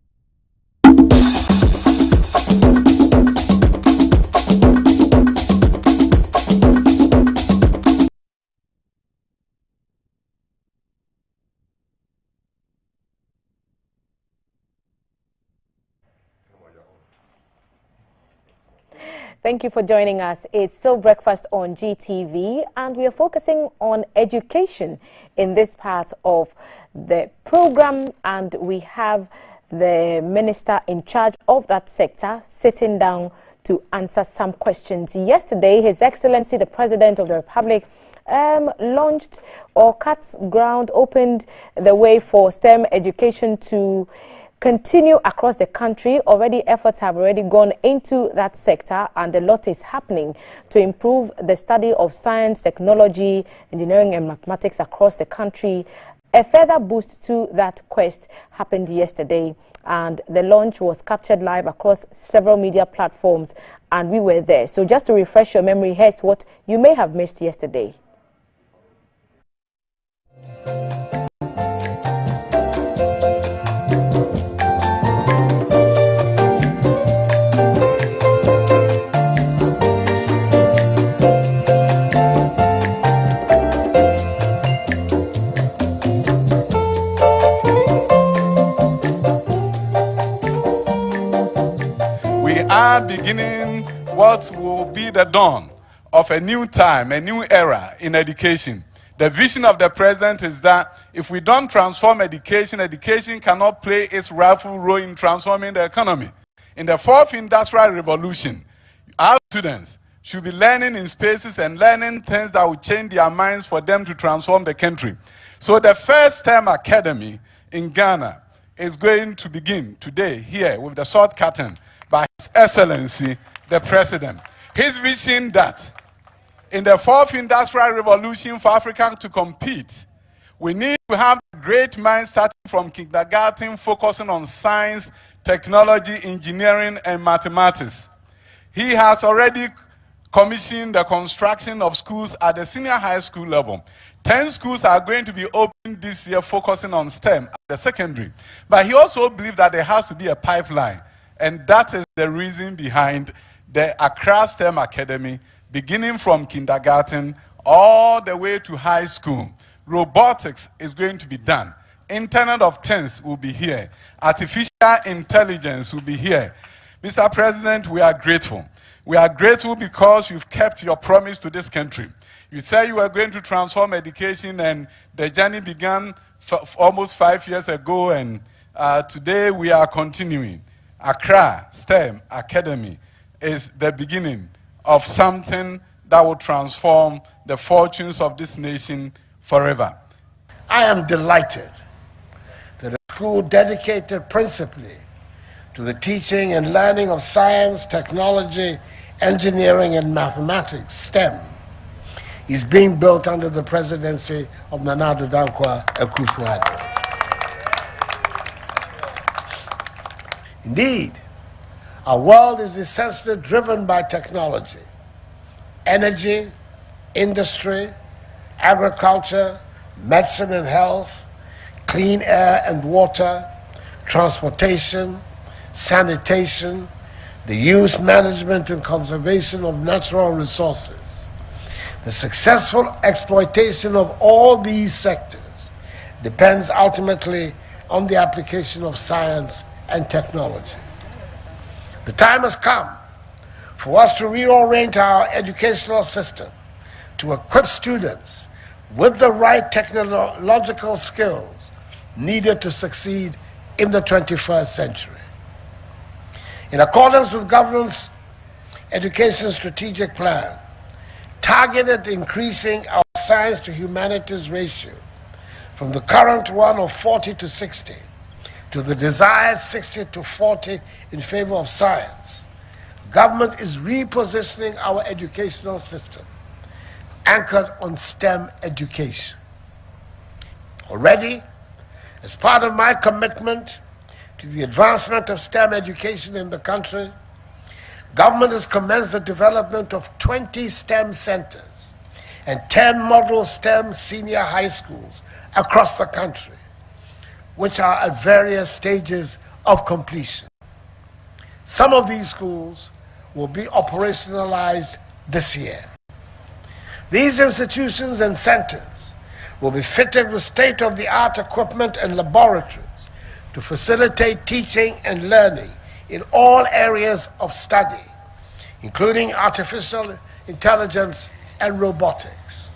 Thank you for joining us. It's still breakfast on GTV, and we are focusing on education in this part of the program, and we have the minister in charge of that sector sitting down to answer some questions. Yesterday, His Excellency, the President of the Republic, launched or opened the way for STEM education to continue across the country. Already efforts have already gone into that sector, and a lot is happening to improve the study of science, technology, engineering and mathematics across the country. A further boost to that quest happened yesterday, and the launch was captured live across several media platforms, and we were there. So just to refresh your memory, here's what you may have missed yesterday. Are beginning what will be the dawn of a new time, a new era in education. The vision of the president is that if we don't transform education, education cannot play its rightful role in transforming the economy. In the fourth industrial revolution, our students should be learning in spaces and learning things that will change their minds for them to transform the country. So the first STEM academy in Ghana is going to begin today here with the short curtain by His Excellency, the President. His vision that in the fourth industrial revolution for Africa to compete, we need to have great minds starting from kindergarten, focusing on science, technology, engineering, and mathematics. He has already commissioned the construction of schools at the senior high school level. 10 schools are going to be opened this year focusing on STEM at the secondary. But he also believes that there has to be a pipeline. And that is the reason behind the Accra STEM Academy, beginning from kindergarten all the way to high school. Robotics is going to be done. Internet of Things will be here. Artificial intelligence will be here. Mr. President, we are grateful. We are grateful because you've kept your promise to this country. You said you were going to transform education, and the journey began almost 5 years ago, and today we are continuing. Accra STEM Academy is the beginning of something that will transform the fortunes of this nation forever. I am delighted that a school dedicated principally to the teaching and learning of science, technology, engineering, and mathematics, STEM, is being built under the presidency of Nana Addo Dankwa Akufo-Addo. Indeed, our world is essentially driven by technology, energy, industry, agriculture, medicine and health, clean air and water, transportation, sanitation, the use, management, and conservation of natural resources. The successful exploitation of all these sectors depends ultimately on the application of science and technology. The time has come for us to reorient our educational system to equip students with the right technological skills needed to succeed in the 21st century. In accordance with government's education strategic plan, targeted increasing our science to humanities ratio from the current one of 40 to 60 to the desired 60 to 40 in favor of science, government is repositioning our educational system anchored on STEM education. Already, as part of my commitment to the advancement of STEM education in the country, government has commenced the development of 20 STEM centers and 10 model STEM senior high schools across the country, which are at various stages of completion. Some of these schools will be operationalized this year. These institutions and centers will be fitted with state-of-the-art equipment and laboratories to facilitate teaching and learning in all areas of study, including artificial intelligence and robotics.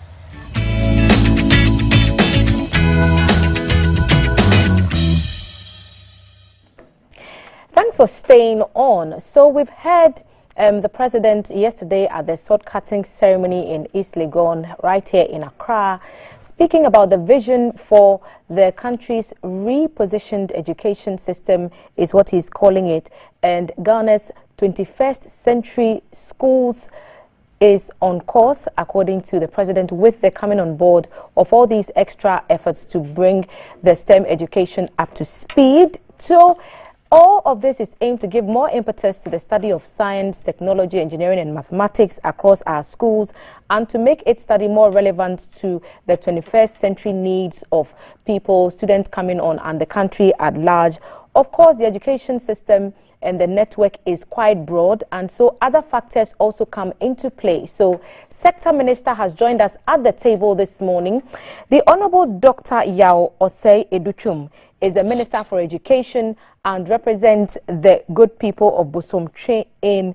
Thanks for staying on. So we've heard the president yesterday at the sword-cutting ceremony in East Legon, right here in Accra, speaking about the vision for the country's repositioned education system, is what he's calling it, and Ghana's 21st century schools is on course, according to the president, with the coming on board of all these extra efforts to bring the STEM education up to speed. So all of this is aimed to give more impetus to the study of science, technology, engineering, and mathematics across our schools, and to make its study more relevant to the 21st century needs of people, students coming on, and the country at large. Of course, the education system and the network is quite broad, and so other factors also come into play. So Sector Minister has joined us at the table this morning. The Honorable Dr. Yao Osei Educhum is the Minister for Education and represents the good people of Bosomtwe in,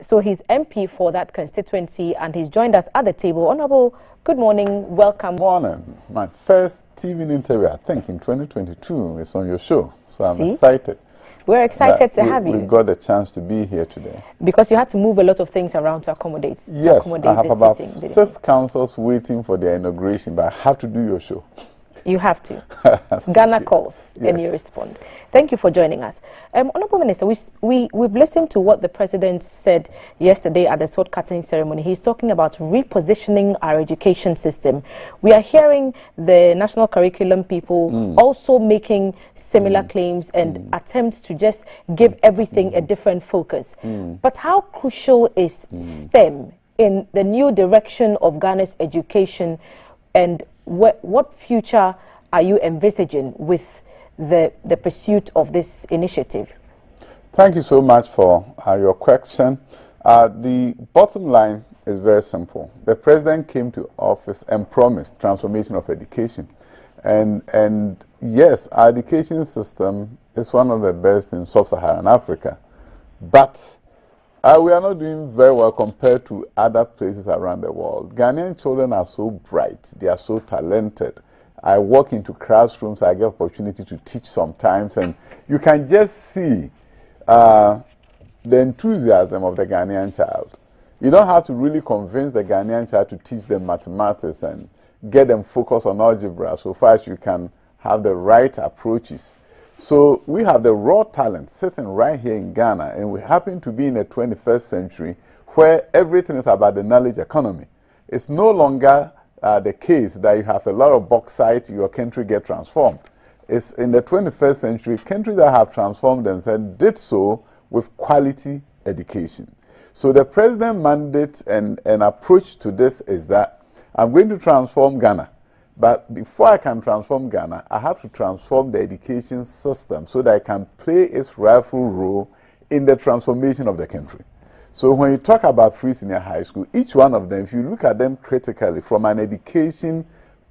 so he's MP for that constituency, and he's joined us at the table. Honorable, good morning, welcome. Good morning. My first TV interview, I think, in 2022 is on your show, so I'm excited. We're excited to have you. We got the chance to be here today. Because you had to move a lot of things around to accommodate. Yes, I have about 6 councils waiting for their inauguration, but I have to do your show. You have to. Ghana calls, and you respond. Thank you for joining us. Honorable Minister, we've listened to what the President said yesterday at the sword-cutting ceremony. He's talking about repositioning our education system. We are hearing the national curriculum people also making similar claims and attempts to just give everything a different focus. But how crucial is STEM in the new direction of Ghana's education, and what future are you envisaging with the pursuit of this initiative? Thank you so much for your question. The bottom line is very simple. The president came to office and promised transformation of education. And yes, our education system is one of the best in sub-Saharan Africa. But we are not doing very well compared to other places around the world. Ghanaian children are so bright. They are so talented. I walk into classrooms, I get opportunity to teach sometimes, and you can just see the enthusiasm of the Ghanaian child. You don't have to really convince the Ghanaian child to teach them mathematics and get them focused on algebra, so far as you can have the right approaches. So we have the raw talent sitting right here in Ghana, and we happen to be in the 21st century where everything is about the knowledge economy. It's no longer the case that you have a lot of bauxite, your country get transformed. It's in the 21st century, countries that have transformed themselves did so with quality education. So the president's mandate and approach to this is that I'm going to transform Ghana. But before I can transform Ghana, I have to transform the education system so that I can play its rightful role in the transformation of the country. So when you talk about free senior high school, each one of them, if you look at them critically from an education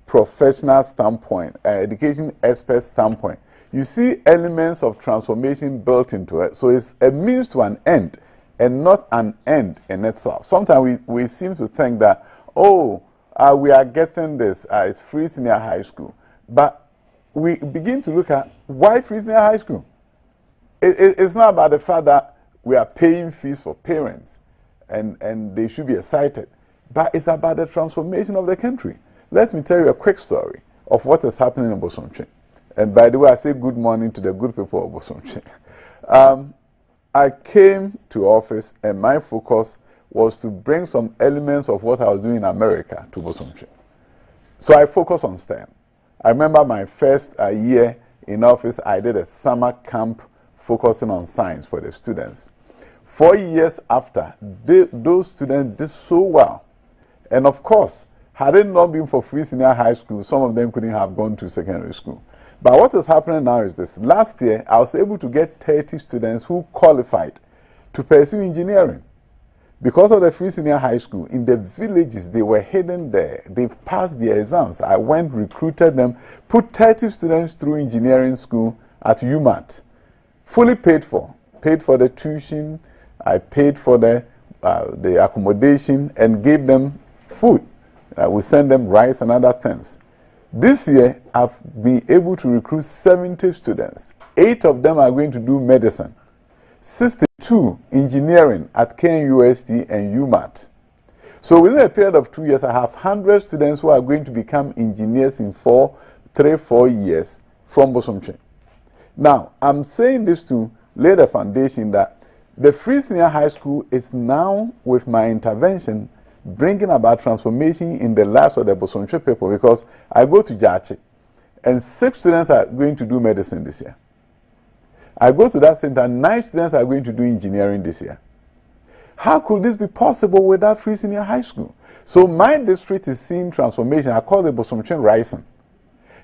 professional standpoint, education expert standpoint, you see elements of transformation built into it. So it's a means to an end and not an end in itself. Sometimes we seem to think that, oh, we are getting this, it's free senior high school. But we begin to look at why free senior high school? It's not about the fact that we are paying fees for parents and they should be excited. But it's about the transformation of the country. Let me tell you a quick story of what is happening in Bosomtwe. And by the way, I say good morning to the good people of Bosomtwe. I came to office and my focus was to bring some elements of what I was doing in America to Bosomtwe. So I focus on STEM. I remember my first year in office, I did a summer camp focusing on science for the students. 4 years after, those students did so well. And of course, had it not been for free senior high school, some of them couldn't have gone to secondary school. But what is happening now is this. Last year, I was able to get 30 students who qualified to pursue engineering. Because of the free senior high school, in the villages, they were hidden there. They've passed their exams. I went, recruited them, put 30 students through engineering school at UMAT. Fully paid for. Paid for the tuition, I paid for the accommodation, and gave them food. We sent them rice and other things. This year, I've been able to recruit 70 students. 8 of them are going to do medicine. 62 engineering at KNUST and UMAT. So within a period of 2 years, I have 100 students who are going to become engineers in 3-4 years from Bosomtwe. Now, I'm saying this to lay the foundation that the free senior high school is now, with my intervention, bringing about transformation in the lives of the Bosomtwe people, because I go to Jachi and 6 students are going to do medicine this year. I go to that center, 9 students are going to do engineering this year. How could this be possible without free senior high school? So my district is seeing transformation. I call it Bosomtwe Rising.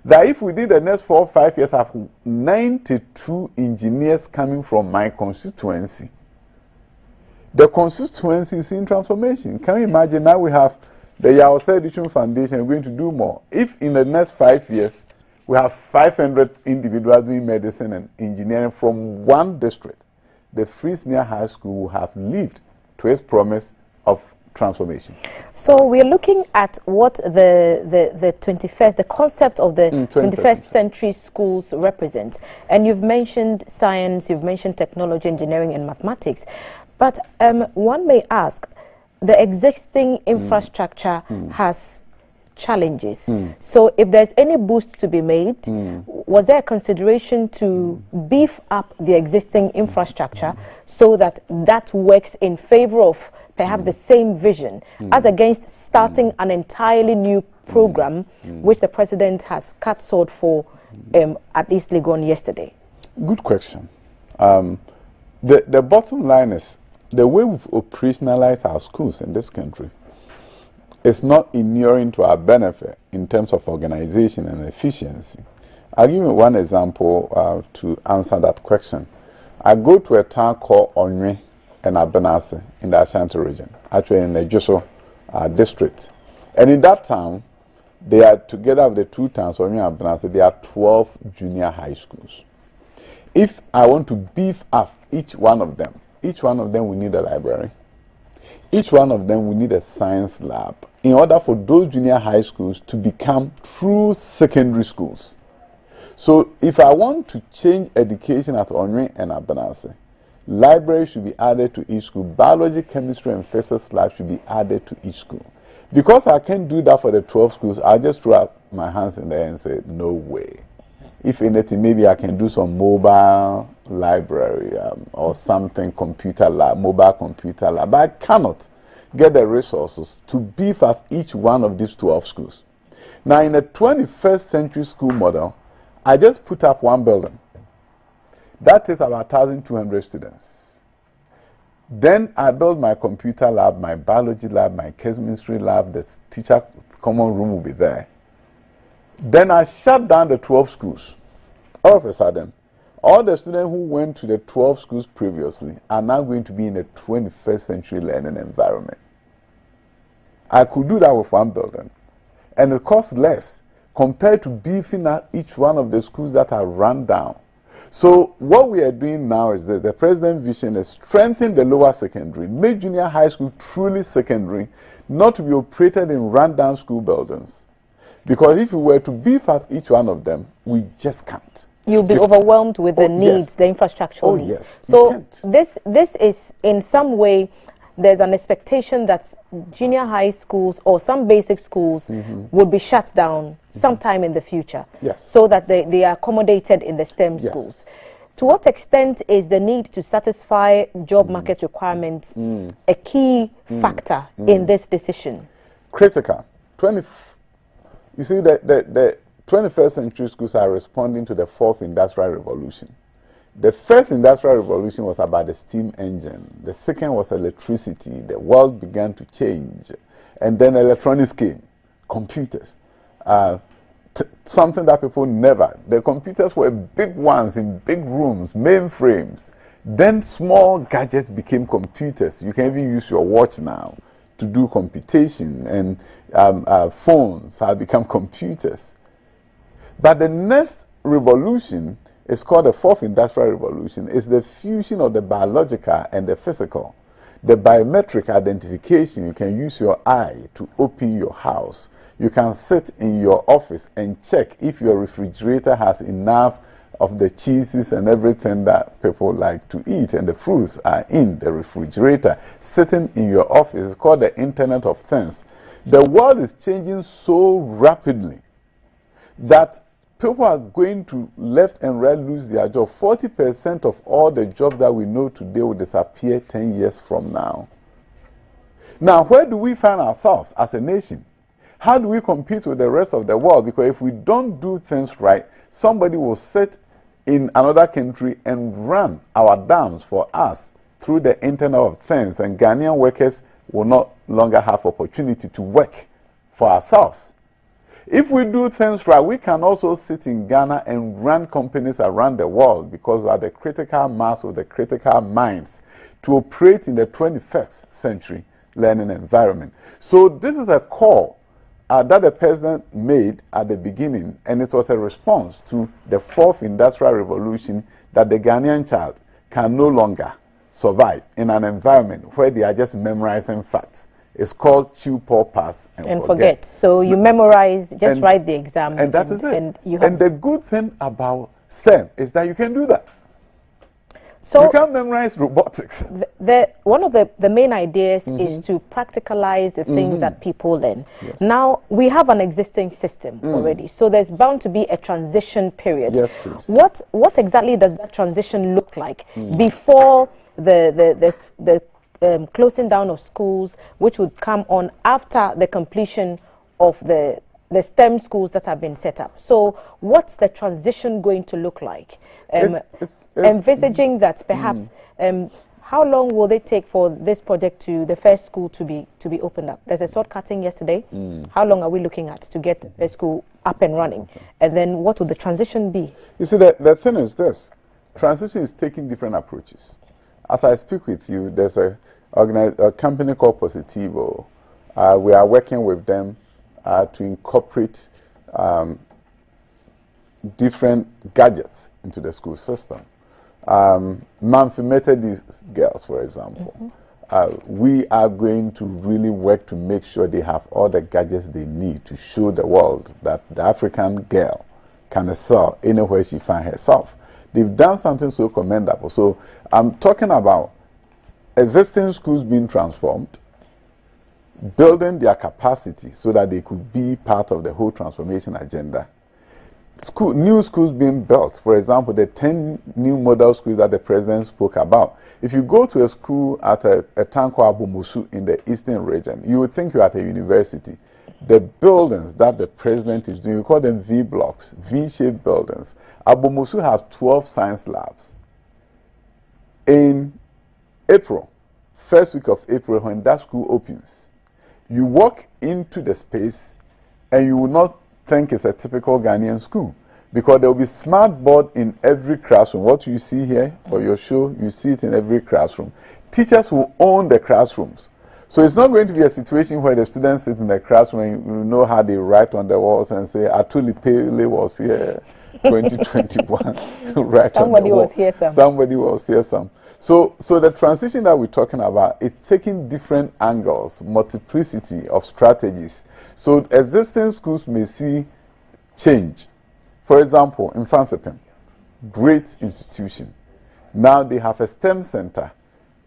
That if within the next 4 or 5 years, I have 92 engineers coming from my constituency. The constituency is in transformation. Can you imagine now we have the Yawase Education Foundation going to do more? If in the next 5 years, we have 500 individuals doing medicine and engineering from one district, the free senior high school will have lived to its promise of transformation. So we're looking at what the concept of the 21st century schools represent. And you've mentioned science, you've mentioned technology, engineering, and mathematics. But one may ask, the existing infrastructure has challenges. So if there's any boost to be made, was there a consideration to beef up the existing infrastructure so that that works in favor of perhaps the same vision, as against starting an entirely new program, which the president has cut short for at East Legon yesterday? Good question. The bottom line is, the way we've operationalized our schools in this country is not inuring to our benefit in terms of organization and efficiency. I'll give you one example to answer that question. I go to a town called Onwe and Abenase in the Ashanti region, actually in the Joso district. And in that town, they are together with the 2 towns, Onwe and Abenase, there are 12 junior high schools. If I want to beef up each one of them will need a library. Each one of them will need a science lab in order for those junior high schools to become true secondary schools. So if I want to change education at Onwe and Abenase, library should be added to each school. Biology, chemistry, and physics lab should be added to each school. Because I can't do that for the 12 schools, I'll just throw up my hands in there and say, no way. If anything, maybe I can do some mobile library or something, computer lab, mobile computer lab. But I cannot get the resources to beef up each one of these 12 schools. Now, in a 21st century school model, I just put up one building. That is about 1,200 students. Then I build my computer lab, my biology lab, my chemistry lab, the teacher common room will be there. Then I shut down the 12 schools. All of a sudden, all the students who went to the 12 schools previously are now going to be in a 21st century learning environment. I could do that with one building. And it costs less compared to beefing up each one of the schools that are run down. So what we are doing now is that the president's vision is strengthen the lower secondary, make junior high school truly secondary, not to be operated in run-down school buildings. Because if we were to beef up each one of them, we just can't. You'll be overwhelmed with the needs, the infrastructural needs. Yes. So this is in some way, there's an expectation that junior high schools or some basic schools will be shut down sometime in the future. Yes. So that they are accommodated in the STEM schools. To what extent is the need to satisfy job market requirements a key factor in this decision? Critical. You see, the 21st century schools are responding to the fourth industrial revolution. The first industrial revolution was about the steam engine. The second was electricity. The world began to change. And then electronics came, computers. Something that people never, the computers were big ones in big rooms, mainframes. Then small gadgets became computers. You can even use your watch now to do computation, and phones have become computers. But the next revolution is called the fourth industrial revolution. It's the fusion of the biological and the physical. The biometric identification, you can use your eye to open your house. You can sit in your office and check if your refrigerator has enough of the cheeses and everything that people like to eat, and the fruits are in the refrigerator. Sitting in your office is called the Internet of Things. The world is changing so rapidly that people are going to left and right lose their job. 40% of all the jobs that we know today will disappear 10 years from now. Now, where do we find ourselves as a nation? How do we compete with the rest of the world? Because if we don't do things right, somebody will sit in another country and run our dams for us through the Internet of Things, and Ghanaian workers will no longer have opportunity to work for ourselves. If we do things right, we can also sit in Ghana and run companies around the world, because we are the critical mass of the critical minds to operate in the 21st century learning environment. So this is a call that the president made at the beginning, and it was a response to the fourth industrial revolution, that the Ghanaian child can no longer survive in an environment where they are just memorizing facts. It's called chew, pour, pass, and forget. So you memorize, just write the exam. And that is it. And the good thing about STEM is that you can do that. So you can memorize robotics. One of the main ideas is to practicalize the things that people learn. Yes. Now, we have an existing system already, so there's bound to be a transition period. Yes, please. What exactly does that transition look like before the closing down of schools, which would come on after the completion of the STEM schools that have been set up? So what's the transition going to look like? Envisaging that perhaps, how long will it take for this project to the first school to be opened up? There's a sword cutting yesterday. How long are we looking at to get the first school up and running? And then what will the transition be? You see, the thing is this. Transition is taking different approaches. As I speak with you, there's a company called Positivo. We are working with them to incorporate different gadgets into the school system. These girls, for example, we are going to really work to make sure they have all the gadgets they need to show the world that the African girl can excel anywhere she finds herself. They've done something so commendable. So I'm talking about existing schools being transformed, building their capacity so that they could be part of the whole transformation agenda. New schools being built. For example, the 10 new model schools that the president spoke about. If you go to a school at a town called Abomosu in the eastern region, you would think you're at a university. The buildings that the president is doing, we call them V blocks, V-shaped buildings. Abomosu has 12 science labs. In April, first week of April, when that school opens, you walk into the space and you will not think it's a typical Ghanaian school, because there will be smart board in every classroom. What you see here for your show, you see it in every classroom. Teachers will own the classrooms. So it's not going to be a situation where the students sit in the classroom and you know how they write on the walls and say, Atuli Pele was here 2021. Right. Somebody was here some. Somebody was here some. So the transition that we're talking about, it's taking different angles, multiplicity of strategies. So existing schools may see change. For example, in Fansepem, great institution. Now they have a STEM center,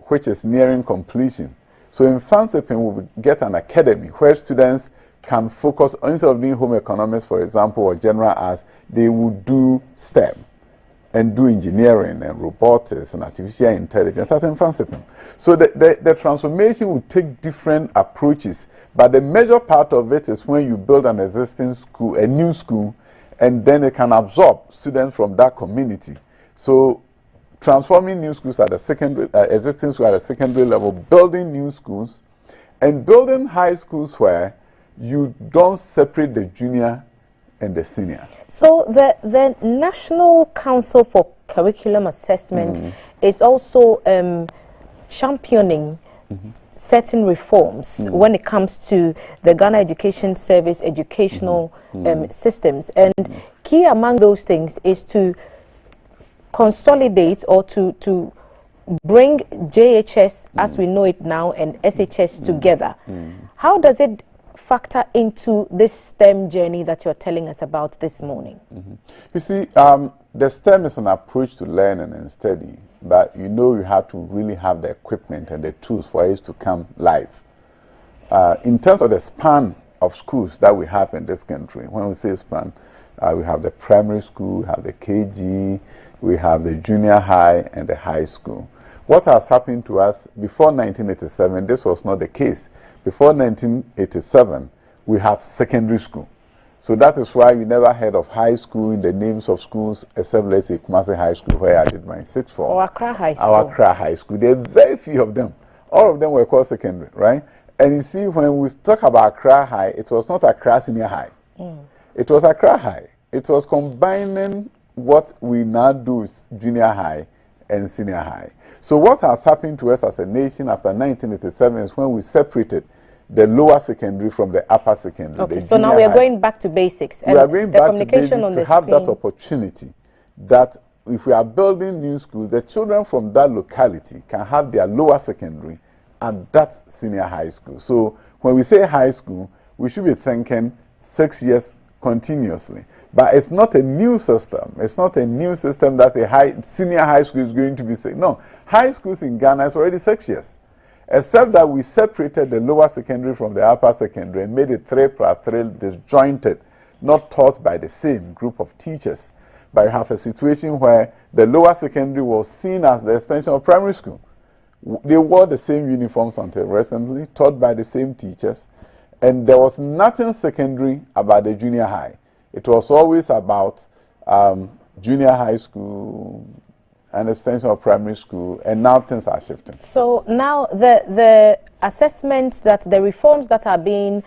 which is nearing completion. So in Fansepem, we will get an academy where students can focus, instead of doing home economics, for example, or general arts, they will do STEM and do engineering and robotics and artificial intelligence at Fansepem. So the transformation will take different approaches, but the major part of it is when you build an existing school, a new school, and then it can absorb students from that community. So transforming new schools at the secondary, existing schools at the secondary level, building new schools, and building high schools where you don't separate the junior and the senior. So the National Council for Curriculum Assessment is also championing certain reforms when it comes to the Ghana Education Service educational systems. And key among those things is to consolidate or to bring JHS as we know it now and SHS together. How does it factor into this STEM journey that you're telling us about this morning? You see, the STEM is an approach to learning and study, but you know you have to really have the equipment and the tools for it to come live. In terms of the span of schools that we have in this country, when we say span, we have the primary school, we have the KG, we have the junior high and the high school. What has happened to us before 1987, this was not the case. Before 1987, we have secondary school. So that is why we never heard of high school in the names of schools, except let's say Kumasi High School, where I did my sixth form. Or Accra High School. Our Accra High School. There are very few of them. All of them were called secondary, right? And you see, when we talk about Accra High, it was not Accra Senior High. It was Accra High. It was combining what we now do with junior high and senior high. So what has happened to us as a nation after 1987 is when we separated the lower secondary from the upper secondary. Okay, so now we are going back to basics. We are going back to basics to have that opportunity that if we are building new schools, the children from that locality can have their lower secondary and that senior high school. So when we say high school, we should be thinking 6 years continuously. But it's not a new system. It's not a new system that's a senior high school is going to be 6. No, high schools in Ghana is already 6 years. Except that we separated the lower secondary from the upper secondary and made it 3+3 disjointed, not taught by the same group of teachers. But you have a situation where the lower secondary was seen as the extension of primary school. They wore the same uniforms until recently, taught by the same teachers, and there was nothing secondary about the junior high. It was always about junior high school, an extension of primary school, and now things are shifting. So now the assessments that the reforms that are being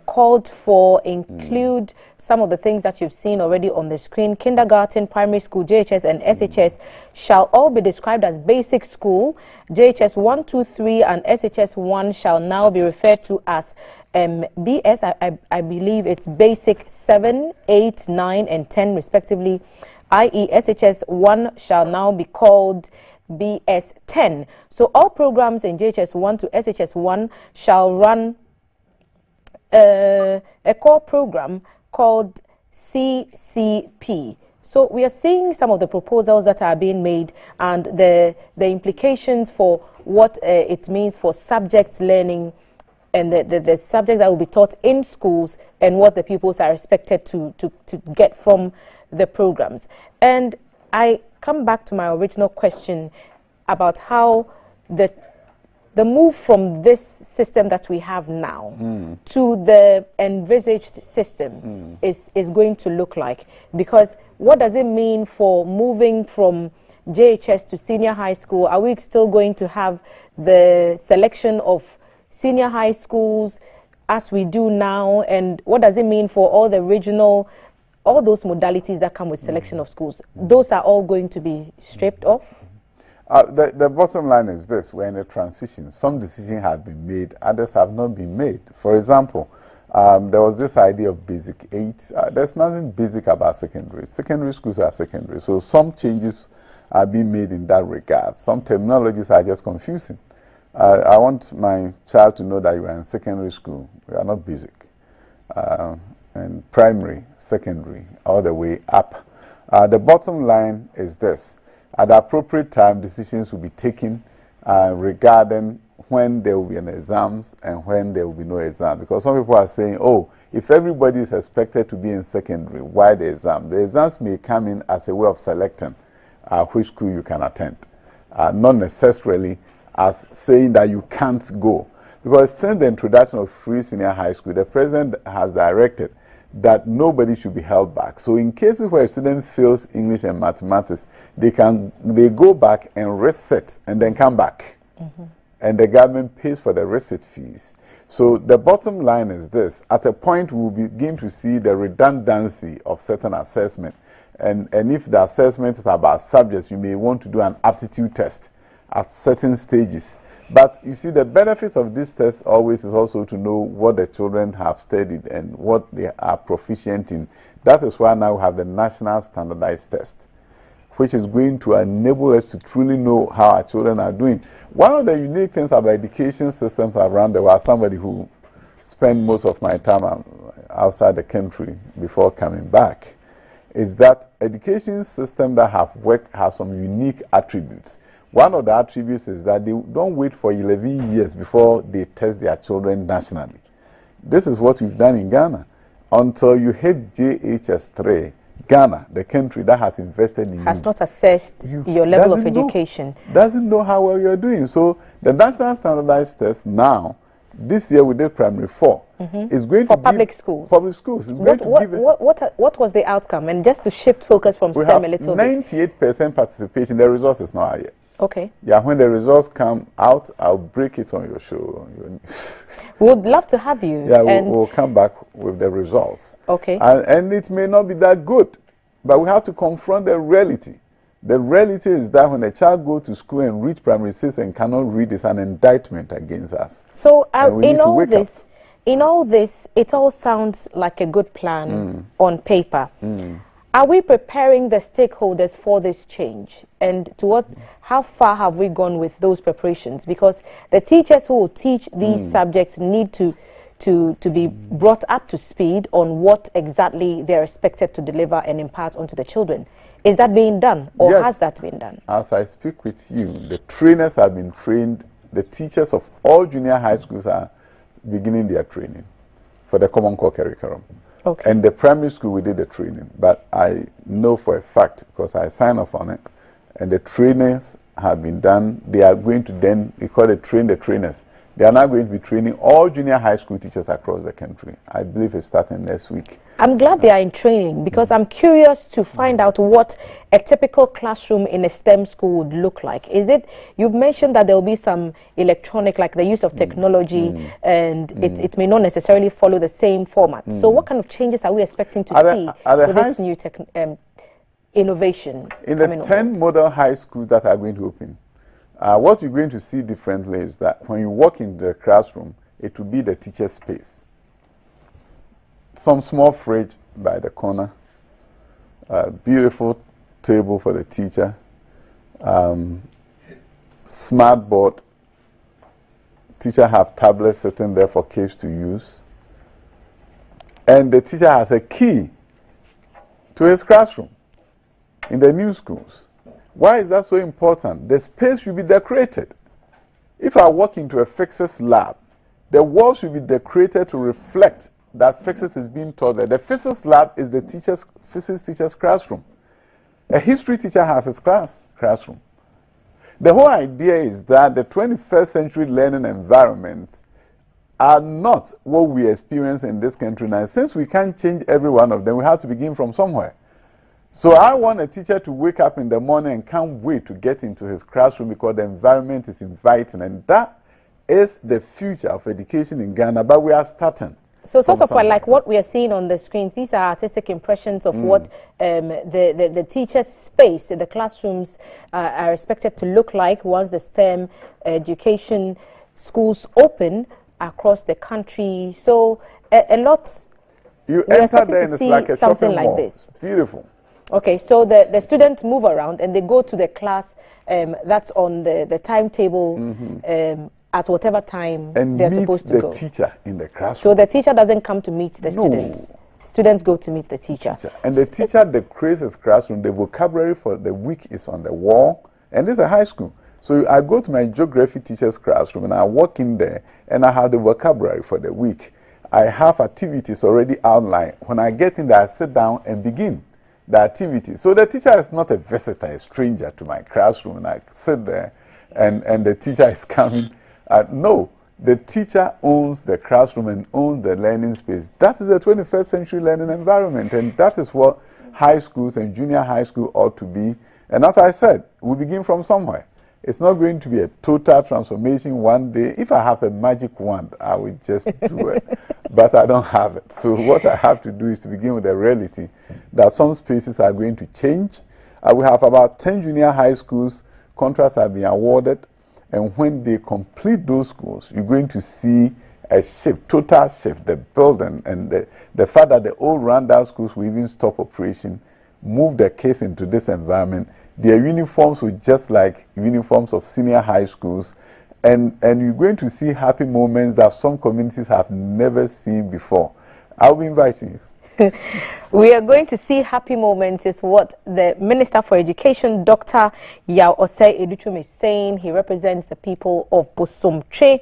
called for include some of the things that you've seen already on the screen. Kindergarten, primary school, JHS and SHS shall all be described as basic school. JHS 1, 2, 3 and SHS 1 shall now be referred to as BS, I believe it's basic 7, 8, 9 and 10 respectively, i.e. SHS 1 shall now be called BS 10. So all programs in JHS 1 to SHS 1 shall run a core program called CCP. So we are seeing some of the proposals that are being made and the implications for what it means for subject learning and the subjects that will be taught in schools and what the pupils are expected to get from the programs. And I come back to my original question about how the move from this system that we have now to the envisaged system is going to look like. Because what does it mean for moving from JHS to senior high school? Are we still going to have the selection of senior high schools as we do now? And what does it mean for all the regional, all those modalities that come with selection of schools? Those are all going to be stripped off? The bottom line is this: we're in a transition. Some decisions have been made, others have not been made. For example, there was this idea of basic 8. There's nothing basic about secondary. Secondary schools are secondary. So some changes are being made in that regard. Some terminologies are just confusing. I want my child to know that you are in secondary school. We are not basic. And primary, secondary, all the way up. The bottom line is this: at the appropriate time, decisions will be taken regarding when there will be an exams and when there will be no exam. Because some people are saying, oh, if everybody is expected to be in secondary, why the exam? The exams may come in as a way of selecting which school you can attend, not necessarily as saying that you can't go. Because since the introduction of free senior high school, the president has directed that nobody should be held back. So in cases where a student fails English and mathematics, they go back and reset and then come back. And the government pays for the reset fees. So the bottom line is this: at a point we will begin to see the redundancy of certain assessment. And if the assessment is about subjects, you may want to do an aptitude test at certain stages. But you see, the benefit of this test always is also to know what the children have studied and what they are proficient in. That is why now we have the National Standardized Test, which is going to enable us to truly know how our children are doing. One of the unique things about education systems around the world, somebody who spent most of my time outside the country before coming back, is that education system that have worked has some unique attributes. One of the attributes is that they don't wait for 11 years before they test their children nationally. This is what we've done in Ghana. Until you hit JHS3, Ghana, the country that has invested in has not assessed your level of education. Doesn't know how well you're doing. So the National Standardized Test now, this year we did primary 4. Is going for to public schools. Public schools. What was the outcome? And just to shift focus from STEM a little bit. 98% participation. The results is not out yet. Okay. Yeah, when the results come out, I'll break it on your show, on your news. We would love to have you. Yeah, we'll come back with the results. Okay. And it may not be that good, but we have to confront the reality. The reality is that when a child goes to school and reach primary 6 and cannot read, it's an indictment against us. So in all this, it all sounds like a good plan on paper. Are we preparing the stakeholders for this change? And how far have we gone with those preparations? Because the teachers who will teach these subjects need to be brought up to speed on what exactly they're expected to deliver and impart onto the children. Is that being done, or yes, has that been done? As I speak with you, the trainers have been trained. The teachers of all junior high schools are beginning their training for the Common Core curriculum. Okay. And the primary school, we did the training. But I know for a fact, because I signed off on it, and the trainers have been done. They are going to then, we call it train the trainers. They are now going to be training all junior high school teachers across the country. I believe it's starting next week. I'm glad they are in training, because I'm curious to find out what a typical classroom in a STEM school would look like. Is it, you've mentioned that there will be some electronic, like the use of technology, and it may not necessarily follow the same format. So what kind of changes are we expecting to see with this new innovation? In the 10 model high schools that are going to open, what you're going to see differently is that when you walk in the classroom, it will be the teacher's space. Some small fridge by the corner, beautiful table for the teacher, smart board. Teacher have tablets sitting there for kids to use. And the teacher has a key to his classroom in the new schools. Why is that so important? The space should be decorated. If I walk into a physics lab, the walls should be decorated to reflect that physics is being taught there. The physics lab is the physics teacher's classroom. A history teacher has his classroom. The whole idea is that the 21st century learning environments are not what we experience in this country now. Since we can't change every one of them, we have to begin from somewhere. So I want a teacher to wake up in the morning and can't wait to get into his classroom because the environment is inviting. And that is the future of education in Ghana, but we are starting. So sort of like what we are seeing on the screens, these are artistic impressions of what the teacher's space in the classrooms are expected to look like once the STEM education schools open across the country. So a lot, you enter there and it's like a something shopping like mall. this. Beautiful. Okay, so the students move around and they go to the class that's on the timetable at whatever time and they're supposed to go. And meet the teacher in the classroom. So the teacher doesn't come to meet the students. Students go to meet the teacher. And the teacher decorates his classroom. The vocabulary for the week is on the wall. And this is a high school. So I go to my geography teacher's classroom and I walk in there and I have the vocabulary for the week. I have activities already outlined. When I get in there, I sit down and begin the activity. So the teacher is not a visitor, a stranger to my classroom, and I sit there and the teacher is coming. No, The teacher owns the classroom and owns the learning space. That is the 21st century learning environment, and that is what high schools and junior high school ought to be. And as I said, we begin from somewhere. It's not going to be a total transformation one day. If I have a magic wand, I will just do it. But I don't have it. So what I have to do is to begin with the reality that some spaces are going to change. We have about 10 junior high schools. Contracts have been awarded. And when they complete those schools, you're going to see a shift, total shift. The building and the fact that the old rundown schools will even stop operation, move the case into this environment. Their uniforms will just like uniforms of senior high schools. And you're going to see happy moments that some communities have never seen before. I'll be inviting you. We are going to see happy moments, is what the Minister for Education, Dr. Yao Osei Educhum, is saying. He represents the people of Bosomtwe.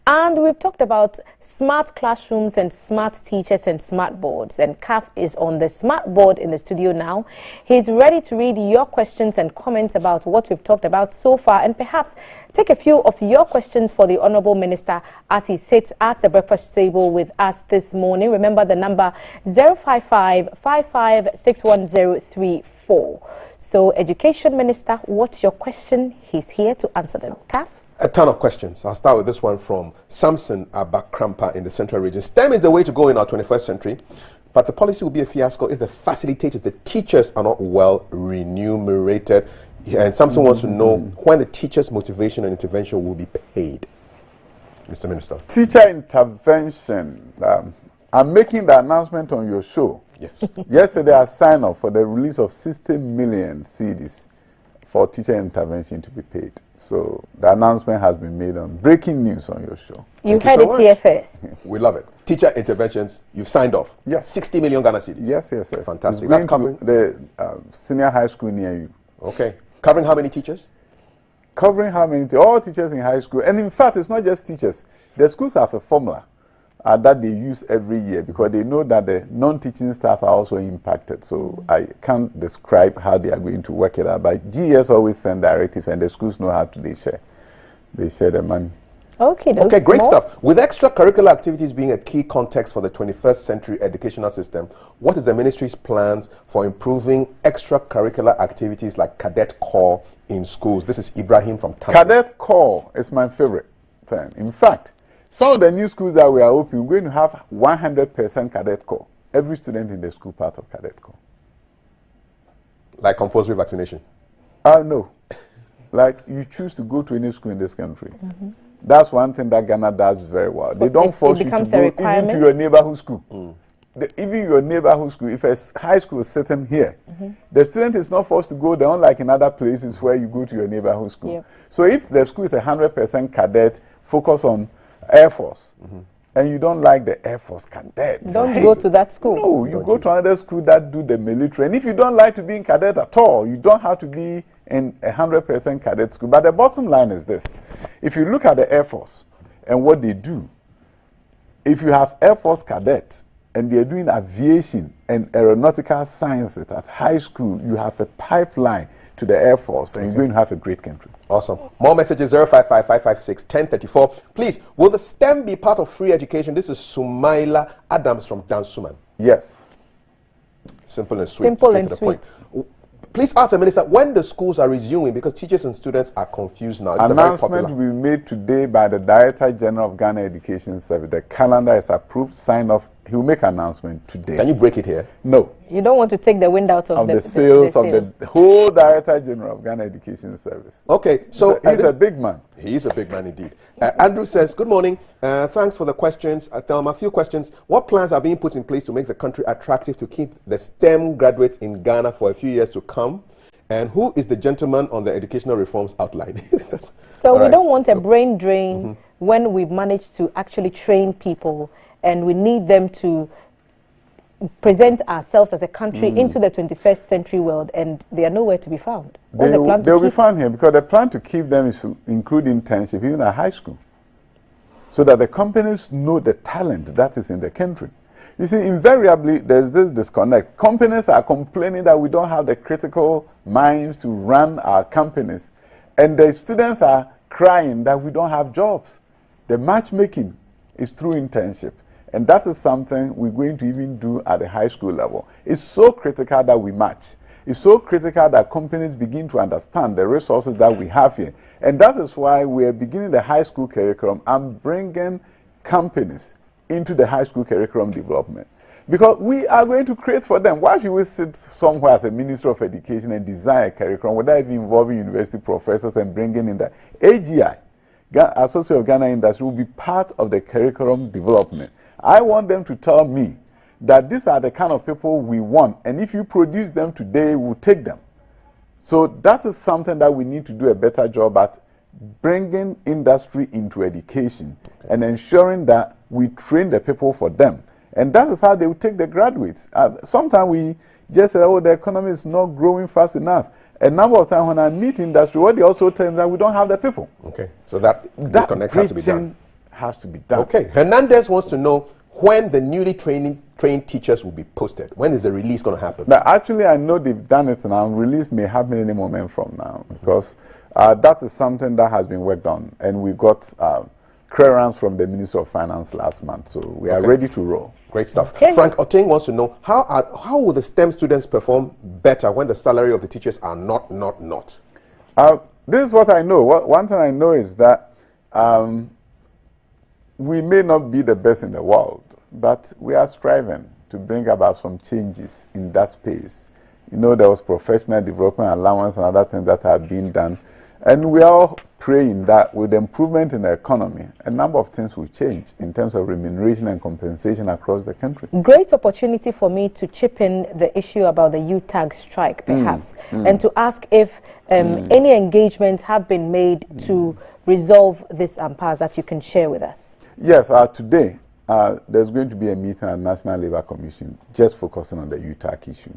And we've talked about smart classrooms and smart teachers and smart boards. And CAF is on the smart board in the studio now. He's ready to read your questions and comments about what we've talked about so far, and perhaps take a few of your questions for the Honorable Minister as he sits at the breakfast table with us this morning. Remember the number 055-55-61034. So, Education Minister, what's your question? He's here to answer them. CAF? A ton of questions. I'll start with this one from Samson Abakrampa in the Central Region. STEM is the way to go in our 21st century, but the policy will be a fiasco if the facilitators, the teachers, are not well remunerated. And Samson wants to know when the teachers' motivation and intervention will be paid. Mr. Minister. Teacher intervention. I'm making the announcement on your show. Yes. Yesterday, I signed up for the release of 60 million CDs for teacher intervention to be paid. So the announcement has been made on breaking news on your show. You heard it here first. We love it. Teacher interventions, you've signed off. Yes. 60 million Ghana cedis. Yes. Fantastic. That's covering the senior high school near you. Okay. Covering how many teachers? Covering how many? All teachers in high school. And in fact, it's not just teachers. The schools have a formula that they use every year because they know that the non-teaching staff are also impacted. So I can't describe how they are going to work it out. But GS always send directives, and the schools know how to they share the money. Okay, great stuff. With extracurricular activities being a key context for the 21st century educational system, what is the ministry's plans for improving extracurricular activities like cadet corps in schools? This is Ibrahim from Tampa. Cadet corps is my favorite thing. In fact, some of the new schools that we are opening, we're going to have 100% cadet corps. Every student in the school part of cadet corps. Like compulsory vaccination? No. Like you choose to go to any school in this country. That's one thing that Ghana does very well. So they don't force you to go even to your neighborhood school. Even your neighborhood school, if a high school is sitting here, the student is not forced to go there, unlike in other places where you go to your neighborhood school. Yep. So if the school is 100% cadet, focus on Air Force, and you don't like the Air Force cadet, don't go to that school. No, you go to another school that do the military. And if you don't like to be in cadet at all, you don't have to be in 100% cadet school. But the bottom line is this. If you look at the Air Force and what they do, if you have Air Force cadets and they're doing aviation and aeronautical sciences at high school, you have a pipeline to the Air Force, and you're going to have a great country. Awesome. More messages, 055-556-1034. Please, will the STEM be part of free education? This is Sumaila Adams from Dansuman. Yes. Simple and sweet. Simple and sweet. Please ask the minister when the schools are resuming, because teachers and students are confused now. It's announcement will be made today by the Director General of Ghana Education Service. The calendar is approved, signed off. He will make an announcement today. Can you break it here? No. You don't want to take the wind out of the sails of the whole Director General of Ghana Education Service. Okay, so he's a big man. He is a big man indeed. Andrew says, good morning. Thanks for the questions. Thelma, a few questions. What plans are being put in place to make the country attractive to keep the STEM graduates in Ghana for a few years to come? And who is the gentleman on the educational reforms outline? So we don't want a brain drain when we've managed to actually train people, and we need them to present ourselves as a country into the 21st century world, and they are nowhere to be found. What's the plan to they'll be found here because the plan to keep them is to include internship even at high school, so that the companies know the talent that is in the country. You see, invariably, there's this disconnect. Companies are complaining that we don't have the critical minds to run our companies. And the students are crying that we don't have jobs. The matchmaking is through internship. And that is something we're going to even do at the high school level. It's so critical that we match. It's so critical that companies begin to understand the resources that we have here. And that is why we're beginning the high school curriculum and bringing companies into the high school curriculum development. Because we are going to create for them. Why should we sit somewhere as a Minister of Education and design a curriculum without even involving university professors and bringing in the AGI, Association of Ghana Industry, will be part of the curriculum development. I want them to tell me that these are the kind of people we want, and if you produce them today, we'll take them. So that is something that we need to do a better job at, bringing industry into education and ensuring that we train the people for them. And that is how they will take the graduates. Sometimes we just say, oh, the economy is not growing fast enough. A number of times when I meet industry, what they also tell me that we don't have the people. Okay, so that disconnect has to be done. Has to be done. Okay, Hernandez wants to know when the newly trained teachers will be posted. When is the release going to happen? Now, actually, I know they've done it now. Release may happen any moment from now, because that is something that has been worked on, and we got clearance from the Minister of Finance last month, so we are ready to roll. Great stuff. Frank Oteng wants to know how will the STEM students perform better when the salary of the teachers are not? This is what I know. One thing I know is that we may not be the best in the world, but we are striving to bring about some changes in that space. You know, there was professional development allowance and other things that have been done. And we are praying that with the improvement in the economy, a number of things will change in terms of remuneration and compensation across the country. Great opportunity for me to chip in the issue about the UTAG strike, perhaps, and to ask if any engagements have been made to resolve this impasse that you can share with us. Yes, today there's going to be a meeting at National Labour Commission just focusing on the UTAG issue.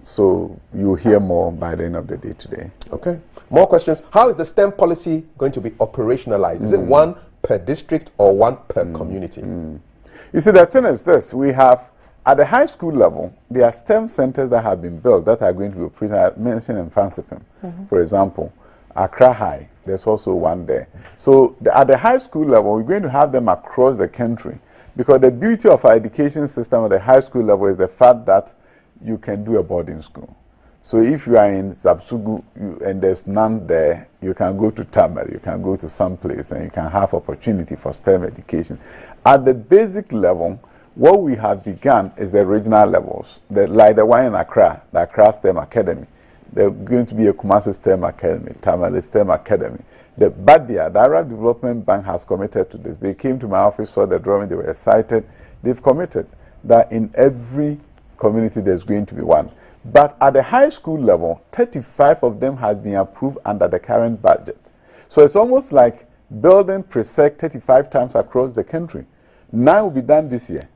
So you'll hear more by the end of the day today. Okay. More questions. How is the STEM policy going to be operationalized? Is it one per district or one per community? You see, the thing is this. We have, at the high school level, there are STEM centers that have been built that are going to be operational. I mentioned in Fansipim, for example. Accra High, there's also one there. So at the high school level, we're going to have them across the country, because the beauty of our education system at the high school level is the fact that you can do a boarding school. So if you are in Zabsugu and there's none there, you can go to Tamale, you can go to some place, and you can have opportunity for STEM education. At the basic level, what we have begun is the regional levels, like the one in Accra, the Accra STEM Academy. There's going to be a Kumasi STEM Academy, Tamale STEM Academy. The Badia, the Arab Development Bank, has committed to this. They came to my office, saw the drawing, they were excited. They've committed that in every community there's going to be one. But at the high school level, 35 of them has been approved under the current budget. So it's almost like building PRESEC 35 times across the country. 9 will be done this year.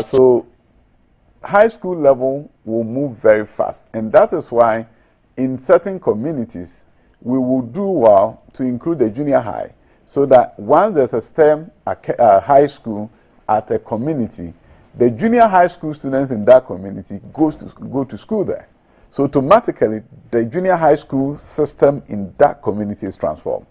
So high school level will move very fast. And that is why in certain communities, we will do well to include the junior high, so that once there's a STEM high school at a community, the junior high school students in that community go to school there. So automatically, the junior high school system in that community is transformed.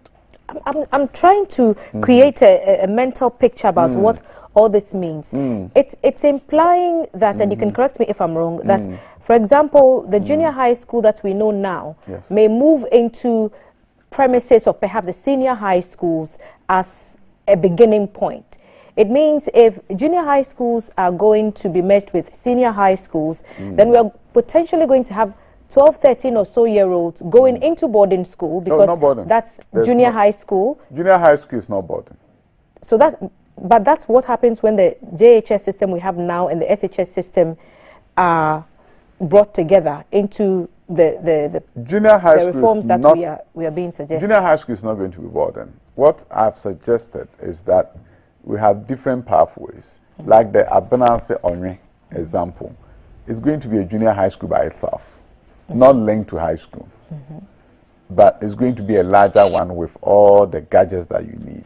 I'm trying to create a mental picture about what all this means. It's implying that, and you can correct me if I'm wrong, that, for example, the junior high school that we know now may move into premises of perhaps the senior high schools as a beginning point. It means if junior high schools are going to be merged with senior high schools, then we are potentially going to have 12, 13 or so year olds going into boarding school, because that's junior high school. Junior high school is not boarding. So but that's what happens when the JHS system we have now and the SHS system are brought together into the junior high school reforms that we are being suggested. Junior high school is not going to be boarding. What I've suggested is that we have different pathways, like the Abenanse Onwe example. It's going to be a junior high school by itself, not linked to high school. But it's going to be a larger one with all the gadgets that you need.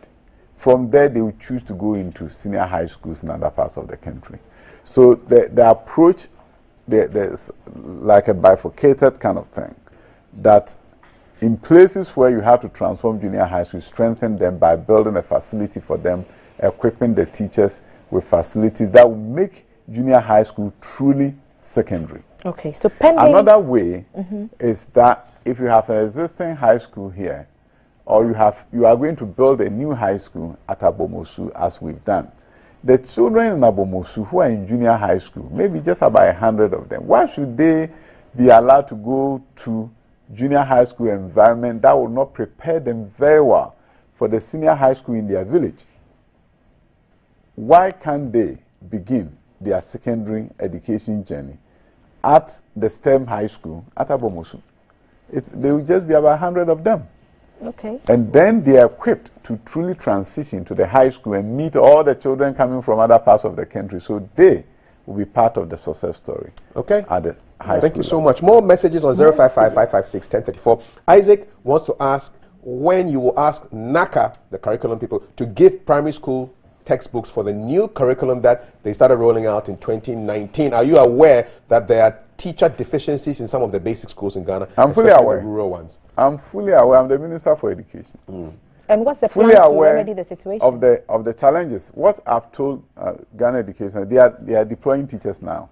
From there, they will choose to go into senior high schools in other parts of the country. So the approach, there's like a bifurcated kind of thing, that in places where you have to transform junior high school, strengthen them by building a facility for them, equipping the teachers with facilities that will make junior high school truly secondary. Okay, so pending... Another way is that if you have an existing high school here, or you are going to build a new high school at Abomosu, as we've done, the children in Abomosu who are in junior high school, maybe just about 100 of them, why should they be allowed to go to junior high school environment that will not prepare them very well for the senior high school in their village? Why can't they begin their secondary education journey at the STEM high school at Abomosu? There will just be about 100 of them. Okay. And then they are equipped to truly transition to the high school and meet all the children coming from other parts of the country. So they will be part of the success story. Okay. At the high Thank school you so level. much. More messages on 055-556-1034. Isaac wants to ask when you will ask NACA, the curriculum people, to give primary school textbooks for the new curriculum that they started rolling out in 2019. Are you aware that there are teacher deficiencies in some of the basic schools in Ghana? I'm fully especially aware. the rural ones. I'm fully aware. I'm the Minister for Education. And what's the Fully plan to aware remedy the situation? of the challenges. What I've told Ghana Education, they are deploying teachers now.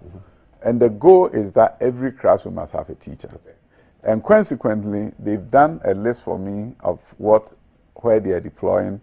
And the goal is that every classroom must have a teacher. Okay. And consequently, they've done a list for me of where they are deploying.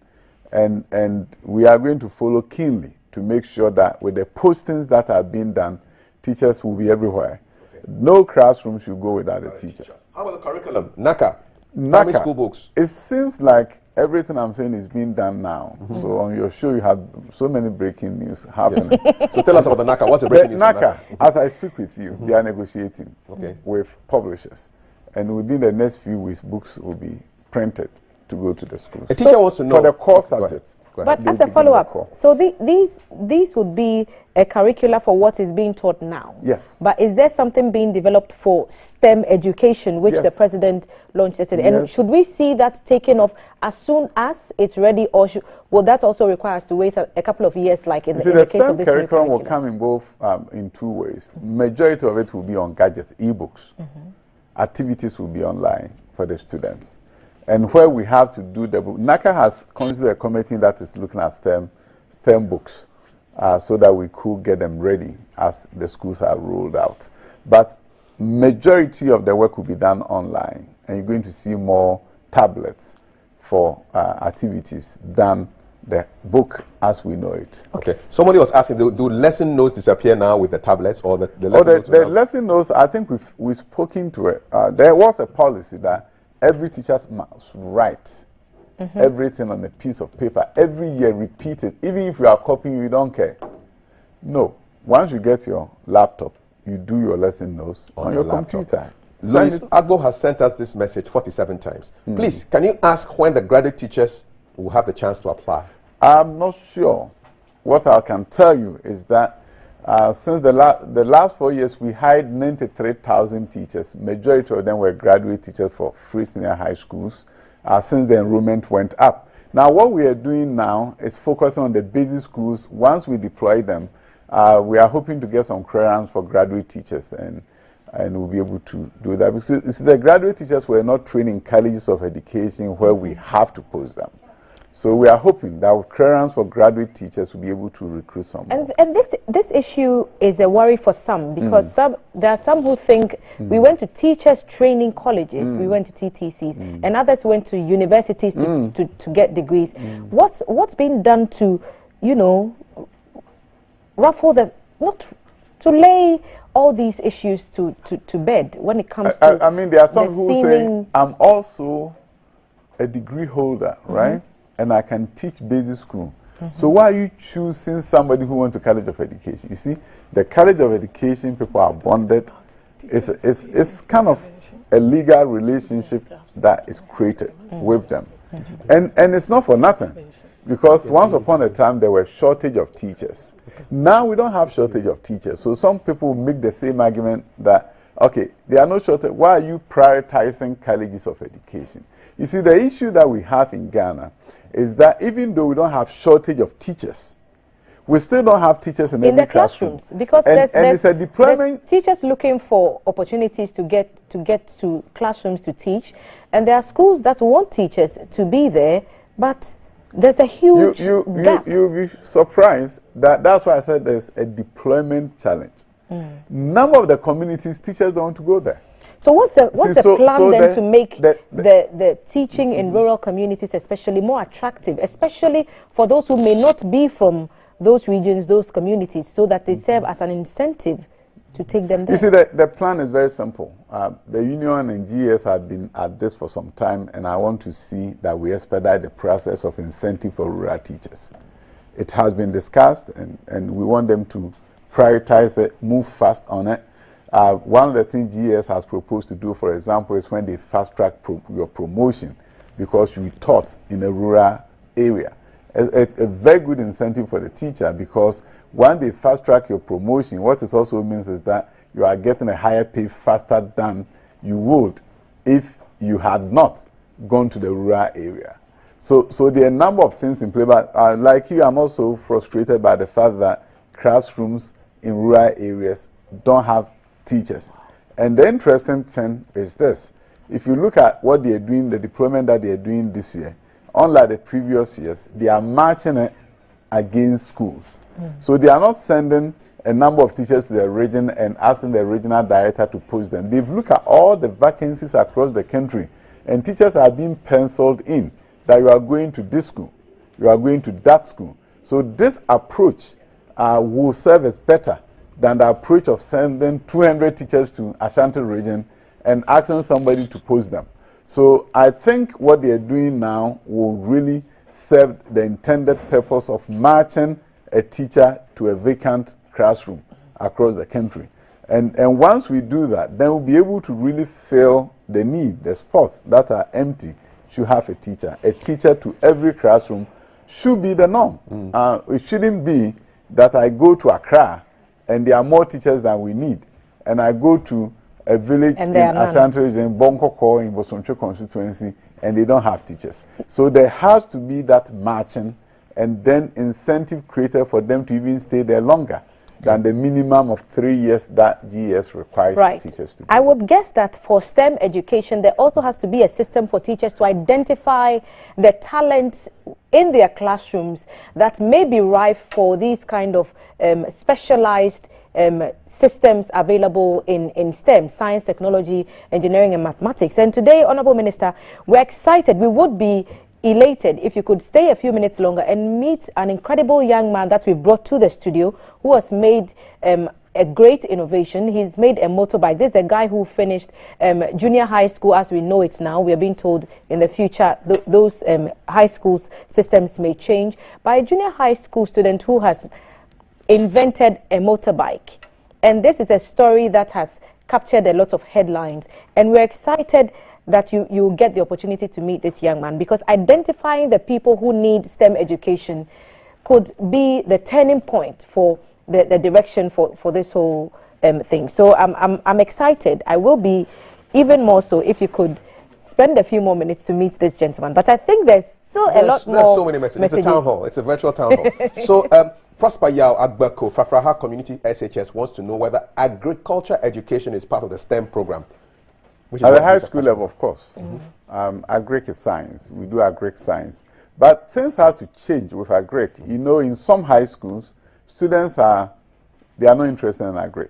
And we are going to follow keenly to make sure that with the postings that are being done, teachers will be everywhere. Okay. No classroom should go without a teacher. How about the curriculum? NACA, primary school books. It seems like everything I'm saying is being done now. So on your show, you have so many breaking news happening. Yes. So tell us about the NACA. What's the breaking news? NACA, as I speak with you, they are negotiating with publishers. And within the next few weeks, books will be printed to go to the schools. A teacher wants to know. For the core subjects. But as a follow-up, so these would be a curricula for what is being taught now. Yes. But is there something being developed for STEM education, which the president launched yesterday? And should we see that taken off as soon as it's ready, or will that also require us to wait a couple of years, like in the case STEM of this curriculum will come in both in two ways. Majority of it will be on gadgets, e-books. Activities will be online for the students. And where we have to do the book, NACA has considered a committee that is looking at STEM books so that we could get them ready as the schools are rolled out. But majority of the work will be done online, and you're going to see more tablets for activities than the book as we know it. Okay. Somebody was asking, do lesson notes disappear now with the tablets, or the lesson notes? The lesson notes, I think we've spoken to it. There was a policy that every teacher must write everything on a piece of paper every year, repeat it. Even if you are copying, you don't care. No. Once you get your laptop, you do your lesson notes on your computer. Louis Agbo has sent us this message 47 times. Please, can you ask when the graduate teachers will have the chance to apply? I'm not sure. What I can tell you is that since the last 4 years, we hired 93,000 teachers. Majority of them were graduate teachers for free senior high schools since the enrollment went up. Now, what we are doing now is focusing on the basic schools. Once we deploy them, we are hoping to get some clearance for graduate teachers, and we'll be able to do that. Because the graduate teachers were not trained in colleges of education where we have to post them. So we are hoping that with clearance for graduate teachers, we'll be able to recruit some more. And this issue is a worry for some, because there are some who think we went to teachers training colleges, we went to TTCs, and others went to universities to get degrees. What's being done to, ruffle the, not to lay all these issues to bed when it comes to I mean, there are some who say, I'm also a degree holder, right? And I can teach basic school. So why are you choosing somebody who went to College of Education? You see, the College of Education people are bonded. It's kind of a legal relationship that is created with them. And it's not for nothing. Because once upon a time, there were shortage of teachers. Now we don't have shortage of teachers. So some people make the same argument that, okay, there are no shortage. Why are you prioritizing colleges of education? You see, the issue that we have in Ghana is that even though we don't have shortage of teachers, we still don't have teachers in every the classrooms classroom. because there's a deployment. There's teachers looking for opportunities to get to classrooms to teach, and there are schools that want teachers to be there, but there's a huge gap. You'll be surprised that's why I said there's a deployment challenge. Number of the communities, teachers don't want to go there. So what's the plan then to make the teaching in rural communities especially more attractive, especially for those who may not be from those regions, those communities, so that they serve as an incentive to take them there? You see, the plan is very simple. The union and GS have been at this for some time, and I want to see that we expedite the process of incentive for rural teachers. It has been discussed, and we want them to prioritize it, move fast on it. One of the things GS has proposed to do, for example, is when they fast-track your promotion because you taught in a rural area. A very good incentive for the teacher, because when they fast-track your promotion, what it also means is that you are getting a higher pay faster than you would if you had not gone to the rural area. So there are a number of things in play, but like you, I'm also frustrated by the fact that classrooms in rural areas don't have teachers. And the interesting thing is this. If you look at what they are doing, the deployment that they are doing this year, unlike the previous years, they are marching it against schools. So they are not sending a number of teachers to the region and asking the regional director to post them. They've looked at all the vacancies across the country, and teachers are being penciled in that you are going to this school, you are going to that school. So this approach will serve as better than the approach of sending 200 teachers to Ashanti region and asking somebody to post them. So I think what they are doing now will really serve the intended purpose of matching a teacher to a vacant classroom across the country. And once we do that, then we'll be able to really fill the need. The spots that are empty should have a teacher. A teacher to every classroom should be the norm. It shouldn't be that I go to Accra and there are more teachers than we need, and I go to a village in Ashanti region, Bonkoko, in Bosoncho constituency, and they don't have teachers. So there has to be that matching and then incentive created for them to even stay there longer than the minimum of 3 years that GS requires teachers to do. I would guess that for STEM education, there also has to be a system for teachers to identify the talents in their classrooms that may be ripe for these kind of specialized systems available in STEM, science, technology, engineering, and mathematics. And today, Honorable Minister, we're excited. We would be elated if you could stay a few minutes longer and meet an incredible young man that we brought to the studio who has made a great innovation. He's made a motorbike. This is a guy who finished junior high school as we know it now. We are being told in the future those high school systems may change. By a junior high school student who has invented a motorbike. And this is a story that has captured a lot of headlines. And we're excited that you get the opportunity to meet this young man, because identifying the people who need STEM education could be the turning point for the direction for this whole thing. So I'm excited. I will be even more so if you could spend a few more minutes to meet this gentleman. But I think there's still a lot more. There's so many messages. It's a town hall. It's a virtual town hall. So Prosper Yao Agbako, Frafraha Community SHS wants to know whether agriculture education is part of the STEM program. At the high school level, of course. Agric is science. We do agric science. But things have to change with agric. You know, in some high schools, students are not interested in agric.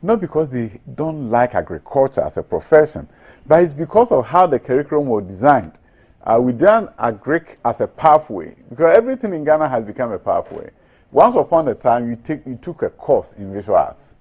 Not because they don't like agriculture as a profession, but it's because of how the curriculum was designed. We done agric as a pathway, because everything in Ghana has become a pathway. Once upon a time, you took a course in visual arts,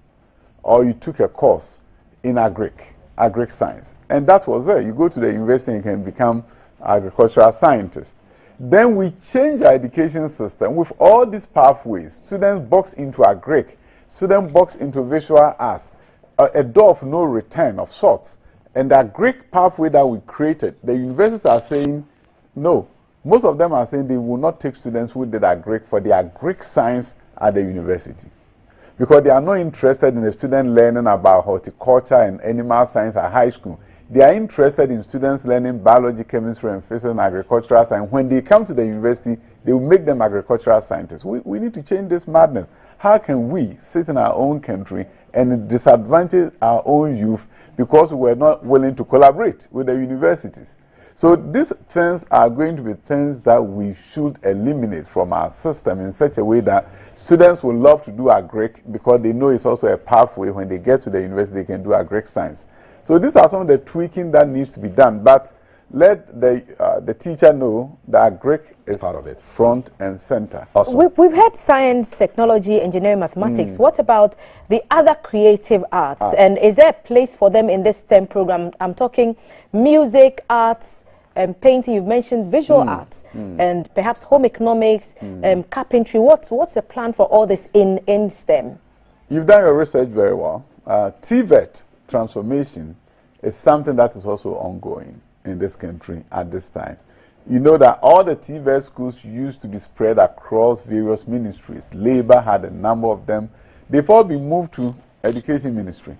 or you took a course in agric science, and that was it. You go to the university and you can become agricultural scientist. Then we changed our education system with all these pathways. Students box into agric, students box into visual arts, a door of no return of sorts. And the agric pathway that we created, the universities are saying no. Most of them are saying they will not take students who did agric for the agric science at the university, because they are not interested in the student learning about horticulture and animal science at high school. They are interested in students learning biology, chemistry, and physics and agricultural science. When they come to the university, they will make them agricultural scientists. We need to change this madness. How can we sit in our own country and disadvantage our own youth because we're not willing to collaborate with the universities? So these things are going to be things that we should eliminate from our system in such a way that students will love to do agric because they know it's also a pathway. When they get to the university, they can do agric science. So these are some of the tweaking that needs to be done. But let the teacher know that agric is part of it, front and center. Awesome. We've had science, technology, engineering, mathematics. What about the other creative arts? And is there a place for them in this STEM program? I'm talking music, arts, painting. You've mentioned visual arts, and perhaps home economics, carpentry. What's the plan for all this in STEM? You've done your research very well. TVET transformation is something that is also ongoing in this country at this time. You know that all the TVET schools used to be spread across various ministries. Labor had a number of them. They've all been moved to Education Ministry.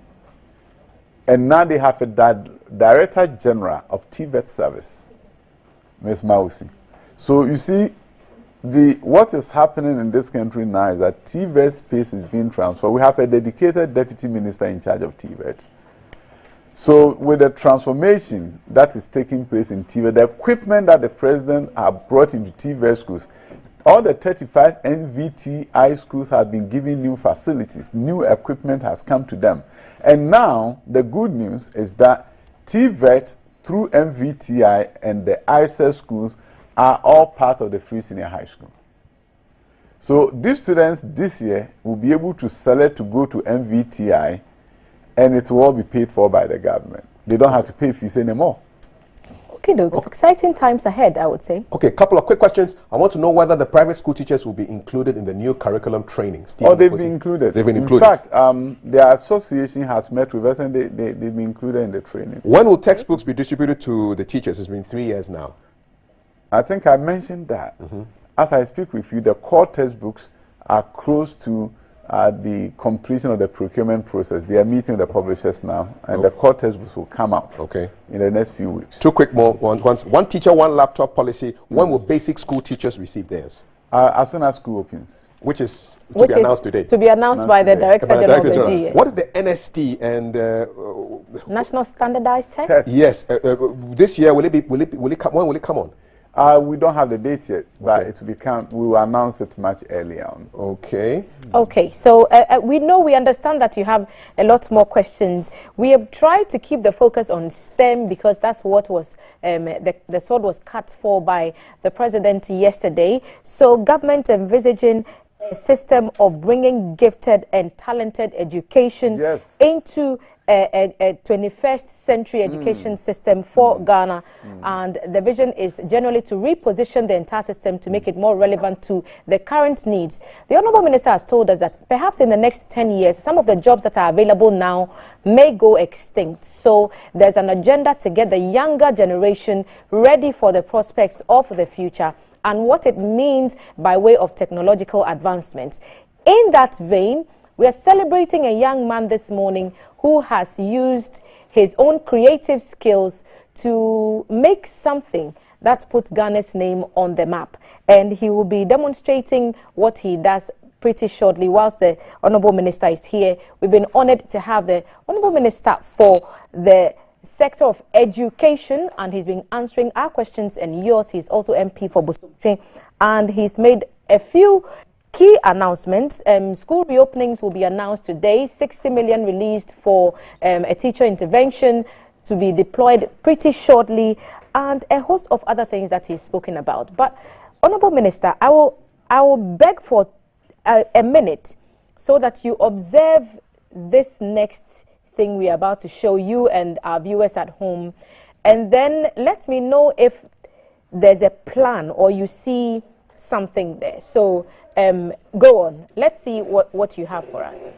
And now they have a Director General of TVET Service, Ms. Mausi. So you see, what is happening in this country now is that TVET space is being transferred. We have a dedicated Deputy Minister in charge of TVET. So with the transformation that is taking place in TVET, the equipment that the President has brought into TVET schools, all the 35 NVTI schools have been given new facilities. New equipment has come to them. And now, the good news is that TVET through NVTI and the ISS schools are all part of the Free Senior High School. So these students this year will be able to select to go to NVTI, and it will all be paid for by the government. They don't have to pay fees anymore. Okay, it's exciting times ahead, I would say. Okay, a couple of quick questions. I want to know whether the private school teachers will be included in the new curriculum training. Oh, they've been included. They've been included. In fact, their association has met with us and they've been included in the training. When will textbooks be distributed to the teachers? It's been 3 years now. I think I mentioned that. As I speak with you, the core textbooks are close to the completion of the procurement process. They are meeting the publishers now, and the core textbooks will come out in the next few weeks. Two quick more ones. One teacher, one laptop policy. When will basic school teachers receive theirs? As soon as school opens. Which is to be announced today. To be announned by the Director General of the GS. What is the NST and National Standardized Test? Yes. This year, when will it come on? We don't have the date yet, but it will become. We will announce it much earlier on. Okay. Okay. So we understand that you have a lot more questions. We have tried to keep the focus on STEM because that's what was the sword was cut for by the president yesterday. So government envisaging a system of bringing gifted and talented education into a 21st century education system for Ghana, and the vision is generally to reposition the entire system to make it more relevant to the current needs. The Honourable Minister has told us that perhaps in the next 10 years, some of the jobs that are available now may go extinct. So there's an agenda to get the younger generation ready for the prospects of the future and what it means by way of technological advancements. In that vein, we are celebrating a young man this morning who has used his own creative skills to make something that puts Ghana's name on the map. And he will be demonstrating what he does pretty shortly whilst the Honourable Minister is here. We've been honoured to have the Honourable Minister for the sector of education, and he's been answering our questions and yours. He's also MP for Busumtrin, and he's made a few key announcements. School reopenings will be announced today. 60 million released for a teacher intervention to be deployed pretty shortly, and a host of other things that he's spoken about. But, Honourable Minister, I will beg for a minute so that you observe this next thing we are about to show you and our viewers at home, and then let me know if there's a plan or you see something there. So go on. Let's see what you have for us.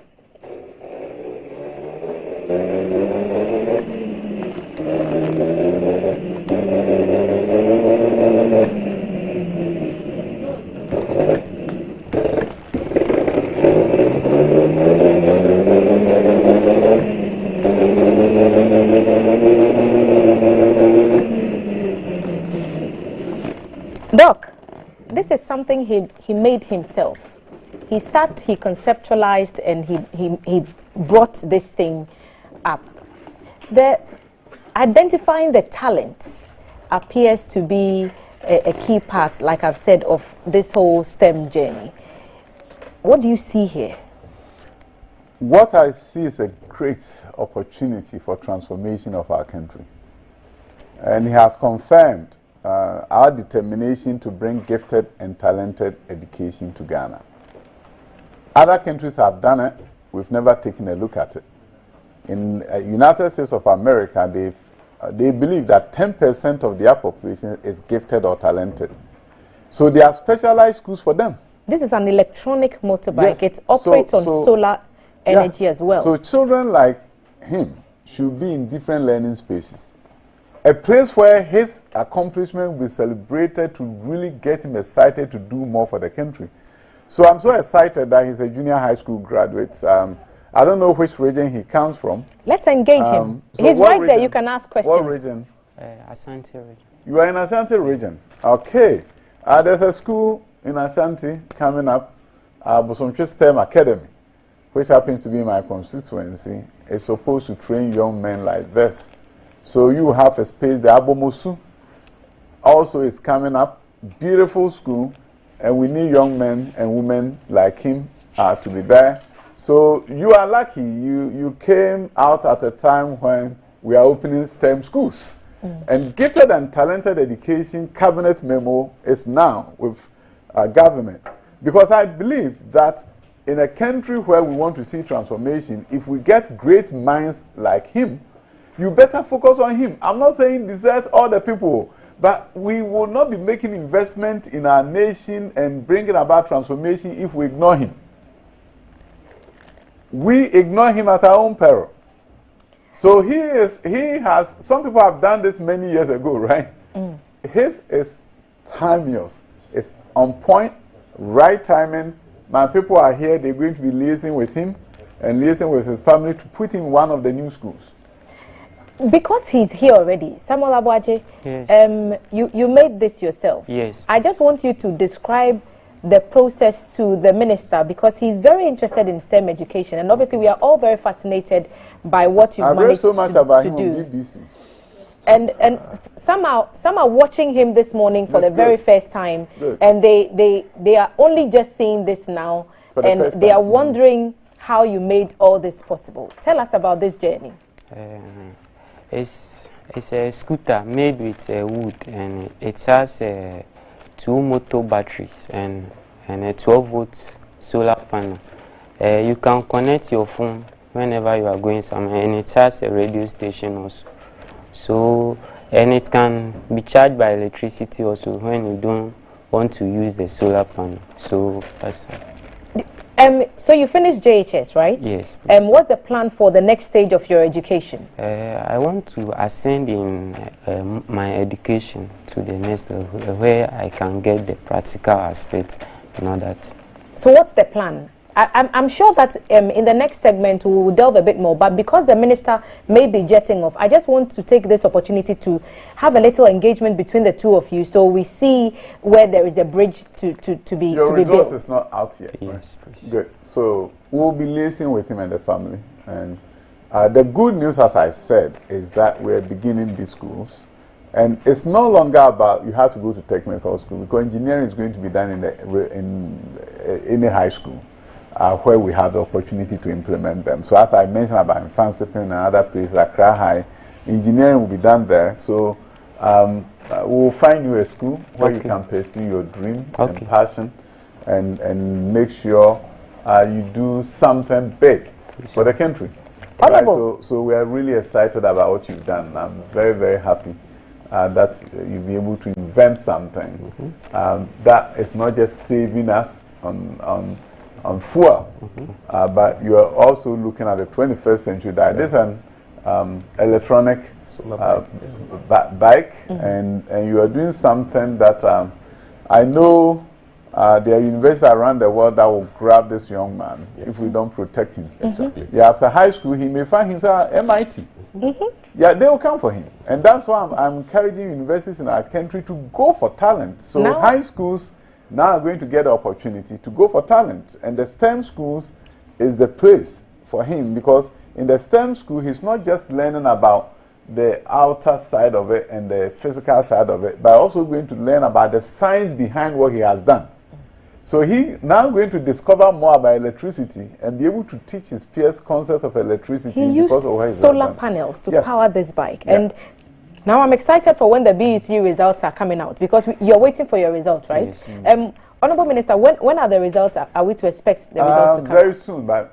he made himself. He sat, he conceptualized, and he brought this thing up. Identifying the talents appears to be a key part, like I've said, of this whole STEM journey. What do you see here? What I see is a great opportunity for transformation of our country. And he has confirmed our determination to bring gifted and talented education to Ghana. Other countries have done it. We've never taken a look at it. In United States of America, they believe that 10% of their population is gifted or talented. So there are specialized schools for them. This is an electronic motorbike. Yes. It operates on solar energy as well. So children like him should be in different learning spaces. A place where his accomplishment will be celebrated to really get him excited to do more for the country. So I'm so excited that he's a junior high school graduate. I don't know which region he comes from. Let's engage him. So he's right region? there. You can ask questions. What region? Ashanti region. You are in Ashanti region. Okay. There's a school in Ashanti coming up, Bosomtwe STEM Academy, which happens to be my constituency. It's supposed to train young men like this. So you have a space there. Abomosu also is coming up. Beautiful school. And we need young men and women like him to be there. So you are lucky. You came out at a time when we are opening STEM schools. And gifted and talented education cabinet memo is now with government. Because I believe that in a country where we want to see transformation, if we get great minds like him, you better focus on him. I'm not saying desert all the people, but we will not be making investment in our nation and bringing about transformation if we ignore him. We ignore him at our own peril. So he has, some people have done this many years ago, right? His is timeless. It's on point, right timing. My people are here, they're going to be liaising with him and liaising with his family to put him in one of the new schools. Because he's here already, Samuel Abuaje, Yes. You made this yourself. Yes. I just want you to describe the process to the minister, because he's very interested in STEM education, and obviously we are all very fascinated by what you've managed so much about to him do. on BBC. And some are watching him this morning for the very first time, Good. and they are only just seeing this now, and they are wondering how you made all this possible. Tell us about this journey. It's a scooter made with wood, and it has 2 motor batteries and a 12-volt solar panel. You can connect your phone whenever you are going somewhere, and it has a radio station also. So, and it can be charged by electricity also when you don't want to use the solar panel. So that's so you finished JHS, right? Yes. What's the plan for the next stage of your education? I want to ascend in my education to the next level, where I can get the practical aspect and all that. So what's the plan? I'm sure that in the next segment we will delve a bit more, but because the minister may be jetting off, I just want to take this opportunity to have a little engagement between the two of you, so we see where there is a bridge to be Your built. results is not out yet. Yes, please. Good. So we'll be liaising with him and the family. And the good news, as I said, is that we're beginning these schools. And it's no longer about you have to go to technical school, because engineering is going to be done in any high school. Where we have the opportunity to implement them. So as I mentioned about Infansipin and other places like Accra High, engineering will be done there. So we'll find you a school where you can pursue your dream and passion, and make sure you do something big for the country. Right? So we are really excited about what you've done. I'm very, very happy that you'll be able to invent something that is not just saving us on fuel, but you are also looking at the 21st century. That this is an electronic bike, and you are doing something that I know there are universities around the world that will grab this young man if we don't protect him. Exactly. Yeah, after high school, he may find himself at MIT. Yeah, they will come for him, and that's why I'm encouraging universities in our country to go for talent. So high schools, now are going to get the opportunity to go for talent. And the STEM schools is the place for him, because in the STEM school, he's not just learning about the outer side of it and the physical side of it, but also going to learn about the science behind what he has done. So he now going to discover more about electricity and be able to teach his peers concepts of electricity. He used because of what solar panels to yes. power this bike. Yeah. And now I'm excited for when the BEC results are coming out, because you're waiting for your results, right? Yes, yes. Honorable Minister, when are the results? Are we to expect the results to come very out? soon, but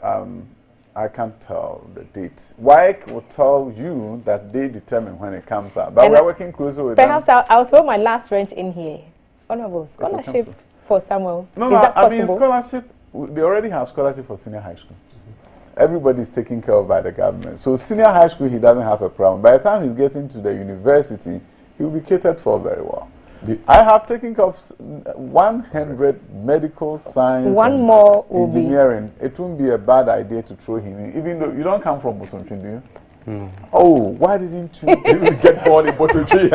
I can't tell the dates. WIC will tell you that they determine when it comes out. But And we're working closely with perhaps them. I'll throw my last wrench in here. Honorable, scholarship for Samuel. No, Is that I mean possible? scholarship, they already have scholarship for senior high school. Everybody's taken care of by the government. So senior high school, he doesn't have a problem. By the time he's getting to the university, he will be catered for very well. I have taken care of 100 medical science One more will be engineering. It won't be a bad idea to throw him in, even though you don't come from Bosomtwi, do you? Oh, why didn't you get born in Bosomtwi?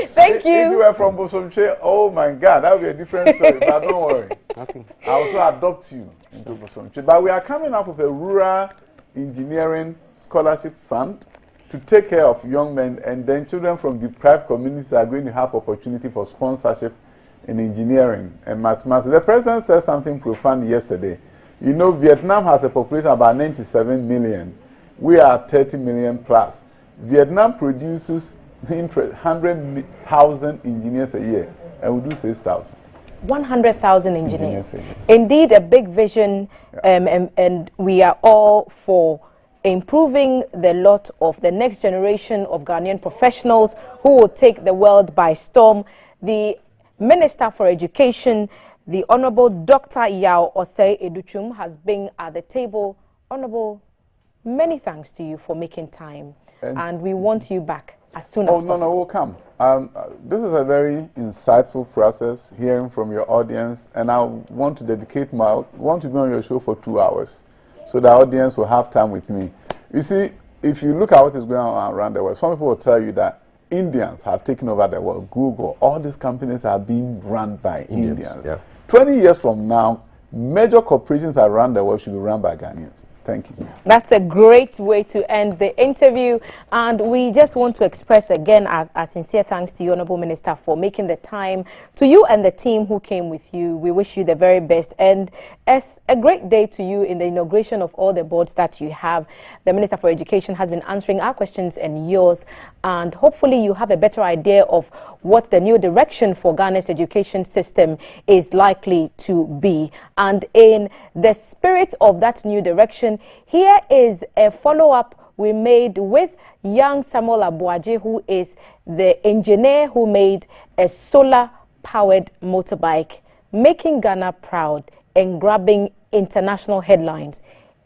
Thank you. If you were from Bosomtwi, oh my God, that would be a different story. But don't worry. Okay. I'll also adopt you into Bosomtwi. But we are coming up with a rural engineering scholarship fund to take care of young men, and then children from deprived communities are going to have opportunity for sponsorship in engineering and mathematics. The president said something profound yesterday. You know, Vietnam has a population of about 97 million. We are 30 million plus. Vietnam produces 100,000 engineers a year, and we do 6,000. 100,000 engineers. Indeed, a big vision, and we are all for improving the lot of the next generation of Ghanaian professionals who will take the world by storm. The Minister for Education, the Honorable Dr. Yao Osei Educhum, has been at the table. Honorable, many thanks to you for making time, and we want you back as soon as possible. No, we'll come. This is a very insightful process, hearing from your audience, and I want to dedicate want to be on your show for 2 hours, so the audience will have time with me. You see, if you look at what is going on around the world, some people will tell you that Indians have taken over the world. Google, all these companies are being run by Indians. Yeah. 20 years from now, major corporations around the world should be run by Ghanaians. Thank you. That's a great way to end the interview, and we just want to express again our sincere thanks to you, Honorable Minister, for making the time. To you and the team who came with you, we wish you the very best, and as a great day to you in the inauguration of all the boards that you have. The Minister for Education has been answering our questions and yours, and hopefully you have a better idea of what the new direction for Ghana's education system is likely to be. And in the spirit of that new direction, here is a follow-up we made with young Samuel Abuaje, who is the engineer who made a solar-powered motorbike, making Ghana proud and grabbing international headlines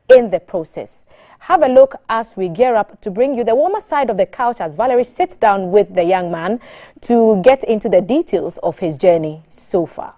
in the process. Have a look as we gear up to bring you the warmer side of the couch as Valerie sits down with the young man to get into the details of his journey so far.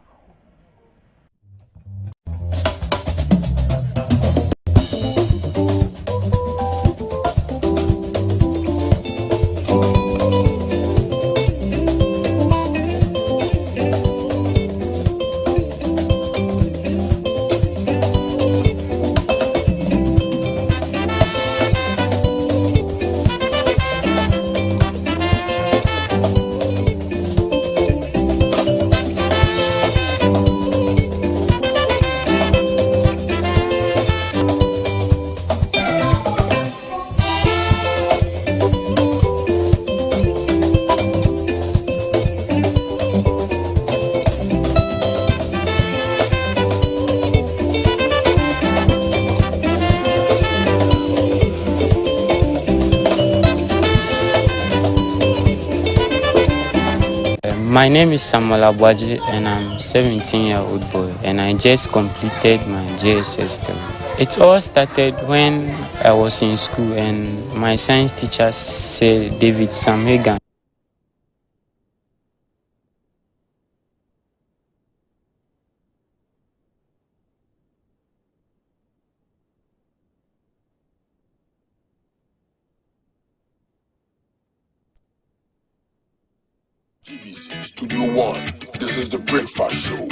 My name is Samuel Abuaje and I'm 17-year-old boy and I just completed my JSS 3. It all started when I was in school and my science teacher said, David Samhagan, GBC Studio One. This is the Breakfast Show.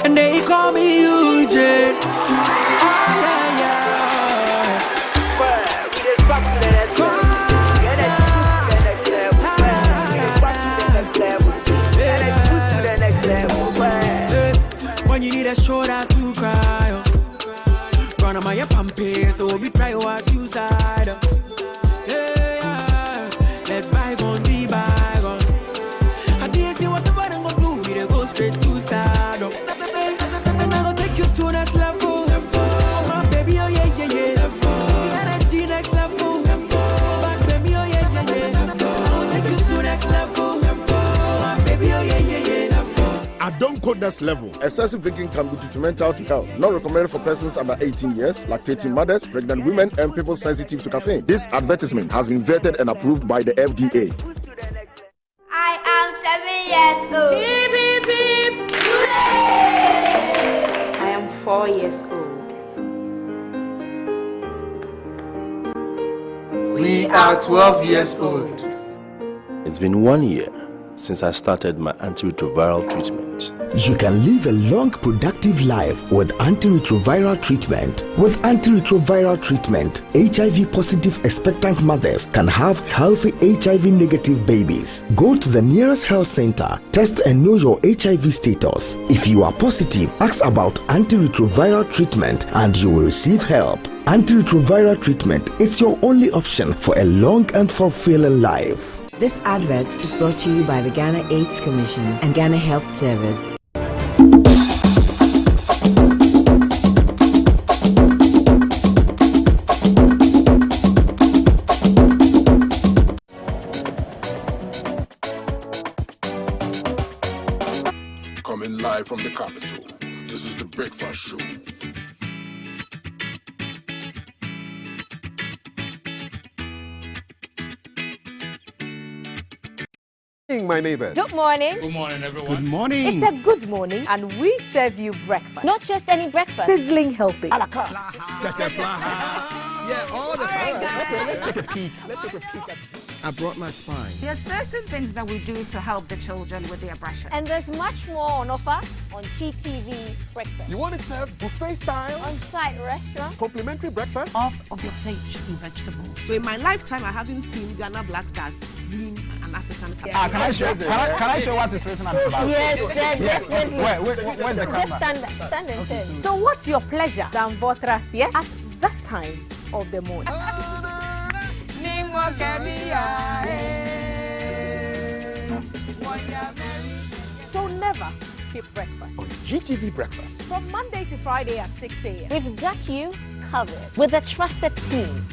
And they call me UJ. Oh, yeah, yeah. When you need a shoulder to cry, run on my pumping, so we try to suicide. Yeah, let bygone be bygone. I didn't see what the button go do, we dey go straight to stardom. And I go take you to next level. My baby, oh yeah, yeah, yeah. The energy next level. Back baby, oh yeah, yeah, yeah. I'll take you to next level. My baby, oh yeah, yeah, yeah. I don't code this level. Excessive drinking can be detrimental to health. Not recommended for persons under 18 years, lactating mothers, pregnant women, and people sensitive to caffeine. This advertisement has been vetted and approved by the FDA. I am 7 years old. Beep, beep, beep. I am 4 years old. We are 12 years old. It's been 1 year since I started my antiretroviral treatment. You can live a long, productive life with antiretroviral treatment. With antiretroviral treatment, HIV-positive expectant mothers can have healthy HIV-negative babies. Go to the nearest health center, test and know your HIV status. If you are positive, ask about antiretroviral treatment and you will receive help. Antiretroviral treatment is your only option for a long and fulfilling life. This advert is brought to you by the Ghana AIDS Commission and Ghana Health Service. Coming live from the capital. This is the Breakfast Show. My neighbor. Good morning. Good morning, everyone. Good morning. It's a good morning, and we serve you breakfast. Not just any breakfast. Sizzling healthy. Yeah, all the time. Okay, let's take a peek. I brought my spine. There are certain things that we do to help the children with their brushing. And there's much more on offer on GTV Breakfast. You want it served buffet style? On-site restaurant. Complimentary breakfast? Off of your plate chicken vegetables. So in my lifetime, I haven't seen Ghana Black Stars being an African country. Can I show what is written on the box? Yes, definitely. Where's the camera? Just stand and turn. So what's your pleasure than Votras, yes? At that time of the morning. So never skip breakfast. On GTV Breakfast. From Monday to Friday at 6 a.m. We've got you covered with a trusted team.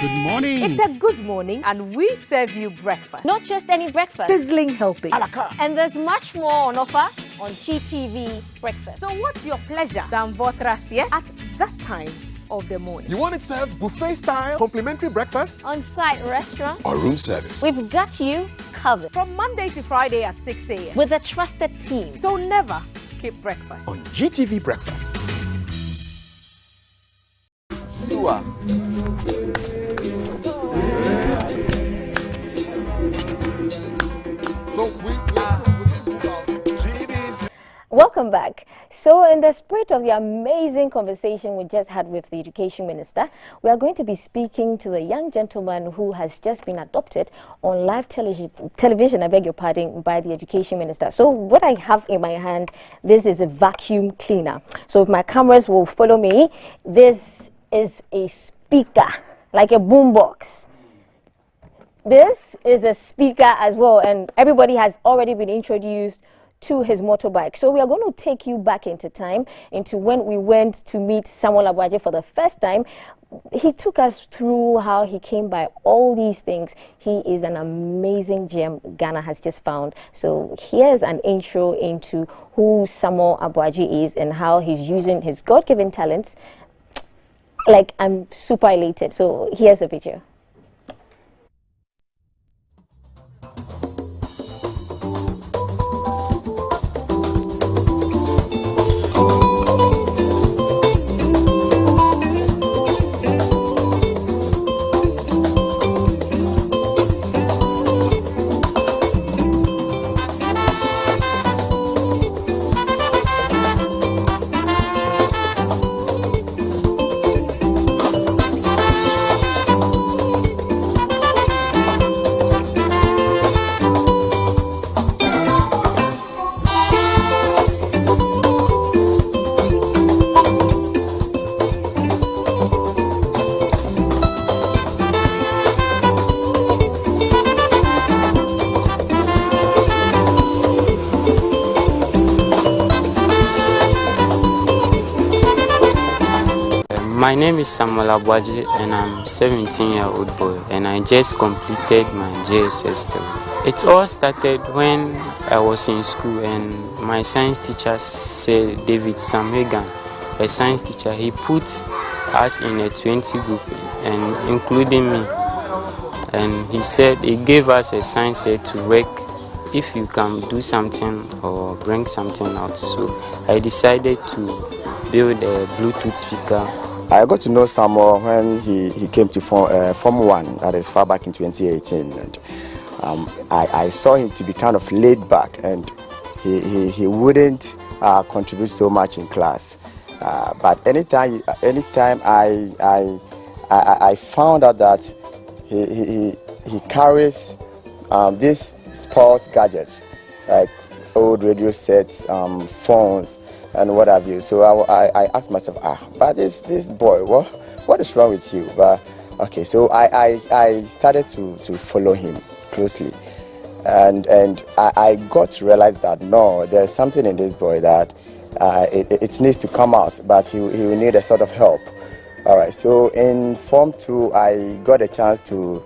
Good morning. It's a good morning, and we serve you breakfast. Not just any breakfast. Sizzling helping. And there's much more on offer on GTV Breakfast. So what's your pleasure than Votrasia at that time of the morning? You want it served buffet style, complimentary breakfast? On-site restaurant. Or room service. We've got you covered. From Monday to Friday at 6 a.m. With a trusted team. So never skip breakfast. On GTV Breakfast. Welcome back. So in the spirit of the amazing conversation we just had with the Education Minister, we are going to be speaking to the young gentleman who has just been adopted on live television, I beg your pardon, by the Education Minister. So what I have in my hand, this is a vacuum cleaner. So if my cameras will follow me, this is a speaker, like a boombox. This is a speaker as well, and everybody has already been introduced to his motorbike. So we are going to take you back into time, into when we went to meet Samuel Abuaje for the first time. He took us through how he came by all these things. He is an amazing gem Ghana has just found. So here's an intro into who Samuel Abuaje is and how he's using his God-given talents. Like, I'm super elated. So here's a video. My name is Samuel Abuaje and I'm a 17-year-old boy and I just completed my JSS 3. It all started when I was in school and my science teacher said, David Samhegan, a science teacher, he put us in a 20 group and including me. And he said he gave us a science set to work if you can do something or bring something out. So I decided to build a Bluetooth speaker. I got to know Samuel when he came to Form 1, that is far back in 2018. And I saw him to be kind of laid back and he wouldn't contribute so much in class. But anytime I found out that he carries these sport gadgets like old radio sets, phones, and what have you. So I asked myself, but this boy, what is wrong with you? But okay, so I started to follow him closely, and I got to realize that no, there's something in this boy that it needs to come out, but he will need a sort of help. All right, so in Form 2, I got a chance to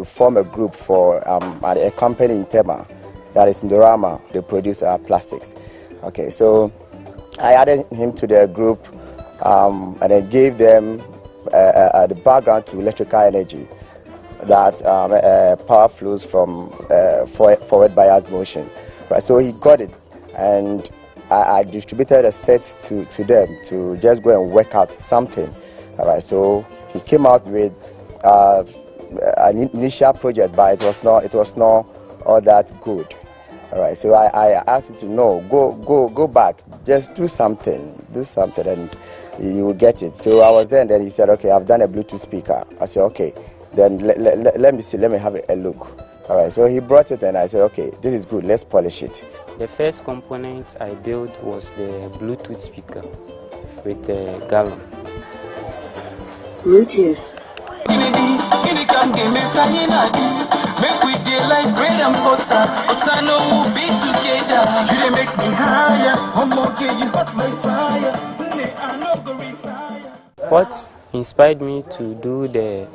form a group for a company in Tema, that is Ndorama. They produce plastics. Okay, so I added him to the group and I gave them the background to electrical energy, that power flows from forward bias motion. Right, so he got it, and I distributed a set to them to just go and work out something. All right, so he came out with an initial project, but it was not all that good. All right, so I asked him to go back, just do something, and you will get it. So I was there, and then he said, okay, I've done a Bluetooth speaker. I said, okay, then let me see, let me have a look. All right, so he brought it, and I said, okay, this is good, let's polish it. The first component I built was the Bluetooth speaker with a gallon. Bluetooth. Make we dey like bread and butter. Cause I know we'll be together. You dey make me higher. Okay, you hot like fire. I no go retire. What inspired me to do the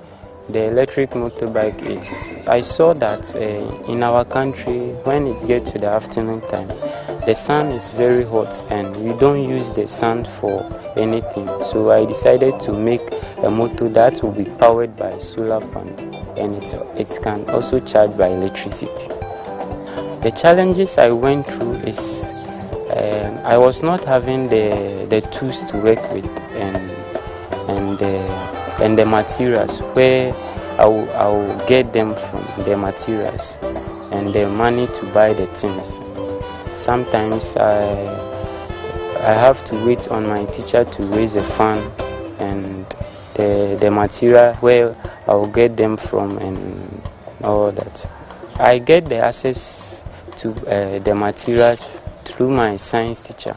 the electric motorbike is, I saw that in our country, when it gets to the afternoon time, the sun is very hot and we don't use the sun for anything. So I decided to make a motor that will be powered by solar panel, and it can also charge by electricity. The challenges I went through is I was not having the tools to work with and the materials, where I will get them from, the materials and the money to buy the things. Sometimes I have to wait on my teacher to raise a fund and the material where I will get them from and all that. I get the access to the materials through my science teacher.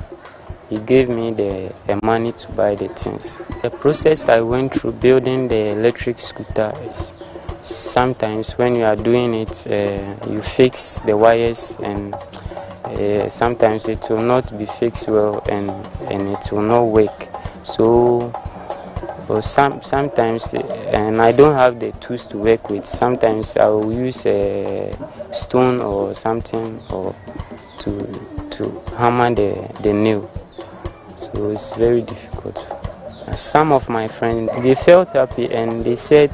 He gave me the money to buy the things. The process I went through building the electric scooter is sometimes when you are doing it, you fix the wires and sometimes it will not be fixed well and it will not work. So sometimes, and I don't have the tools to work with, sometimes I will use a stone or something or to hammer the nail. So it's very difficult. Some of my friends, they felt happy and they said,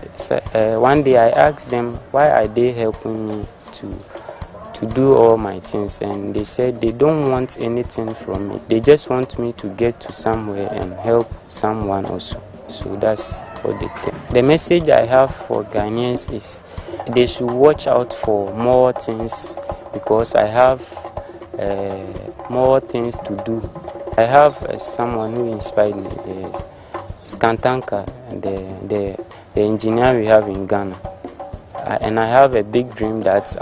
one day I asked them why are they helping me to do all my things, and they said they don't want anything from me. They just want me to get to somewhere and help someone also. So that's what they think. The message I have for Ghanaians is they should watch out for more things, because I have more things to do. I have someone who inspired me, Skantanka, the engineer we have in Ghana. And I have a big dream that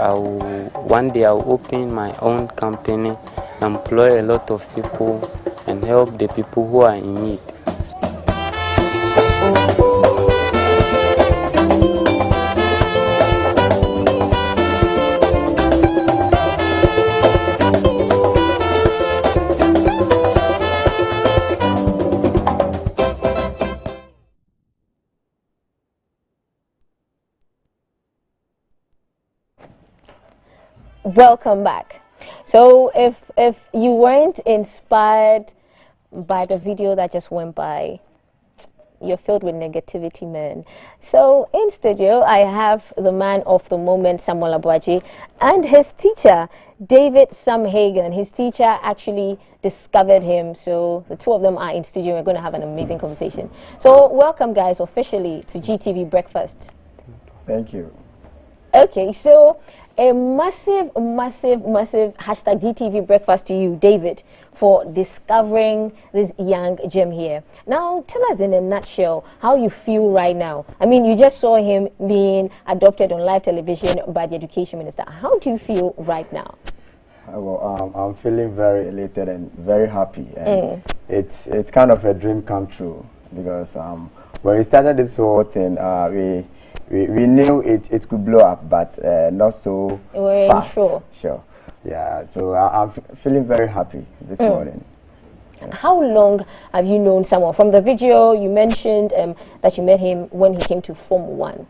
one day I'll open my own company, employ a lot of people, and help the people who are in need. Welcome back. So if you weren't inspired by the video that just went by, you're filled with negativity, man. So in studio, I have the man of the moment, Samuel Abuaji, and his teacher, David Samhagen. His teacher actually discovered him. So the two of them are in studio. We're going to have an amazing conversation. So welcome, guys, officially to GTV Breakfast. Thank you. Okay, so a massive hashtag GTV Breakfast to you, David, for discovering this young gem here. Now, tell us in a nutshell how you feel right now. I mean, you just saw him being adopted on live television by the Education Minister. How do you feel right now? Well, I'm feeling very elated and very happy. And it's kind of a dream come true, because when we started this whole thing, we knew it could blow up, but not so fast. Sure. Yeah, so I'm feeling very happy this morning. And how long have you known Samuel? From the video, you mentioned that you met him when he came to Form 1.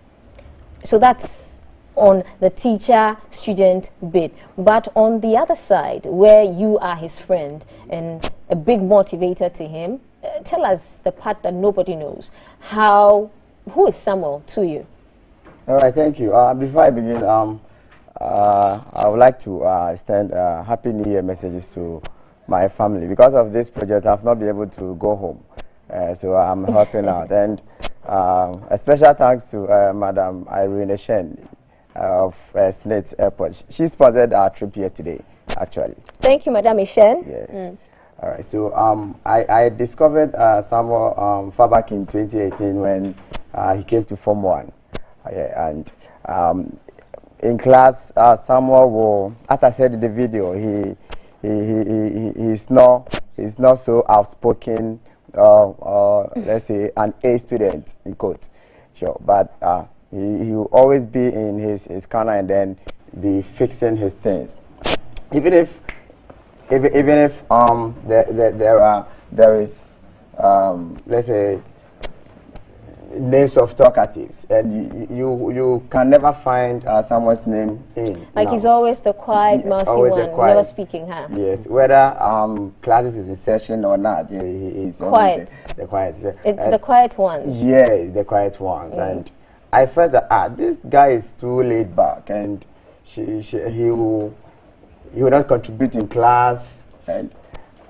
So that's on the teacher-student bit. But on the other side, where you are his friend and a big motivator to him, tell us the part that nobody knows. Who is Samuel to you? All right, thank you. Before I begin, I would like to extend Happy New Year messages to my family. Because of this project, I've not been able to go home, so I'm helping out. And a special thanks to Madam Irene Shen of Snate Airport. She sponsored our trip here today, actually. Thank you, Madam Shen. Yes. All right, so I discovered Samuel far back in 2018 when he came to Form 1. And in class, Samuel will, as I said in the video, he's not so outspoken, let's say an A student in quote, sure. But he will always be in his corner and then be fixing his things, even if there is let's say names of talkatives, and you can never find someone's name in. Like he's always the quiet, mousy one, never speaking, huh? Yes, whether classes is in session or not, he is quiet. The quiet. It's the quiet ones. Yes, the quiet ones, and I felt that this guy is too laid back, and he will not contribute in class, and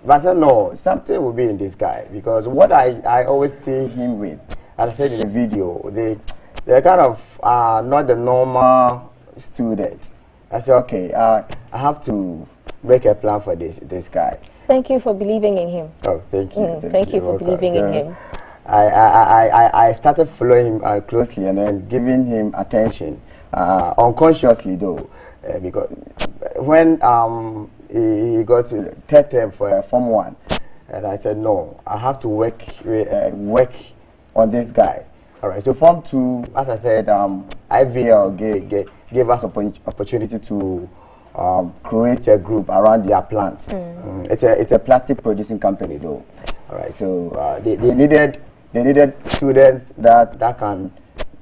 but I said no, something will be in this guy, because what I always see him with, as I said in the video, they're kind of not the normal student. I said, okay, I have to make a plan for this guy. Thank you for believing in him. Oh, thank you. Thank you for believing in him. I started following him closely and then giving him attention, unconsciously though, because when he got to third term for Form 1, and I said, no, I have to work on this guy. All right, so Form 2, as I said, IVL gave us opportunity to create a group around their plant. It's a plastic producing company though. All right, so they needed students that can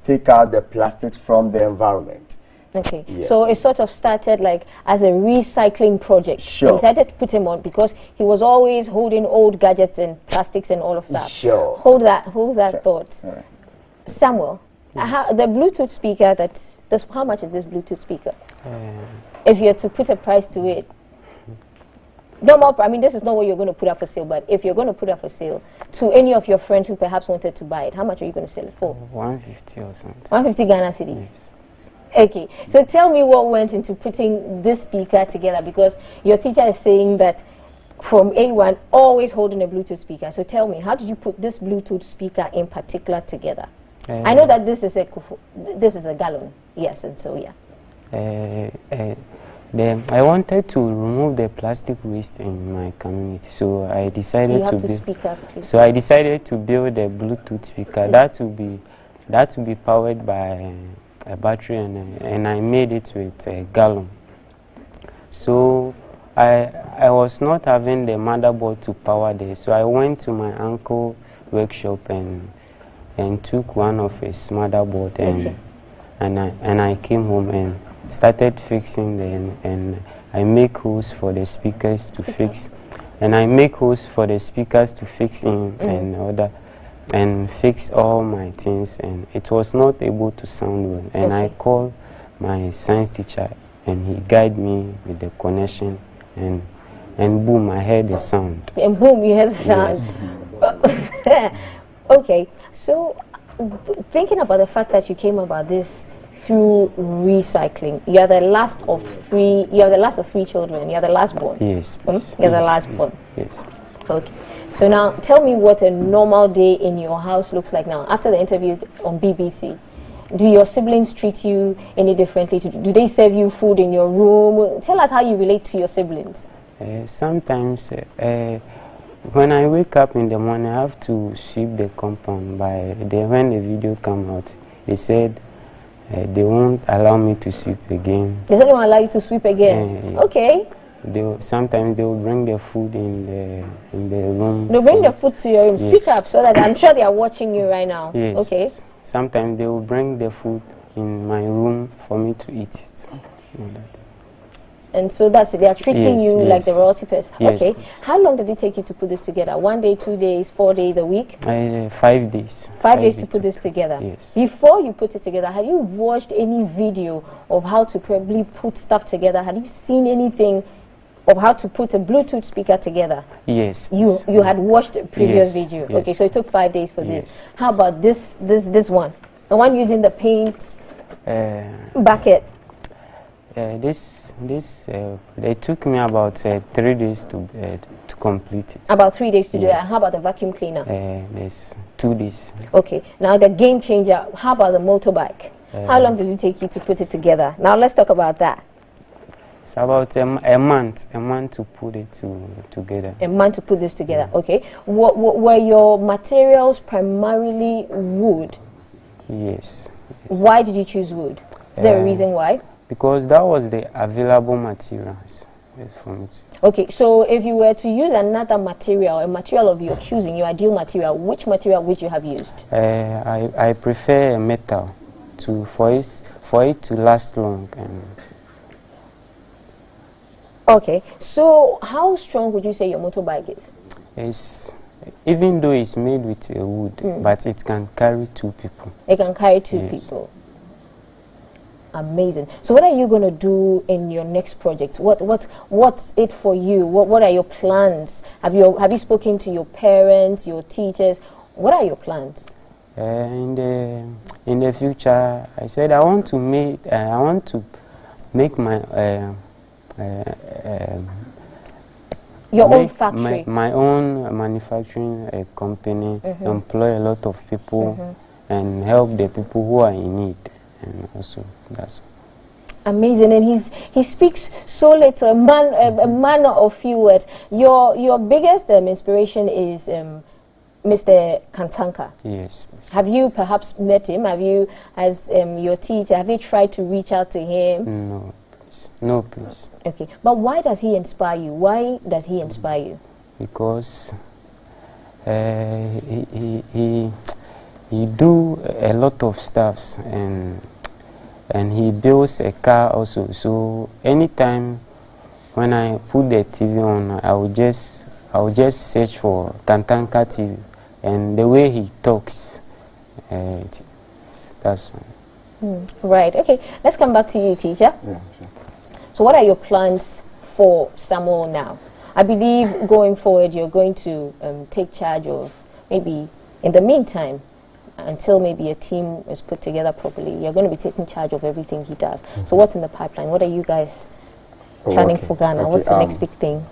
take out the plastics from the environment. Okay, yeah. So it sort of started like as a recycling project. Sure. We decided to put him on because he was always holding old gadgets and plastics and all of that. Sure. Hold that sure. Thought. Right. Samuel, the Bluetooth speaker how much is this Bluetooth speaker? If you're to put a price to it, no more. I mean, this is not what you're going to put up for sale, but if you're going to put up for sale to any of your friends who perhaps wanted to buy it, how much are you going to sell it for? 150 or something. 150 Ghana cedis. Yes. Okay, so tell me what went into putting this speaker together, because your teacher is saying that from A1 always holding a Bluetooth speaker. So tell me, how did you put this Bluetooth speaker in particular together? I know that this is a gallon, yes, and so yeah. I wanted to remove the plastic waste in my community, so I decided So I decided to build a Bluetooth speaker that will be powered by a battery, and I made it with a gallon. So I was not having the motherboard to power this, so I went to my uncle's workshop and took one of his motherboard and I came home and started fixing them, and I make holes for the speakers to fix, and I make holes for the speakers to fix in and fix all my things, and it was not able to sound well, and I called my science teacher and he guided me with the connection, and boom, I heard the sound. And boom, you heard the sound. Yes. Okay, so thinking about the fact that you came about this through recycling, you are the last of three. You are the last of three children. You are the last born. Yes. You're the last born. Yes. Okay. So now, tell me what a normal day in your house looks like now. After the interview on BBC, do your siblings treat you any differently? Do they serve you food in your room? Tell us how you relate to your siblings. Sometimes, when I wake up in the morning, I have to sweep the compound. When the video come out, they said they won't allow me to sweep again. They said they won't allow you to sweep again? Okay. Sometimes they will bring the food in the room. They'll bring the food to your room. Yes. Speak up so that I'm sure they are watching you right now. Yes. Okay. Sometimes they will bring the food in my room for me to eat it. And so that's it. They are treating you like the royalty person. Yes. Okay. How long did it take you to put this together? 1 day, 2 days, 4 days, a week? 5 days. 5 days to put this together. Yes. Before you put it together, have you watched any video of how to probably put stuff together? Have you seen anything of how to put a Bluetooth speaker together? Yes. You had watched a previous video. Yes. Okay, so it took 5 days for this. How about this one? The one using the paint bucket. They took me about 3 days to complete it. About 3 days to do that. How about the vacuum cleaner? There's 2 days. Okay. Now the game changer. How about the motorbike? How long did it take you to put it together? Now let's talk about that. It's about a month to put it together. A month to put this together. Okay. Were your materials primarily wood? Yes. Why did you choose wood? Is there a reason why? Because that was the available materials for me. Okay, so if you were to use another material, a material of your choosing, your ideal material, which material would you have used? I prefer metal for it to last long. Okay, so how strong would you say your motorbike is? Even though it's made with wood, but it can carry 2 people. It can carry 2 people. Amazing. So what are you going to do in your next project? What's it for you? What are your plans? Have you spoken to your parents, your teachers? What are your plans? In the future, I said I want to make my your own factory, my own manufacturing company, employ a lot of people, and help the people who are in need. And also, that's amazing. And he speaks so little, a man of few words. Your biggest inspiration is Mr. Kantanka. Yes. Have you perhaps met him? Have you, as your teacher, have you tried to reach out to him? No, please. No, please. Okay, but why does he inspire you? Why does he inspire you? Because he do a lot of stuffs, and he builds a car also. So anytime when I put the TV on, I will just search for Kantanka TV, and the way he talks, that's right. Okay, let's come back to you, teacher. Yeah, sure. So what are your plans for Samuel now? I believe going forward you're going to take charge of, maybe in the meantime, until maybe a team is put together properly, you're going to be taking charge of everything he does. So what's in the pipeline? What are you guys planning for Ghana? Okay, what's the next big thing?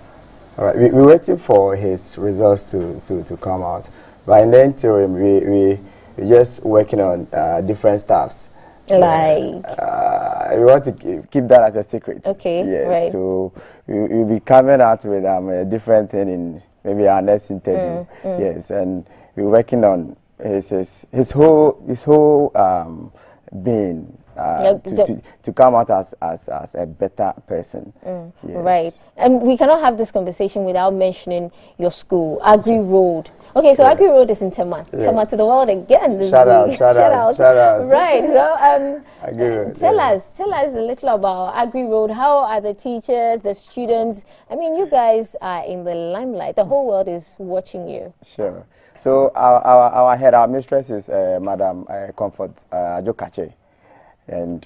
All right, we're waiting for his results to come out. But in the interim, we're just working on different stuffs. Like? We want to keep that as a secret. Okay, yes, right. So we'll be coming out with a different thing in maybe our next interview. Yes, and we're working on his whole being to come out as a better person. Yes. Right. And we cannot have this conversation without mentioning your school, Agri Road. Okay, so Agri Road is in Tema. Yeah. Tema to the world again this week. Shout out. Right. So tell us a little about Agri Road. How are the teachers, the students? I mean, you guys are in the limelight. The whole world is watching you. Sure. So our head, our mistress is Madam Comfort Ajokache, and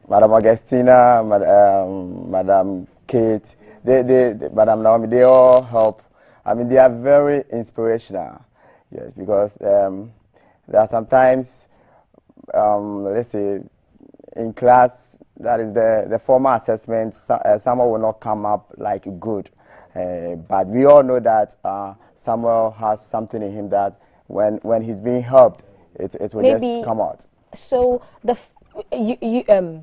Madam Augustina, Madam Kate, Madam Naomi, they all help. I mean, they are very inspirational, yes, because there are sometimes, let's say, in class, that is the formal assessment, someone will not come up like good, but we all know that Samuel has something in him that when he's being helped, it will just come out. So you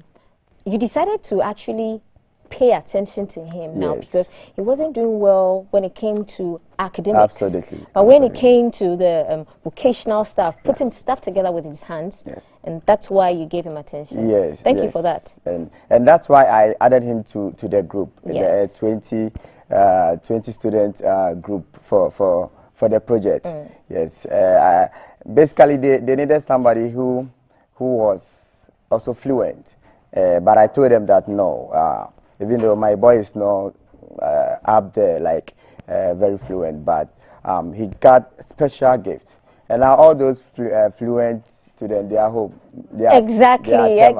decided to actually pay attention to him now, because he wasn't doing well when it came to academics. Absolutely. But when it came to the vocational stuff, putting stuff together with his hands, and that's why you gave him attention. Yes. Thank you for that. And that's why I added him to the group, the 20 student group for the project. Yes. Basically, they needed somebody who was also fluent, but I told them that no. Even though my boy is not up there like very fluent, but he got special gifts. And now all those fluent students, they are home. Exactly. They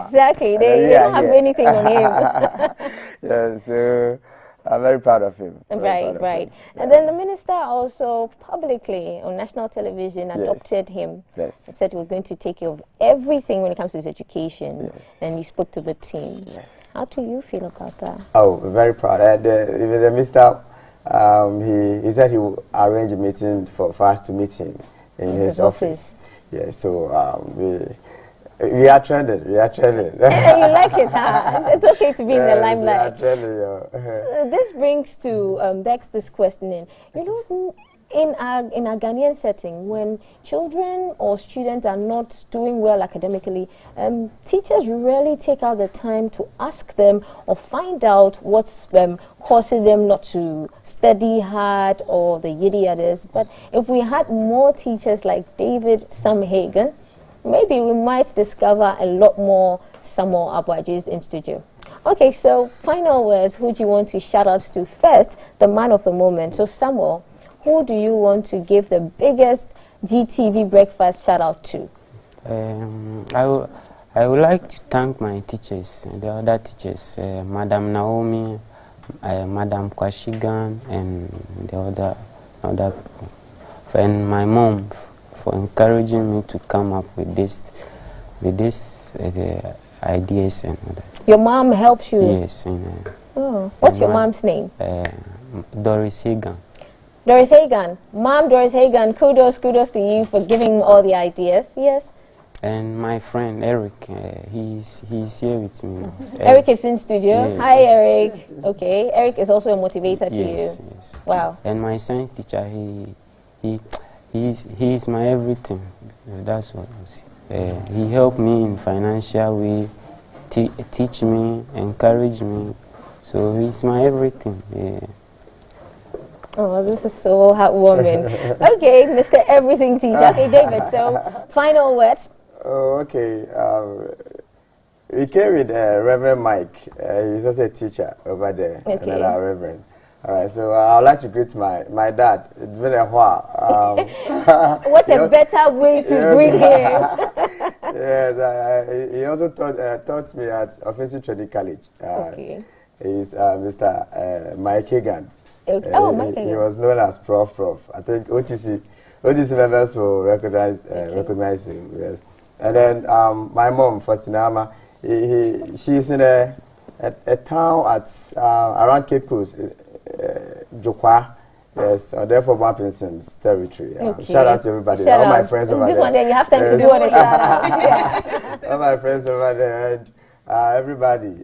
don't have anything on him. Yeah, so I'm very proud of him. Right. And then the minister also publicly on national television adopted him. Yes. And said he was going to take care of everything when it comes to his education. Yes. And he spoke to the team. Yes. How do you feel about that? Oh, very proud. Even the minister, he said he will arrange a meeting for us to meet him in his office. Yeah, so we are trending. You like it, huh? It's okay to be in the limelight. We are trending, This brings to begs this questioning. You know, in our Ghanaian setting, when children or students are not doing well academically, teachers rarely take out the time to ask them or find out what's causing them not to study hard or the yiddy others. But if we had more teachers like David Samhagen, maybe we might discover a lot more Samuel Abwajis in studio. Okay, so final words, who do you want to shout out to first? The man of the moment. So Samuel, who do you want to give the biggest GTV breakfast shout out to? I would like to thank my teachers, the other teachers, Madam Naomi, Madam Kwashigan, and the other people, and my mom for encouraging me to come up with this ideas and all that. Your mom helps you? Yes. What's your mom's name? Doris Hagan. Doris Hagan. Mom Doris Hagan, kudos to you for giving all the ideas. Yes. And my friend Eric, he's here with me now. Eric is in studio. Yes. Hi, Eric. Okay, Eric is also a motivator to you. Yes. Wow. And my science teacher, he's my everything. That's what I see. He helped me in financial way, teach me, encourage me. So he's my everything. Yeah. Oh, this is so heartwarming. Okay, Mr. Everything Teacher. Okay, David, so final words. Oh, okay. We came with Reverend Mike. He's also a teacher over there, another Reverend. All right, so I'd like to greet my dad. It's been a while. What a better way to greet him. Yes, he also taught me at Offensive Training College. He's Mr. Mike Hagan. Mike Hagan. He was known as Prof. I think OTC members will recognize him. Yes. And then my mom, Faustinama, she's in a town at around Cape Coast, Jokwa. Yes, therefore Wapinson's territory. Shout out to everybody. All my friends over there. This one there, you have time to do all the shout outs. All my friends over there. And, everybody,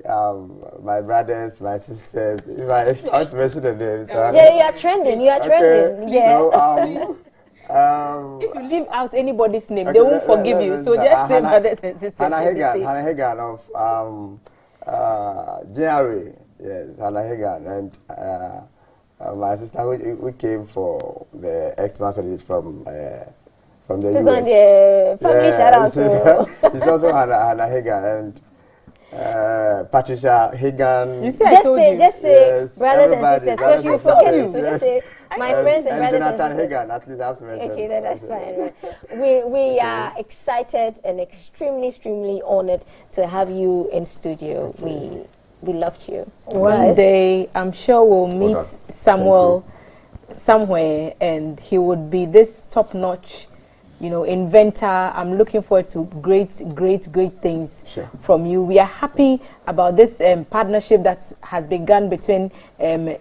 my brothers, my sisters. If I want to mention the names. Yeah, you are trending. You are trending. Yeah. So, if you leave out anybody's name, they won't forgive you. So just say brothers and sisters. Hannah Hagan of JRA. Yes, Hannah Hagan. And my sister, we came for the Xmas holidays from the US. On the family shout out. It's also Hannah Hagan and Patricia Hagan. You see, just say brothers and sisters, because you forget. So just say my friends and brothers Jonathan and sisters. Hagan, at least I have to mention. Okay, then that's fine. We are excited and extremely honored to have you in studio. We loved you. One day, I'm sure we'll meet Samuel somewhere, and he would be this top-notch, inventor. I'm looking forward to great things from you. We are happy about this partnership that has begun between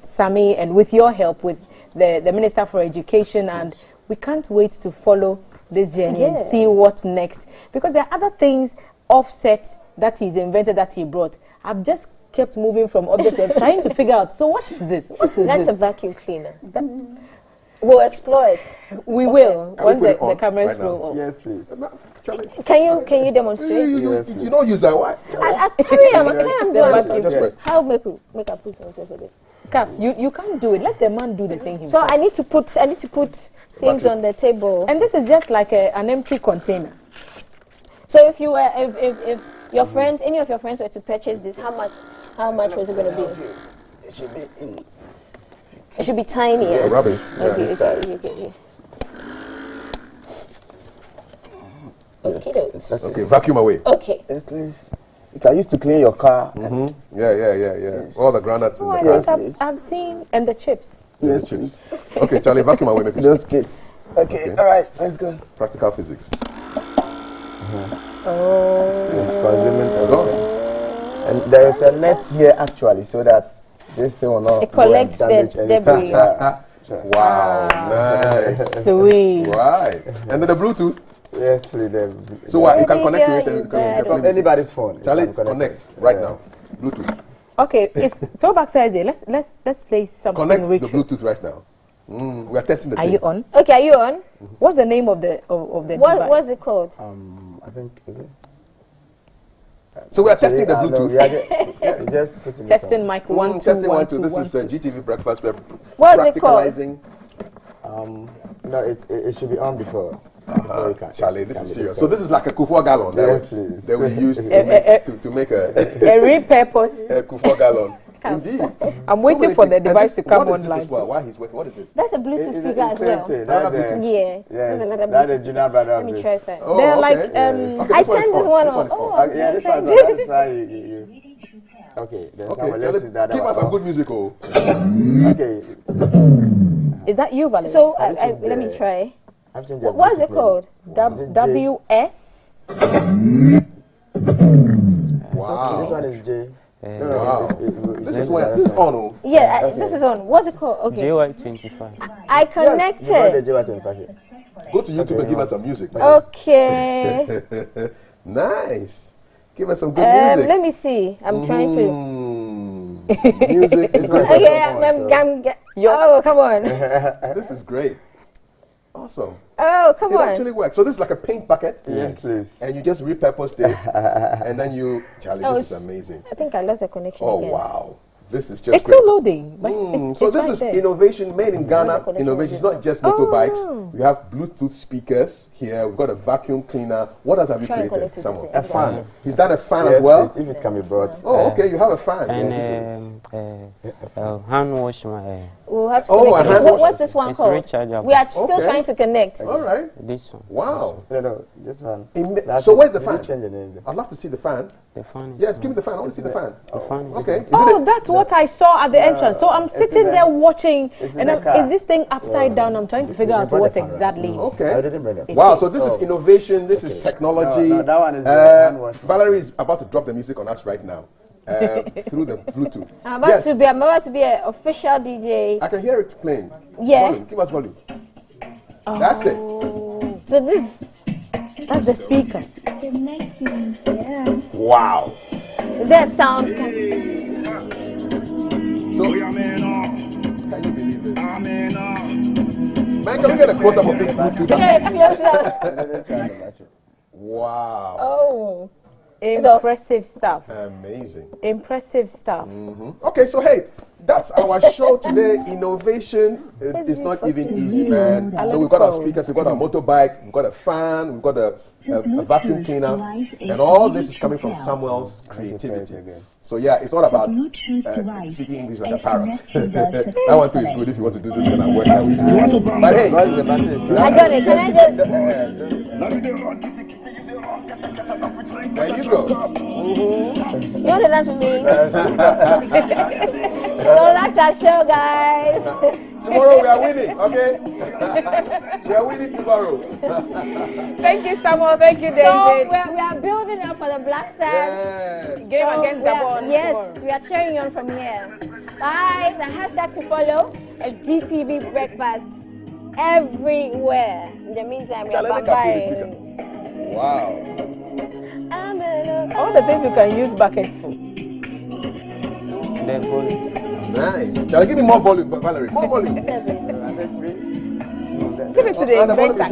Sammy and with your help with the Minister for Education, and we can't wait to follow this journey and see what's next, because there are other things offset that he's invented, that he brought. I've just kept moving from object to trying to figure out, so what is this? That's a vacuum cleaner. We'll explore it. We will, once the cameras roll up. Yes, please. Can you demonstrate? You don't use that, what? How make I put myself with it? Cap, you can't do it. Let the man do the thing himself. So I need to put things on the table. And this is just like an empty container. So if you were, if your friends, any of your friends were to purchase this, how much was it going to be? It should be in. It should be tiny. Yeah, rubbish. Okay. Okay, vacuum away. Okay. Yes, please. You can use to clean your car. Yeah. Yes. All the granules in the I car. think I've seen, and the chips. Yes, chips. Okay, Charlie, vacuum away. Maybe. Those kids. Okay, all right, let's go. Practical physics. And there is a net here actually, so that this thing will not. It collects the debris. Wow, nice. Sweet. Right. And then the Bluetooth. Yes, please. So what? You can connect to it from anybody's phone. Charlie, connect right now. Bluetooth. Okay, it's Throwback Thursday. Let's play something Connect rich. the Bluetooth right now. We are testing the Are thing. you on? Okay, are you on? What's the name of the device? What's it called? I think, is it? So we are testing the No, Bluetooth. we are just putting Testing it mic 1 2 testing 1 1 2. 2. This is GTV Breakfast. We're What's it called? practicalizing. No, it should be on before. Before you can. Charlie, this is serious. So this is like a Kufuor gallon Yes, please. that we use to make a repurpose. Kufuor gallon. Indeed. I'm waiting for the device to come online. online. Why he's working? What is this? That's a Bluetooth speaker as well. Yes, That's another that is Bluetooth. junior brother Let of me this. try that. Oh, They're okay. like Okay, I this one is turned this on. one This on. one is on. Yeah, this one. That's why you. Okay, then Okay, someone Charlie, else is that give us some good music, oh. Okay. Is that you, Valerie? So let me try. What is it called? WS. Wow. This one is J. Wow. This is on. Oh. Yeah, this is on. What's it called? Okay. JY25. I connected. Yes, you got the JY25 here. Go to YouTube and give us some music. Man. Okay. Nice. Give us some good music. Let me see. I'm trying to. Music is good. Okay, oh, come on. This is great. Awesome. Oh, come on. It actually works. So this is like a paint bucket. Yes, please. And you just repurposed it. And then you, Charlie, this is amazing. I think I lost the connection Oh, again. wow. This is just It's still loading. But so this is innovation made in Ghana. Innovation is not just motorbikes. We have Bluetooth speakers here. We've got a vacuum cleaner. What else have you created? Someone? A fan. He's done a fan as well. Please, if it can be brought. Oh, okay. You have a fan. And hand wash my We'll have to Oh, connect. and What's this one It's called? rechargeable. We are still Okay. trying to connect. All right. This one. Wow. No, this one. So where's the Did fan? you change the name? I'd love to see the fan. The fan is Yes, give me the fan. I want to see the fan. The fan is Okay. Is Oh, it that's what I saw at the entrance. So I'm sitting there watching, in and the car. is this thing upside down? I'm trying to figure out what exactly. Okay. I didn't bring it. Wow, so this is innovation, this is technology. No, that one is hand wash. Valerie is about to drop the music on us right now through the Bluetooth. I'm about to be an official DJ. I can hear it playing. Yeah. Volume. Give us volume. That's it. So That's the speaker. Wow. Is there a sound? So, can you believe this? Man, can we get a close-up of this Bluetooth? Get a close-up. Wow. Oh. Impressive stuff. Amazing. Impressive stuff. Okay, so hey, that's our show today. Innovation is not even easy, man. So we've got our speakers, we've got our motorbike, we've got a fan, we've got a vacuum cleaner, and all this is coming from Samuel's creativity. So yeah, it's all about speaking English like a parrot. That one too is good if you want to do this kind of work that we do. But hey, I got it. Can I just? There you go. You want to dance with me? So that's our show, guys. Tomorrow we are winning, okay? We are winning tomorrow. Thank you, Samuel. Thank you, David. So we are building up for the Black Stars. Game against Gabon. Yes, we are cheering on from here. Bye. The hashtag to follow is GTV Breakfast everywhere. In the meantime, we are bye-bye. Wow. All the things we can use buckets for. The volume. Nice. Shall I give me more volume, Valerie? More volume. Give it to the inventor.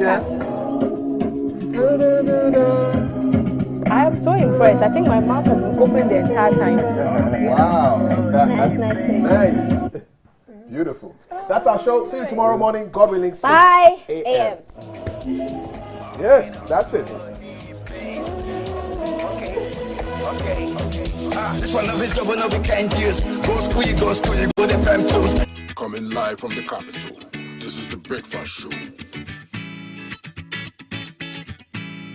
I am so impressed. I think my mouth has been open the entire time. Wow. Nice. Beautiful. That's our show. See you tomorrow morning, God willing, 6 a.m. Yes, that's it. Okay. This one of his love, no we can't use. Go school, go the prime tools. Coming live from the capital. This is the Breakfast Show.